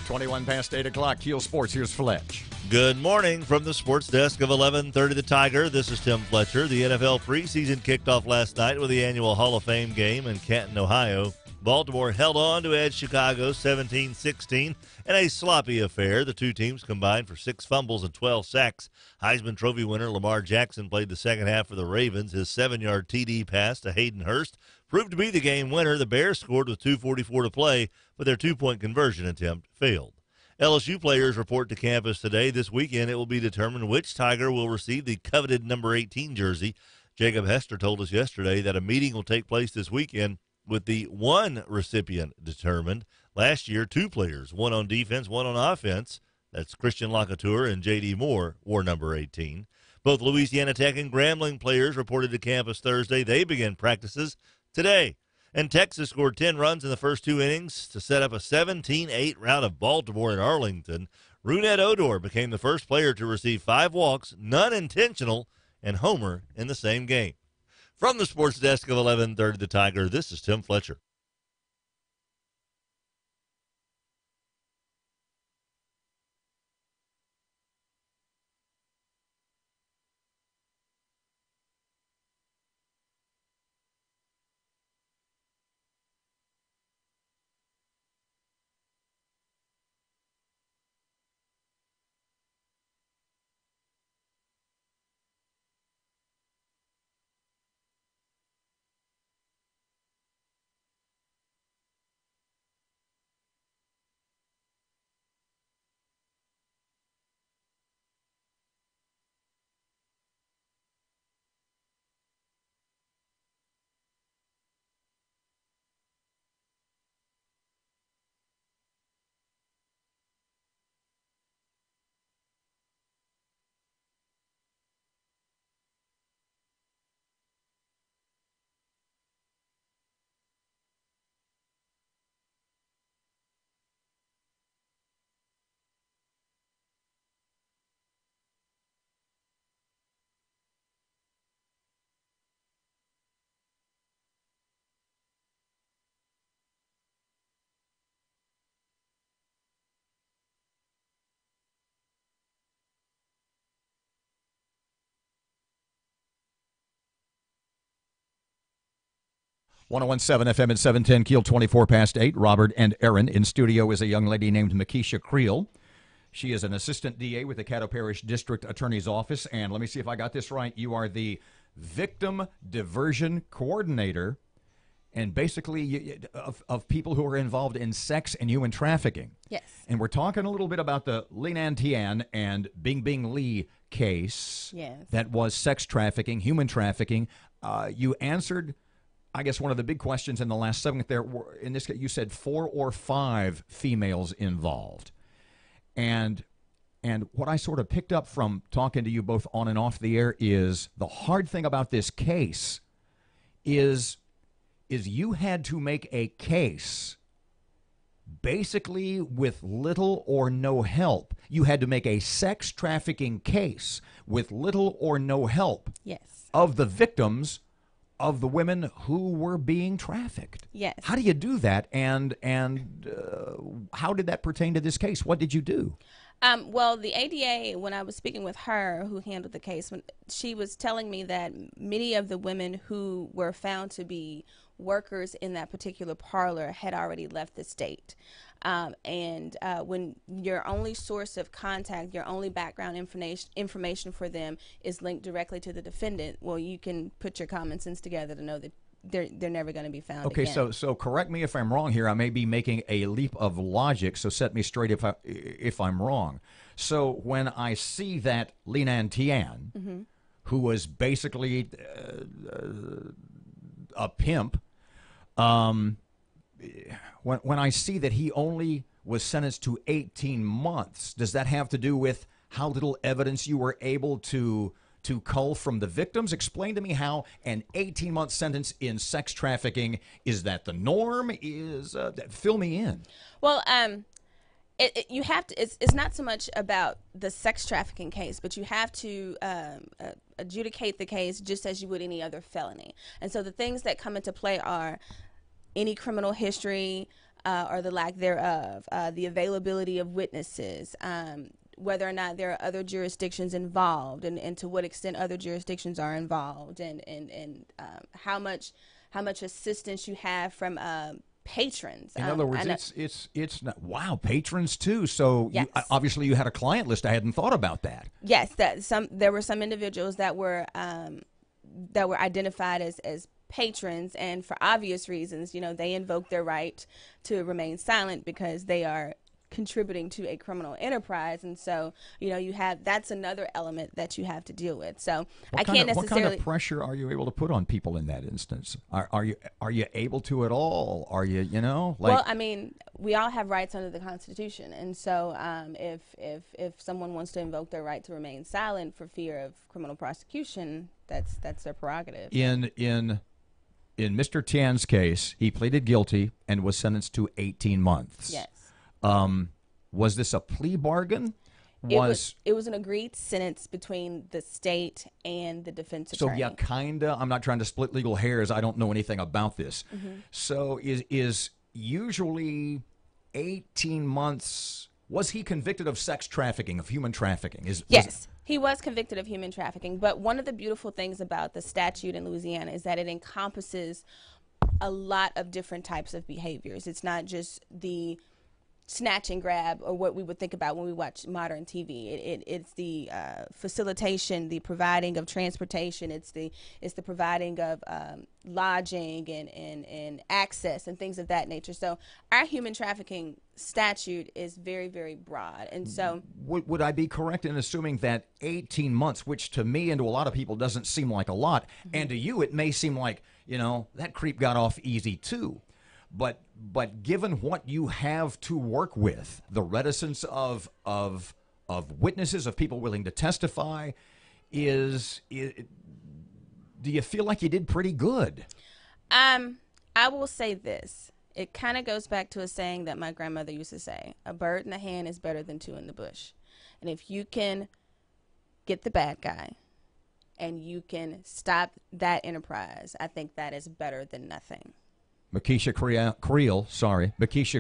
Twenty-one past 8 o'clock, KEEL Sports. Here's Fletch. Good morning from the sports desk of 1130 The Tiger. This is Tim Fletcher. The NFL preseason kicked off last night with the annual Hall of Fame game in Canton, Ohio. Baltimore held on to edge Chicago 17-16 in a sloppy affair. The two teams combined for 6 fumbles and 12 sacks. Heisman Trophy winner Lamar Jackson played the second half for the Ravens. His 7-yard TD pass to Hayden Hurst proved to be the game winner. The Bears scored with 2:44 to play, but their 2-point conversion attempt failed. LSU players report to campus today. This weekend, it will be determined which Tiger will receive the coveted number 18 jersey. Jacob Hester told us yesterday that a meeting will take place this weekend with the one recipient determined. Last year, 2 players, one on defense, one on offense. That's Christian Lacouture and J.D. Moore, wore number 18. Both Louisiana Tech and Grambling players reported to campus Thursday. They begin practices today. And Texas scored 10 runs in the first 2 innings to set up a 17-8 rout of Baltimore and Arlington. Runette Odor became the first player to receive 5 walks, none intentional, and homer in the same game. From the sports desk of 1130 The Tiger, this is Tim Fletcher. 1017 FM at 710, Keel 24 past 8. Robert and Erin. In studio is a young lady named Makisha Creel. She is an assistant DA with the Caddo Parish District Attorney's Office. And let me see if I got this right. You are the Victim Diversion Coordinator, and basically of people who are involved in sex and human trafficking. Yes. And we're talking a little bit about the Li Nan Tian and Bing Bing Lee case. Yes. That was sex trafficking, human trafficking. You answered, I guess, one of the big questions in the last segment there. In this case, you said 4 or 5 females involved. And what I sort of picked up from talking to you both on and off the air is the hard thing about this case is you had to make a case basically with little or no help. You had to make a sex trafficking case with little or no help. Yes. Of the victims of the women who were being trafficked. Yes. How do you do that? And how did that pertain to this case? What did you do? Well, the ADA, when I was speaking with her, who handled the case, when she was telling me that many of the women who were found to be workers in that particular parlor had already left the state. When your only source of contact, your only background information for them is linked directly to the defendant, well, you can put your common sense together to know that they're never going to be found okay, again. so correct me if I'm wrong here. I may be making a leap of logic, so set me straight if I'm wrong. So when I see that Li Nan Tian, who was basically a pimp, when I see that he only was sentenced to 18 months, does that have to do with how little evidence you were able to cull from the victims? Explain to me how an 18-month sentence in sex trafficking, is that the norm? Fill me in. Well, you have to. It's not so much about the sex trafficking case, but you have to adjudicate the case just as you would any other felony. And so the things that come into play are any criminal history or the lack thereof, the availability of witnesses, whether or not there are other jurisdictions involved, and to what extent other jurisdictions are involved, and how much assistance you have from patrons. In other words, it's not, wow, patrons too. So Yes. Obviously you had a client list. I hadn't thought about that. Yes, there were some individuals that were identified as patrons, and for obvious reasons, they invoke their right to remain silent because they are contributing to a criminal enterprise, and so that's another element that you have to deal with. So What kind of pressure are you able to put on people in that instance? Are you able to at all? Are you well, I mean, we all have rights under the Constitution, and so if someone wants to invoke their right to remain silent for fear of criminal prosecution, that's their prerogative. In Mr. Tian's case, he pleaded guilty and was sentenced to 18 months. Yes. Was this a plea bargain? It was an agreed sentence between the state and the defense attorney. So yeah, kinda. I'm not trying to split legal hairs. I don't know anything about this. So is usually 18 months. Was he convicted of sex trafficking, of human trafficking? Yes, he was convicted of human trafficking. But one of the beautiful things about the statute in Louisiana is that it encompasses a lot of different types of behaviors. It's not just the snatch and grab, or what we would think about when we watch modern TV. It's the facilitation, the providing of transportation. It's the providing of lodging and access and things of that nature. So our human trafficking statute is very, very broad. And so would I be correct in assuming that 18 months, which to me and to a lot of people doesn't seem like a lot, and to you it may seem like, that creep got off easy too. But given what you have to work with, the reticence of witnesses, of people willing to testify, do you feel like you did pretty good? I will say this. It kind of goes back to a saying that my grandmother used to say: a bird in the hand is better than 2 in the bush. And if you can get the bad guy and you can stop that enterprise, I think that is better than nothing. Makisha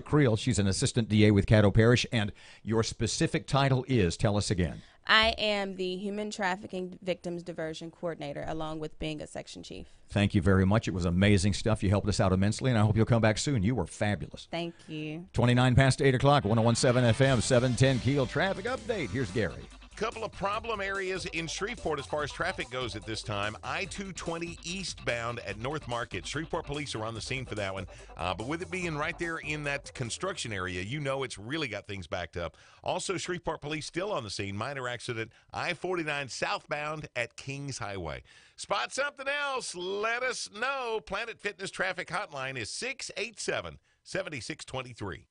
Creel, she's an assistant DA with Caddo Parish, and your specific title is, tell us again. I am the Human Trafficking Victims Diversion Coordinator, along with being a section chief. Thank you very much. It was amazing stuff. You helped us out immensely, and I hope you'll come back soon. You were fabulous. Thank you. 29 past 8 o'clock, 101.7 FM, 710 KEEL traffic update. Here's Gary. Couple of problem areas in Shreveport as far as traffic goes at this time. I-220 eastbound at North Market. Shreveport police are on the scene for that one. But with it being right there in that construction area, you know it's really got things backed up. Also, Shreveport police still on the scene. Minor accident, I-49 southbound at Kings Highway. Spot something else, let us know. Planet Fitness traffic hotline is 687-7623.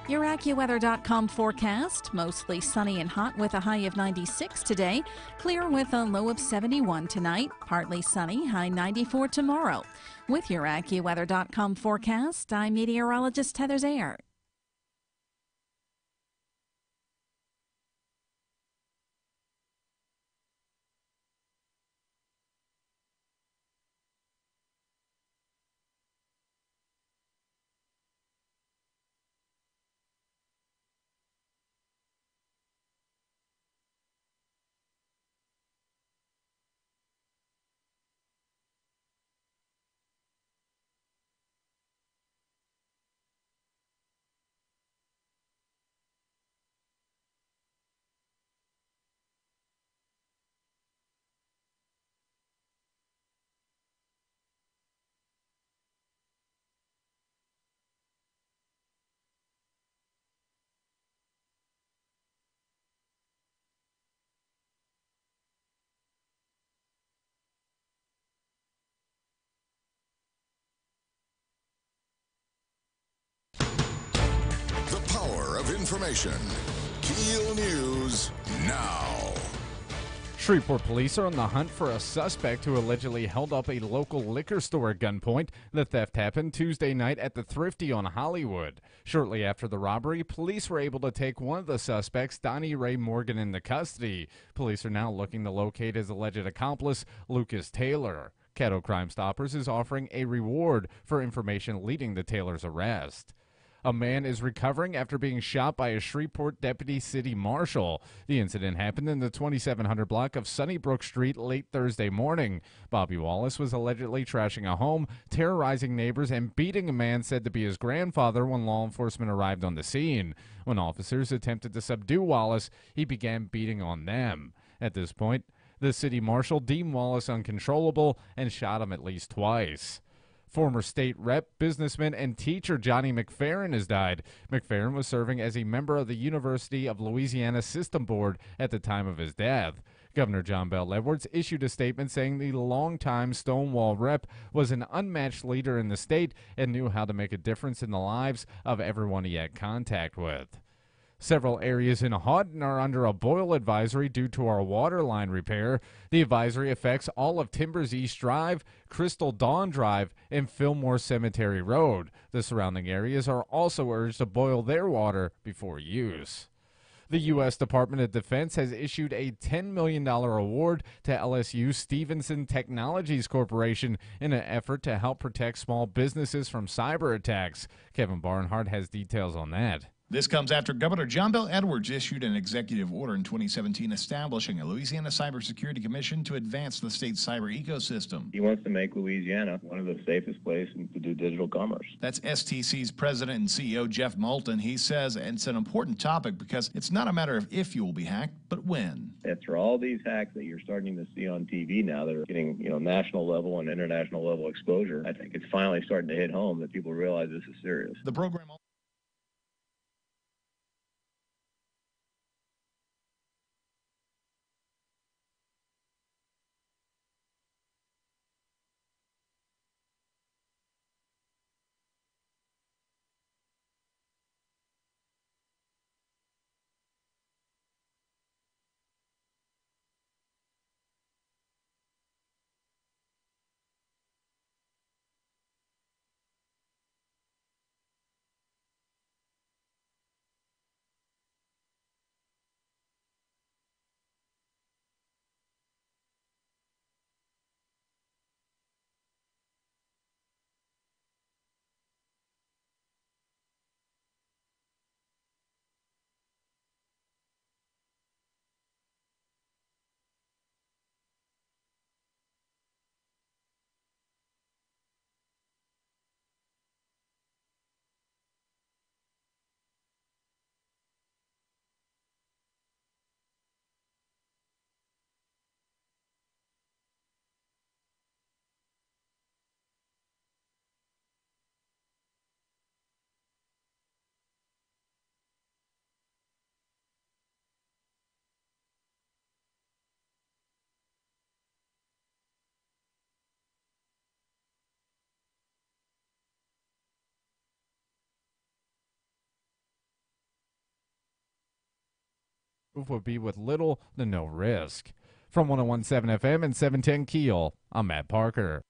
Your AccuWeather.com forecast, mostly sunny and hot with a high of 96 today, clear with a low of 71 tonight, partly sunny, high 94 tomorrow. With your AccuWeather.com forecast, I'm meteorologist Heather Zayer. The power of information. KEEL News now. Shreveport police are on the hunt for a suspect who allegedly held up a local liquor store at gunpoint. The theft happened Tuesday night at the Thrifty on Hollywood. Shortly after the robbery, police were able to take one of the suspects, Donnie Ray Morgan, into custody. Police are now looking to locate his alleged accomplice, Lucas Taylor. Caddo Crime Stoppers is offering a reward for information leading to Taylor's arrest. A man is recovering after being shot by a Shreveport deputy city marshal. The incident happened in the 2700 block of Sunnybrook Street late Thursday morning. Bobby Wallace was allegedly trashing a home, terrorizing neighbors, and beating a man said to be his grandfather when law enforcement arrived on the scene. When officers attempted to subdue Wallace, he began beating on them. At this point, the city marshal deemed Wallace uncontrollable and shot him at least twice. Former state rep, businessman, and teacher Johnny McFerrin has died. McFerrin was serving as a member of the University of Louisiana System Board at the time of his death. Governor John Bell Edwards issued a statement saying the longtime Stonewall rep was an unmatched leader in the state and knew how to make a difference in the lives of everyone he had contact with. Several areas in Houghton are under a boil advisory due to our water line repair. The advisory affects all of Timbers East Drive, Crystal Dawn Drive, and Fillmore Cemetery Road. The surrounding areas are also urged to boil their water before use. The U.S. Department of Defense has issued a $10 million award to LSU Stevenson Technologies Corporation in an effort to help protect small businesses from cyber attacks. Kevin Barnhart has details on that. This comes after Governor John Bell Edwards issued an executive order in 2017 establishing a Louisiana Cybersecurity Commission to advance the state's cyber ecosystem. He wants to make Louisiana one of the safest places to do digital commerce. That's STC's president and CEO, Jeff Moulton. He says it's an important topic because it's not a matter of if you will be hacked, but when. After all these hacks that you're starting to see on TV now that are getting, national level and international level exposure, I think it's finally starting to hit home that people realize this is serious. The program would be with little to no risk. From 101.7 FM and 710 Keel, I'm Matt Parker.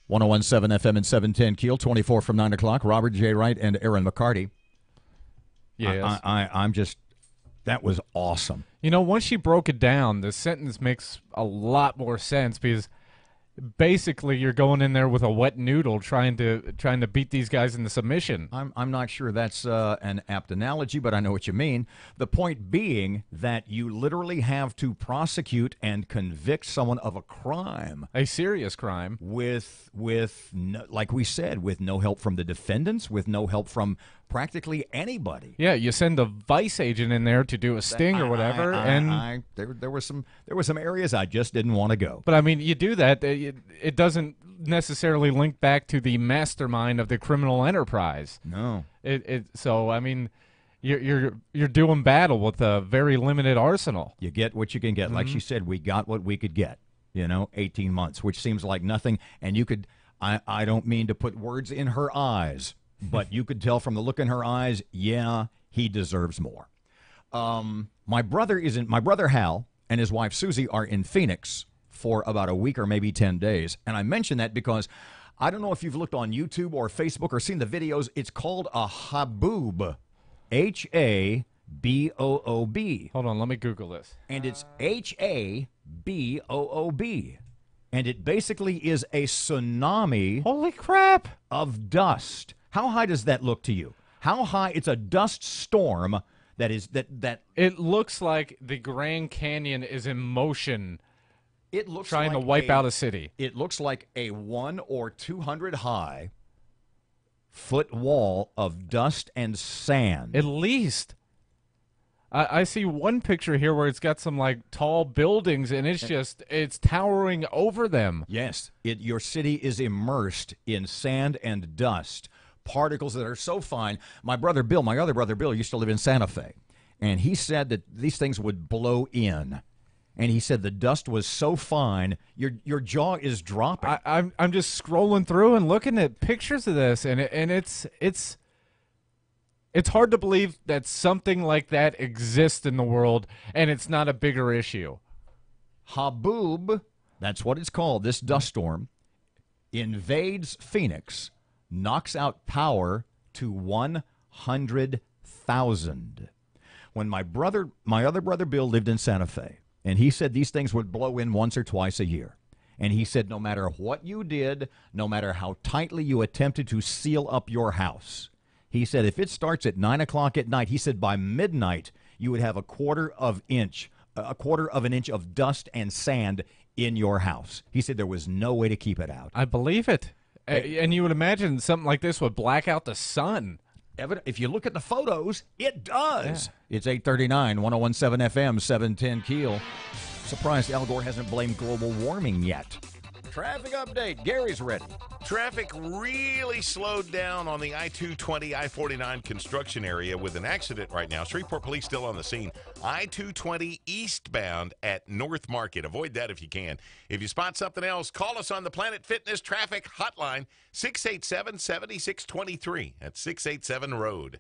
.101.7 FM and 710 Keel, 24 from 9 o'clock. Robert J. Wright and Erin McCarty. Yes. I'm just, that was awesome. You know, once she broke it down, the sentence makes a lot more sense because basically you're going in there with a wet noodle trying to beat these guys into submission. I'm not sure that's an apt analogy, but I know what you mean. The point being that you literally have to prosecute and convict someone of a crime. A serious crime. With no, like we said, with no help from the defendants, with no help from practically anybody. Yeah, you send a vice agent in there to do a sting or whatever, and there were some areas I just didn't want to go. But I mean, you do that, it doesn't necessarily link back to the mastermind of the criminal enterprise. No. So I mean, you're doing battle with a very limited arsenal. You get what you can get. Like she said, we got what we could get. 18 months, which seems like nothing. And you could, I don't mean to put words in her eyes, but you could tell from the look in her eyes, yeah, he deserves more. My brother Hal and his wife Susie are in Phoenix for about a week or maybe 10 days. And I mention that because I don't know if you've looked on YouTube or Facebook or seen the videos. It's called a haboob, Haboob. Hold on, let me Google this. And it's Haboob. And it basically is a tsunami. Holy crap! Of dust. How high does that look to you? How high? It's a dust storm that is that. It looks like the Grand Canyon is in motion. It looks trying like to wipe out a city. It looks like a 100 or 200 high foot wall of dust and sand. At least. I see one picture here where it's got some like tall buildings and it's towering over them. Yes, your city is immersed in sand and dust, particles that are so fine. My other brother Bill, used to live in Santa Fe, and he said that these things would blow in. And he said the dust was so fine, your jaw is dropping. I'm just scrolling through and looking at pictures of this, and it's hard to believe that something like that exists in the world, and it's not a bigger issue. Haboob, that's what it's called. This dust storm invades Phoenix, knocks out power to 100,000. When my other brother Bill lived in Santa Fe, and he said these things would blow in once or twice a year. And he said no matter what you did, no matter how tightly you attempted to seal up your house, he said if it starts at 9 o'clock at night, he said by midnight you would have a quarter of an inch of dust and sand in your house. He said there was no way to keep it out. I believe it. And you would imagine something like this would black out the sun. If you look at the photos, it does. Yeah. It's 8:39, 101.7 FM, 710 Keel. Surprised Al Gore hasn't blamed global warming yet. Traffic update. Gary's ready. Traffic really slowed down on the I-220, I-49 construction area with an accident right now. Shreveport police still on the scene. I-220 eastbound at North Market. Avoid that if you can. If you spot something else, call us on the Planet Fitness Traffic Hotline, 687-7623. That's 687-ROAD.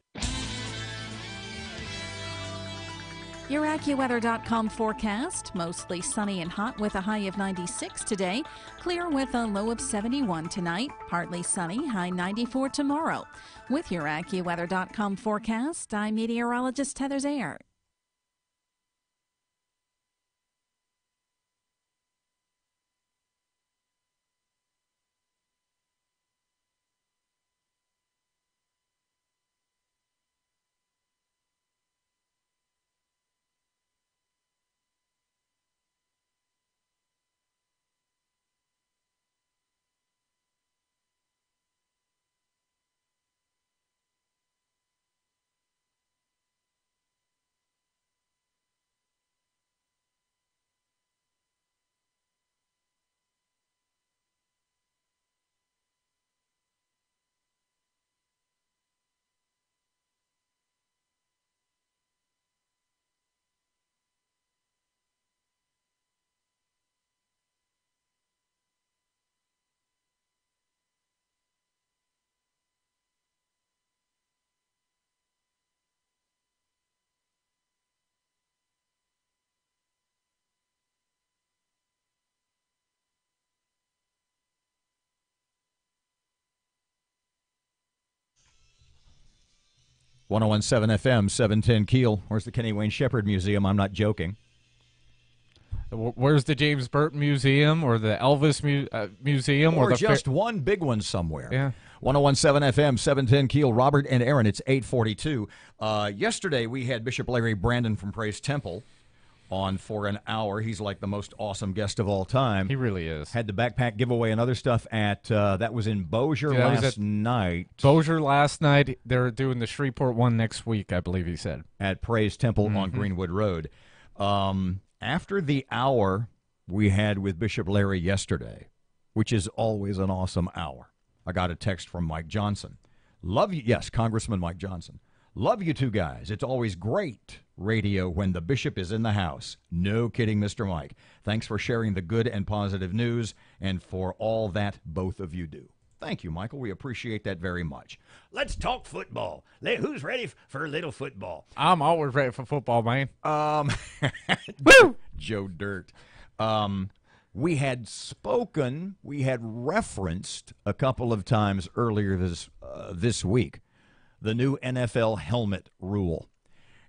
Your AccuWeather.com forecast. Mostly sunny and hot with a high of 96 today. Clear with a low of 71 tonight. Partly sunny, high 94 tomorrow. With your AccuWeather.com forecast, I'm meteorologist Heather Zayer. .1017 FM, 710 Keel. Where's the Kenny Wayne Shepherd Museum? I'm not joking. Where's the James Burton Museum or the Elvis Museum? Or the just one big one somewhere. Yeah. 1017 FM, 710 Keel. Robert and Erin, it's 8:42. Yesterday we had Bishop Larry Brandon from Praise Temple on for an hour. He's like the most awesome guest of all time. He really is. Had the backpack giveaway and other stuff at, that was in Bossier last night. Bossier last night. They're doing the Shreveport one next week, I believe he said. At Praise Temple on Greenwood Road. After the hour we had with Bishop Larry yesterday, which is always an awesome hour, I got a text from Mike Johnson. Love you. Yes, Congressman Mike Johnson. Love you two guys. It's always great radio when the bishop is in the house. No kidding, Mr. Mike. Thanks for sharing the good and positive news and for all that both of you do. Thank you, Michael. We appreciate that very much. Let's talk football. Who's ready for a little football? I'm always ready for football, man. Woo! Joe Dirt. We had spoken, we had referenced a couple of times earlier this week the new NFL helmet rule.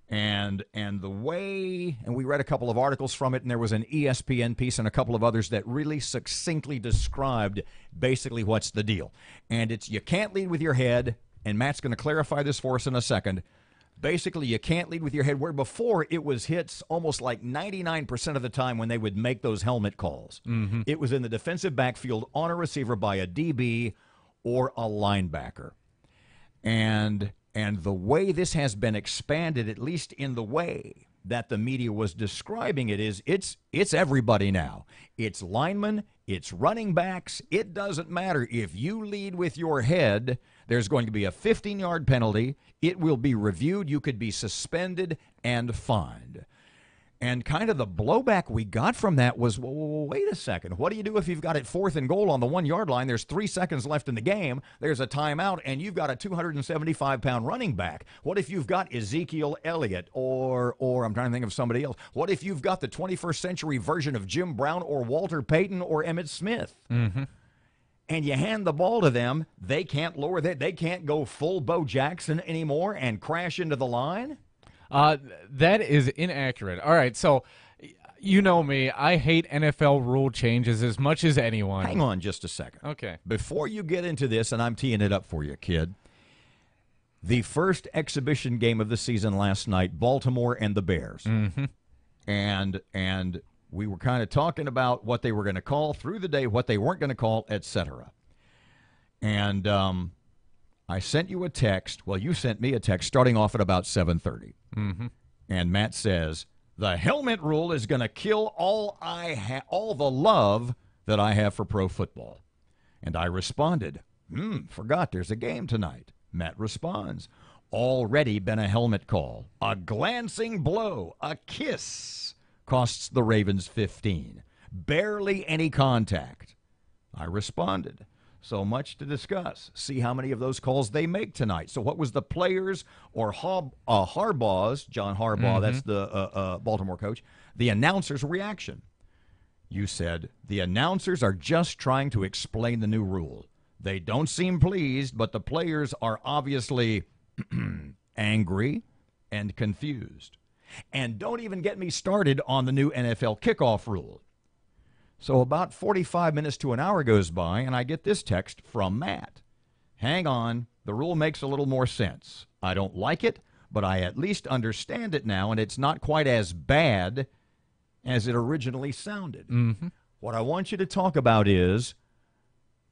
And the way, and we read a couple of articles from it, and there was an ESPN piece and a couple of others that really succinctly described basically what's the deal. And it's you can't lead with your head, and Matt's going to clarify this for us in a second. Basically, you can't lead with your head, where before it was hits almost like 99% of the time when they would make those helmet calls. Mm-hmm. It was in the defensive backfield on a receiver by a DB or a linebacker. And the way this has been expanded, at least in the way that the media was describing it, is it's everybody now. It's linemen, it's running backs. It doesn't matter. If you lead with your head, there's going to be a 15-yard penalty. It will be reviewed. You could be suspended and fined. And kind of the blowback we got from that was, well, wait a second. What do you do if you've got it 4th and goal on the 1-yard line? There's 3 seconds left in the game. There's a timeout, and you've got a 275-pound running back. What if you've got Ezekiel Elliott or I'm trying to think of somebody else. What if you've got the 21st century version of Jim Brown or Walter Payton or Emmitt Smith? Mm-hmm. And you hand the ball to them, they can't lower that. They can't go full Bo Jackson anymore and crash into the line? That is inaccurate. All right, so you know me. I hate NFL rule changes as much as anyone. Hang on just a second. Okay. Before you get into this, and I'm teeing it up for you, kid, the first exhibition game of the season last night, Baltimore and the Bears. Mm-hmm. And we were kind of talking about what they were going to call through the day, what they weren't going to call, etc. And I sent you a text. Well, you sent me a text starting off at about 7:30. Mm-hmm. And Matt says, The helmet rule is going to kill all the love that I have for pro football. And I responded, forgot there's a game tonight. Matt responds, already been a helmet call. A glancing blow, a kiss, costs the Ravens 15. Barely any contact. I responded, so much to discuss. See how many of those calls they make tonight. So what was the players or Harbaugh's, John Harbaugh, that's the Baltimore coach, the announcer's reaction? You said, the announcers are just trying to explain the new rule. They don't seem pleased, but the players are obviously angry and confused. And don't even get me started on the new NFL kickoff rule. So about 45 minutes to an hour goes by, and I get this text from Matt. Hang on, the rule makes a little more sense. I don't like it, but I at least understand it now, and it's not quite as bad as it originally sounded. What I want you to talk about is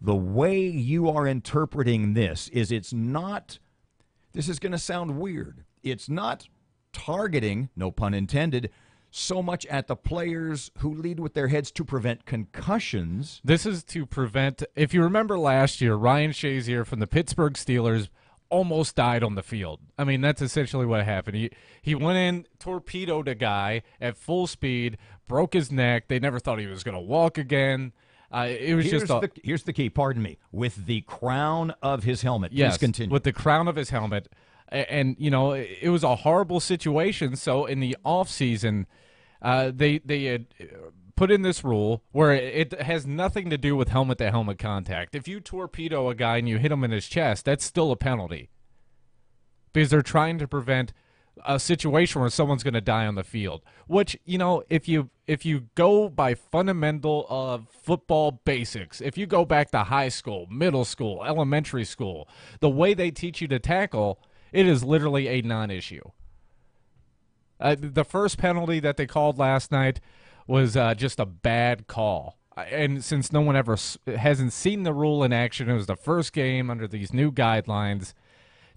the way you are interpreting this is this is going to sound weird. It's not targeting, no pun intended, so much at the players who lead with their heads to prevent concussions. This is to prevent, if you remember last year, Ryan Shazier from the Pittsburgh Steelers almost died on the field. I mean, that's essentially what happened. He went in, torpedoed a guy at full speed, broke his neck. They never thought he was going to walk again. It was here's the key, pardon me, with the crown of his helmet. Yes, please continue. With the crown of his helmet. And, you know, it was a horrible situation. So in the offseason, they had put in this rule where it has nothing to do with helmet-to-helmet contact. If you torpedo a guy and you hit him in his chest, that's still a penalty because they're trying to prevent a situation where someone's going to die on the field, which, you know, if you go by fundamental of football basics, if you go back to high school, middle school, elementary school, the way they teach you to tackle, it is literally a non-issue. The first penalty that they called last night was just a bad call. And since no one ever hasn't seen the rule in action, it was the first game under these new guidelines.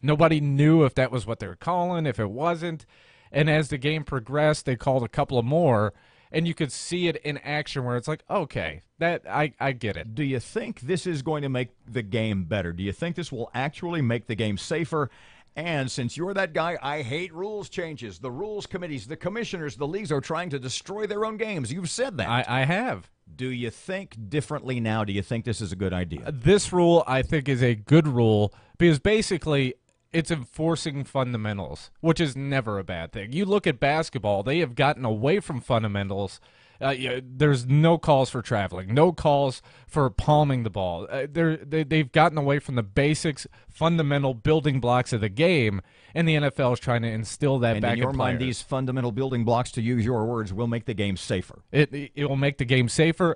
Nobody knew if that was what they were calling, if it wasn't. And as the game progressed, they called a couple of more, and you could see it in action where it's like, okay, that I get it. Do you think this is going to make the game better? Do you think this will actually make the game safer? And since you're that guy, I hate rules changes. The rules committees, the commissioners, the leagues are trying to destroy their own games. You've said that. I have. Do you think differently now? Do you think this is a good idea? This rule, I think, is a good rule because basically it's enforcing fundamentals, which is never a bad thing. You look at basketball, they have gotten away from fundamentals. There's no calls for traveling, no calls for palming the ball. They've gotten away from the basics, fundamental building blocks of the game, and the NFL is trying to instill that back in your mind, these fundamental building blocks, to use your words, will make the game safer. It will make the game safer.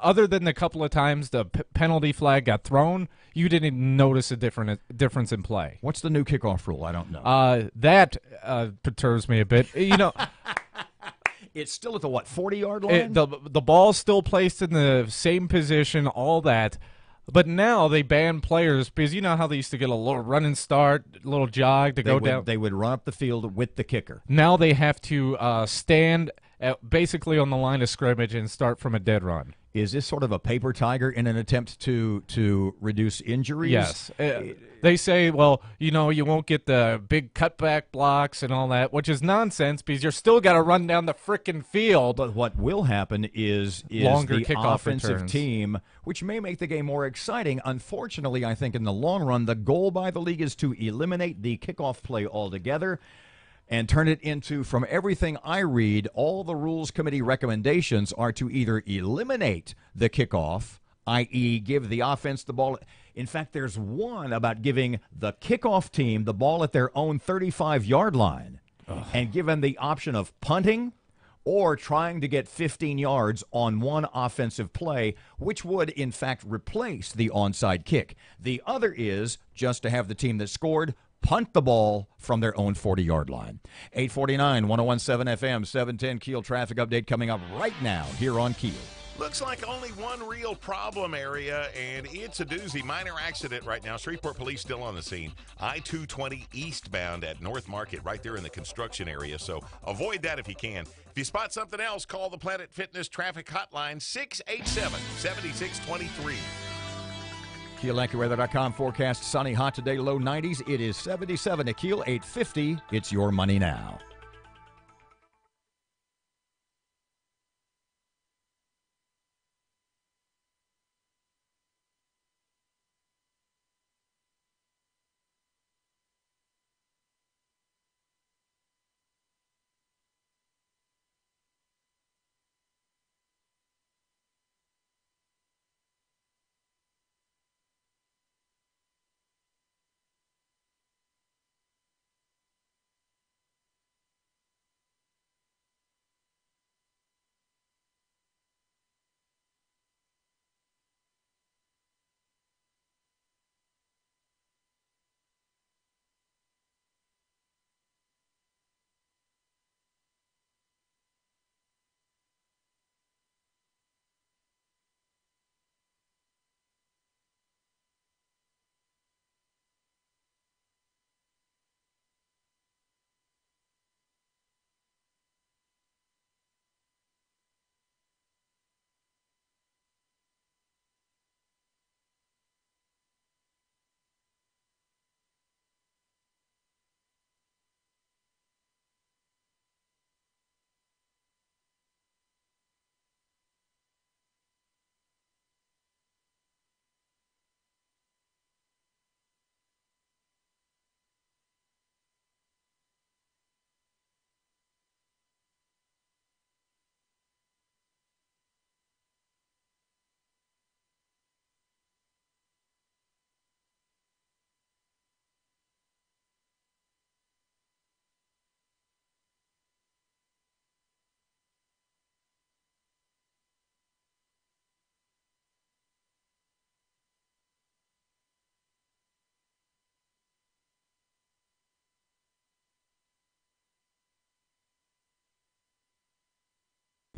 Other than the couple of times the penalty flag got thrown, you didn't notice a difference in play. What's the new kickoff rule? I don't know. That perturbs me a bit. You know. It's still at the, 40-yard line? The ball's still placed in the same position, all that. But now they ban players because you know how they used to get a little run and start, a little jog to go down. They would run up the field with the kicker. Now they have to stand basically on the line of scrimmage and start from a dead run. Is this sort of a paper tiger in an attempt to reduce injuries? Yes. They say, well, you know, you won't get the big cutback blocks and all that, which is nonsense because you're still got to run down the frickin' field. But what will happen is longer the kickoff offensive returns. team, which may make the game more exciting. Unfortunately, I think in the long run, the goal by the league is to eliminate the kickoff play altogether and turn it into, from everything I read, all the rules committee recommendations are to either eliminate the kickoff, i.e. give the offense the ball. In fact, there's one about giving the kickoff team the ball at their own 35-yard line and give them the option of punting or trying to get 15 yards on one offensive play, which would, in fact, replace the onside kick. The other is just to have the team that scored punt the ball from their own 40-yard line. 849, 101.7 FM, 710 KEEL traffic update coming up right now here on KEEL. Looks like only one real problem area, and it's a doozy. Minor accident right now. Shreveport police still on the scene. I-220 eastbound at North Market, right there in the construction area. So avoid that if you can. If you spot something else, call the Planet Fitness traffic hotline, 687-7623. KEELAccuWeather.com forecast sunny, hot today, low 90s. It is 77 at Keel, 850. It's your money now.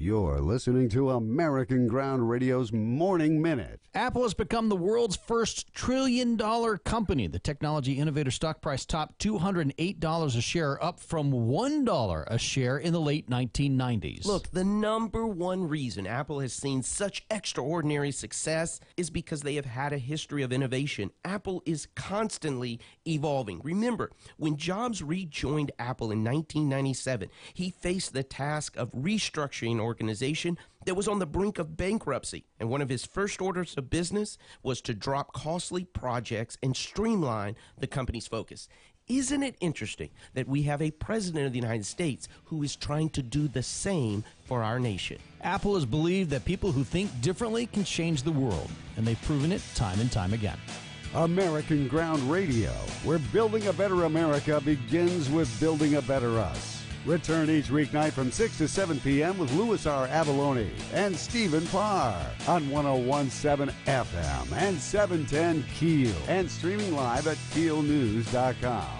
You're listening to American Ground Radio's Morning Minute. Apple has become the world's first trillion-dollar company. The technology innovator stock price topped $208 a share, up from $1 a share in the late 1990s. Look, the number one reason Apple has seen such extraordinary success is because they have had a history of innovation. Apple is constantly evolving. Remember, when Jobs rejoined Apple in 1997, he faced the task of restructuring an organization that was on the brink of bankruptcy. And one of his first orders of business was to drop costly projects and streamline the company's focus. Isn't it interesting that we have a president of the United States who is trying to do the same for our nation? Apple has believed that people who think differently can change the world, and they've proven it time and time again. American Ground Radio, where building a better America begins with building a better us. Return each weeknight from 6 to 7 p.m. with Louis R. Avalone and Stephen Parr on 101.7 FM and 710 KEEL, and streaming live at KEELnews.com.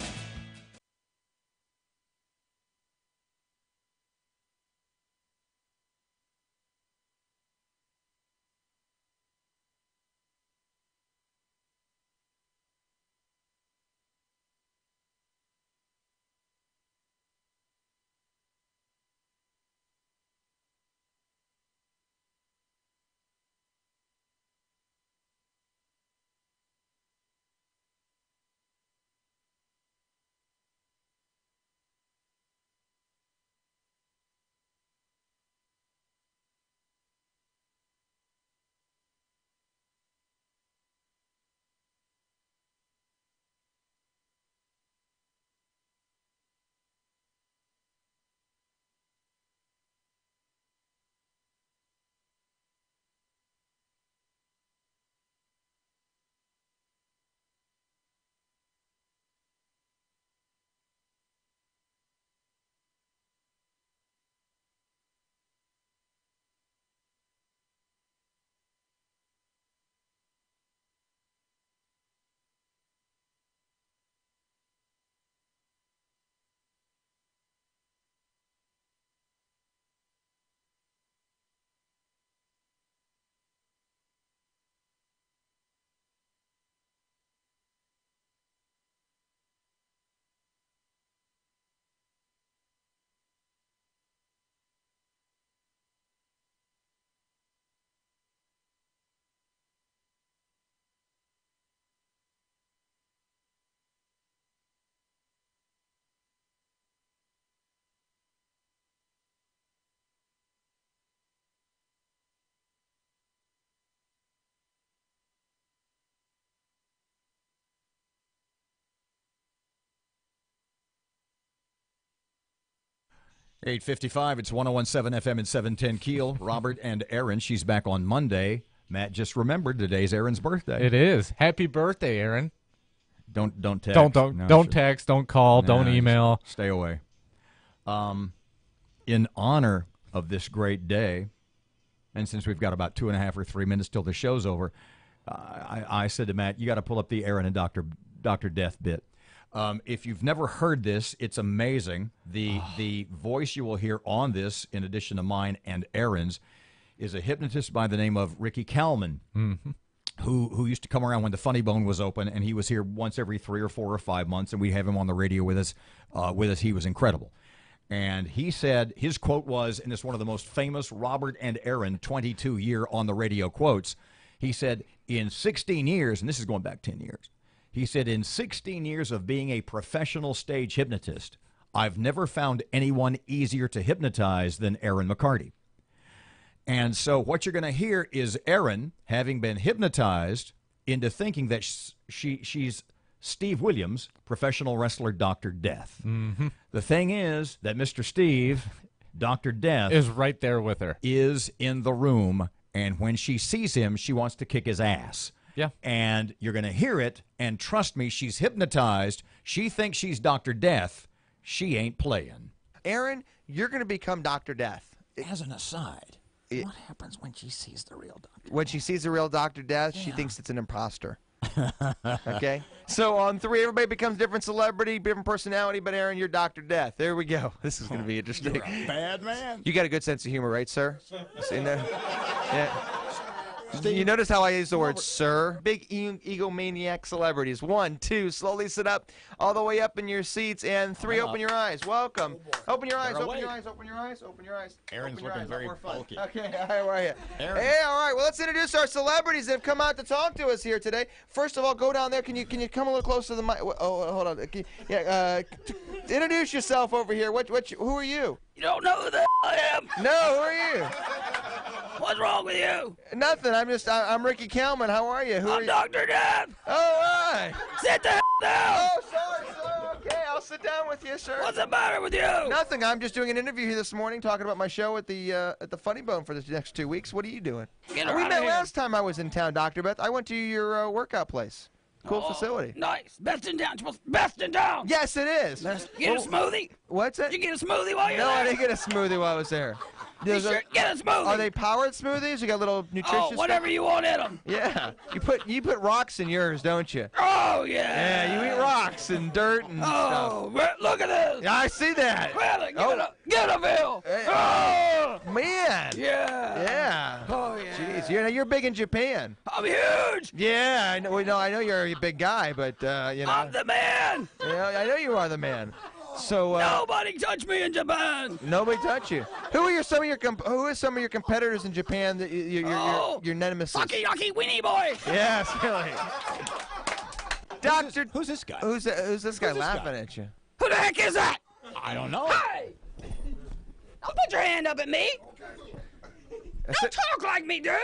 8:55, it's 101.7 FM and 710 Keel. Robert and Erin, she's back on Monday. Matt just remembered today's Erin's birthday. It is. Happy birthday, Erin. Don't text. Don't text, don't call, don't email. Stay away. In honor of this great day, and since we've got about 2.5 or 3 minutes till the show's over, I said to Matt, you got to pull up the Erin and Dr. Death bit. If you've never heard this, it's amazing. The voice you will hear on this, in addition to mine and Erin's, is a hypnotist by the name of Ricky Kalman, who used to come around when the Funny Bone was open, and he was here once every 3 or 4 or 5 months, and we'd have him on the radio with us. He was incredible. And he said, his quote was, and it's one of the most famous Robert and Erin 22-year on the radio quotes, he said, in 16 years, and this is going back 10 years, he said, in 16 years of being a professional stage hypnotist, I've never found anyone easier to hypnotize than Erin McCarty. And so what you're going to hear is Erin having been hypnotized into thinking that she's Steve Williams, professional wrestler Dr. Death. Mm-hmm. The thing is that Mr. Steve, Dr. Death, is right there with her. Is in the room, and when she sees him, she wants to kick his ass. Yeah. And you're going to hear it, and trust me, she's hypnotized. She thinks she's Dr. Death. She ain't playing. Erin, you're going to become Dr. Death. As an aside, what happens when she sees the real Dr. When she sees the real Dr. Death, she thinks it's an imposter. Okay? So on 3, everybody becomes different celebrity, different personality, but Erin, you're Dr. Death. There we go. This is going to be interesting. You're a bad man. You got a good sense of humor, right, sir? Seen that? Yeah. You notice how I use the word sir? Big egomaniac celebrities. 1, 2, slowly sit up all the way up in your seats, and 3, open your eyes. Welcome. Open your eyes, open your eyes, open your eyes, open your eyes. Erin's looking very bulky. Okay, how are you? Erin. Hey, all right, well, let's introduce our celebrities that have come out to talk to us here today. First of all, go down there. Can you come a little closer to the mic? Oh, hold on. Introduce yourself over here. Who are you? You don't know who the hell I am? No, who are you? What's wrong with you? Nothing. I'm Ricky Kalman. How are you? Who are I'm you? Dr. Death. All right. Sit the hell down. Oh, sorry, sir. Okay, I'll sit down with you, sir. What's the matter with you? Nothing. I'm just doing an interview here this morning talking about my show at the Funny Bone for the next 2 weeks. What are you doing? Get We around met here. last time I was in town, Dr. Beth. I went to your workout place. Cool facility. Nice. Best in town. Best in town. Yes, it is. Get a smoothie? What's that? Did you get a smoothie while you're No, there? I didn't get a smoothie while I was there. You sure? Get a smoothie. Are they powered smoothies? You got little nutritious Oh, whatever stuff? you want in them. Yeah. You put rocks in yours, don't you? Oh, Yeah, yeah. you eat rocks and dirt and Oh, stuff. look at this. Yeah, I see that. Well, get a bill. Oh, man. yeah. Yeah. Oh, yeah. Jeez, you're big in Japan. I'm huge. Yeah, I know. I know you're a big guy, but you know. I'm the man. Yeah, I know you are the man. So Nobody touched me in Japan. nobody touch you. Who are some of your competitors in Japan that your nemesis? Lucky Weenie Boy. Yes, really. Doctor, who's this guy? Who's this guy laughing at you? Who the heck is that? I don't know. Hey! Don't put your hand up at me. Don't talk like me, dude.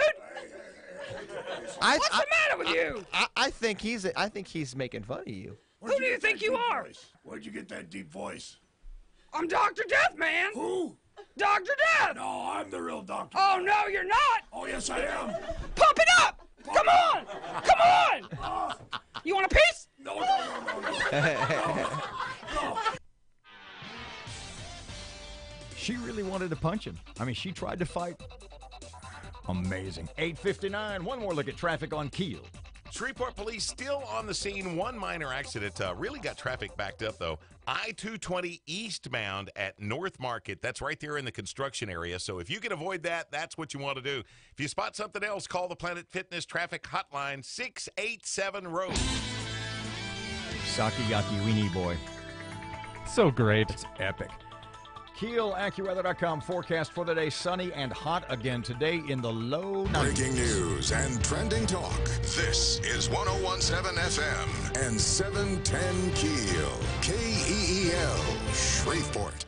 What's the matter with you? I think he's making fun of you. Who do you think you are? Where'd you get that deep voice? I'm Dr. Death, man. Who? Dr. Death. No, I'm the real doctor. Oh, no, you're not. Oh, yes, I am. Pump it up. Come on. Come on. You want a piece? No. She really wanted to punch him. I mean, she tried to fight. Amazing. 8:59. One more look at traffic on Keel. Shreveport police still on the scene. One minor accident really got traffic backed up, though. I-220 eastbound at North Market. That's right there in the construction area. So if you can avoid that, that's what you want to do. If you spot something else, call the Planet Fitness traffic hotline, 687 Road. Sakiyaki Weenie Boy. So great. It's epic. Keel, AccuWeather.com forecast for the day. Sunny and hot again today in the low 90s. Breaking news and trending talk. This is 101.7 FM and 710 Keel. KEEL, Shreveport.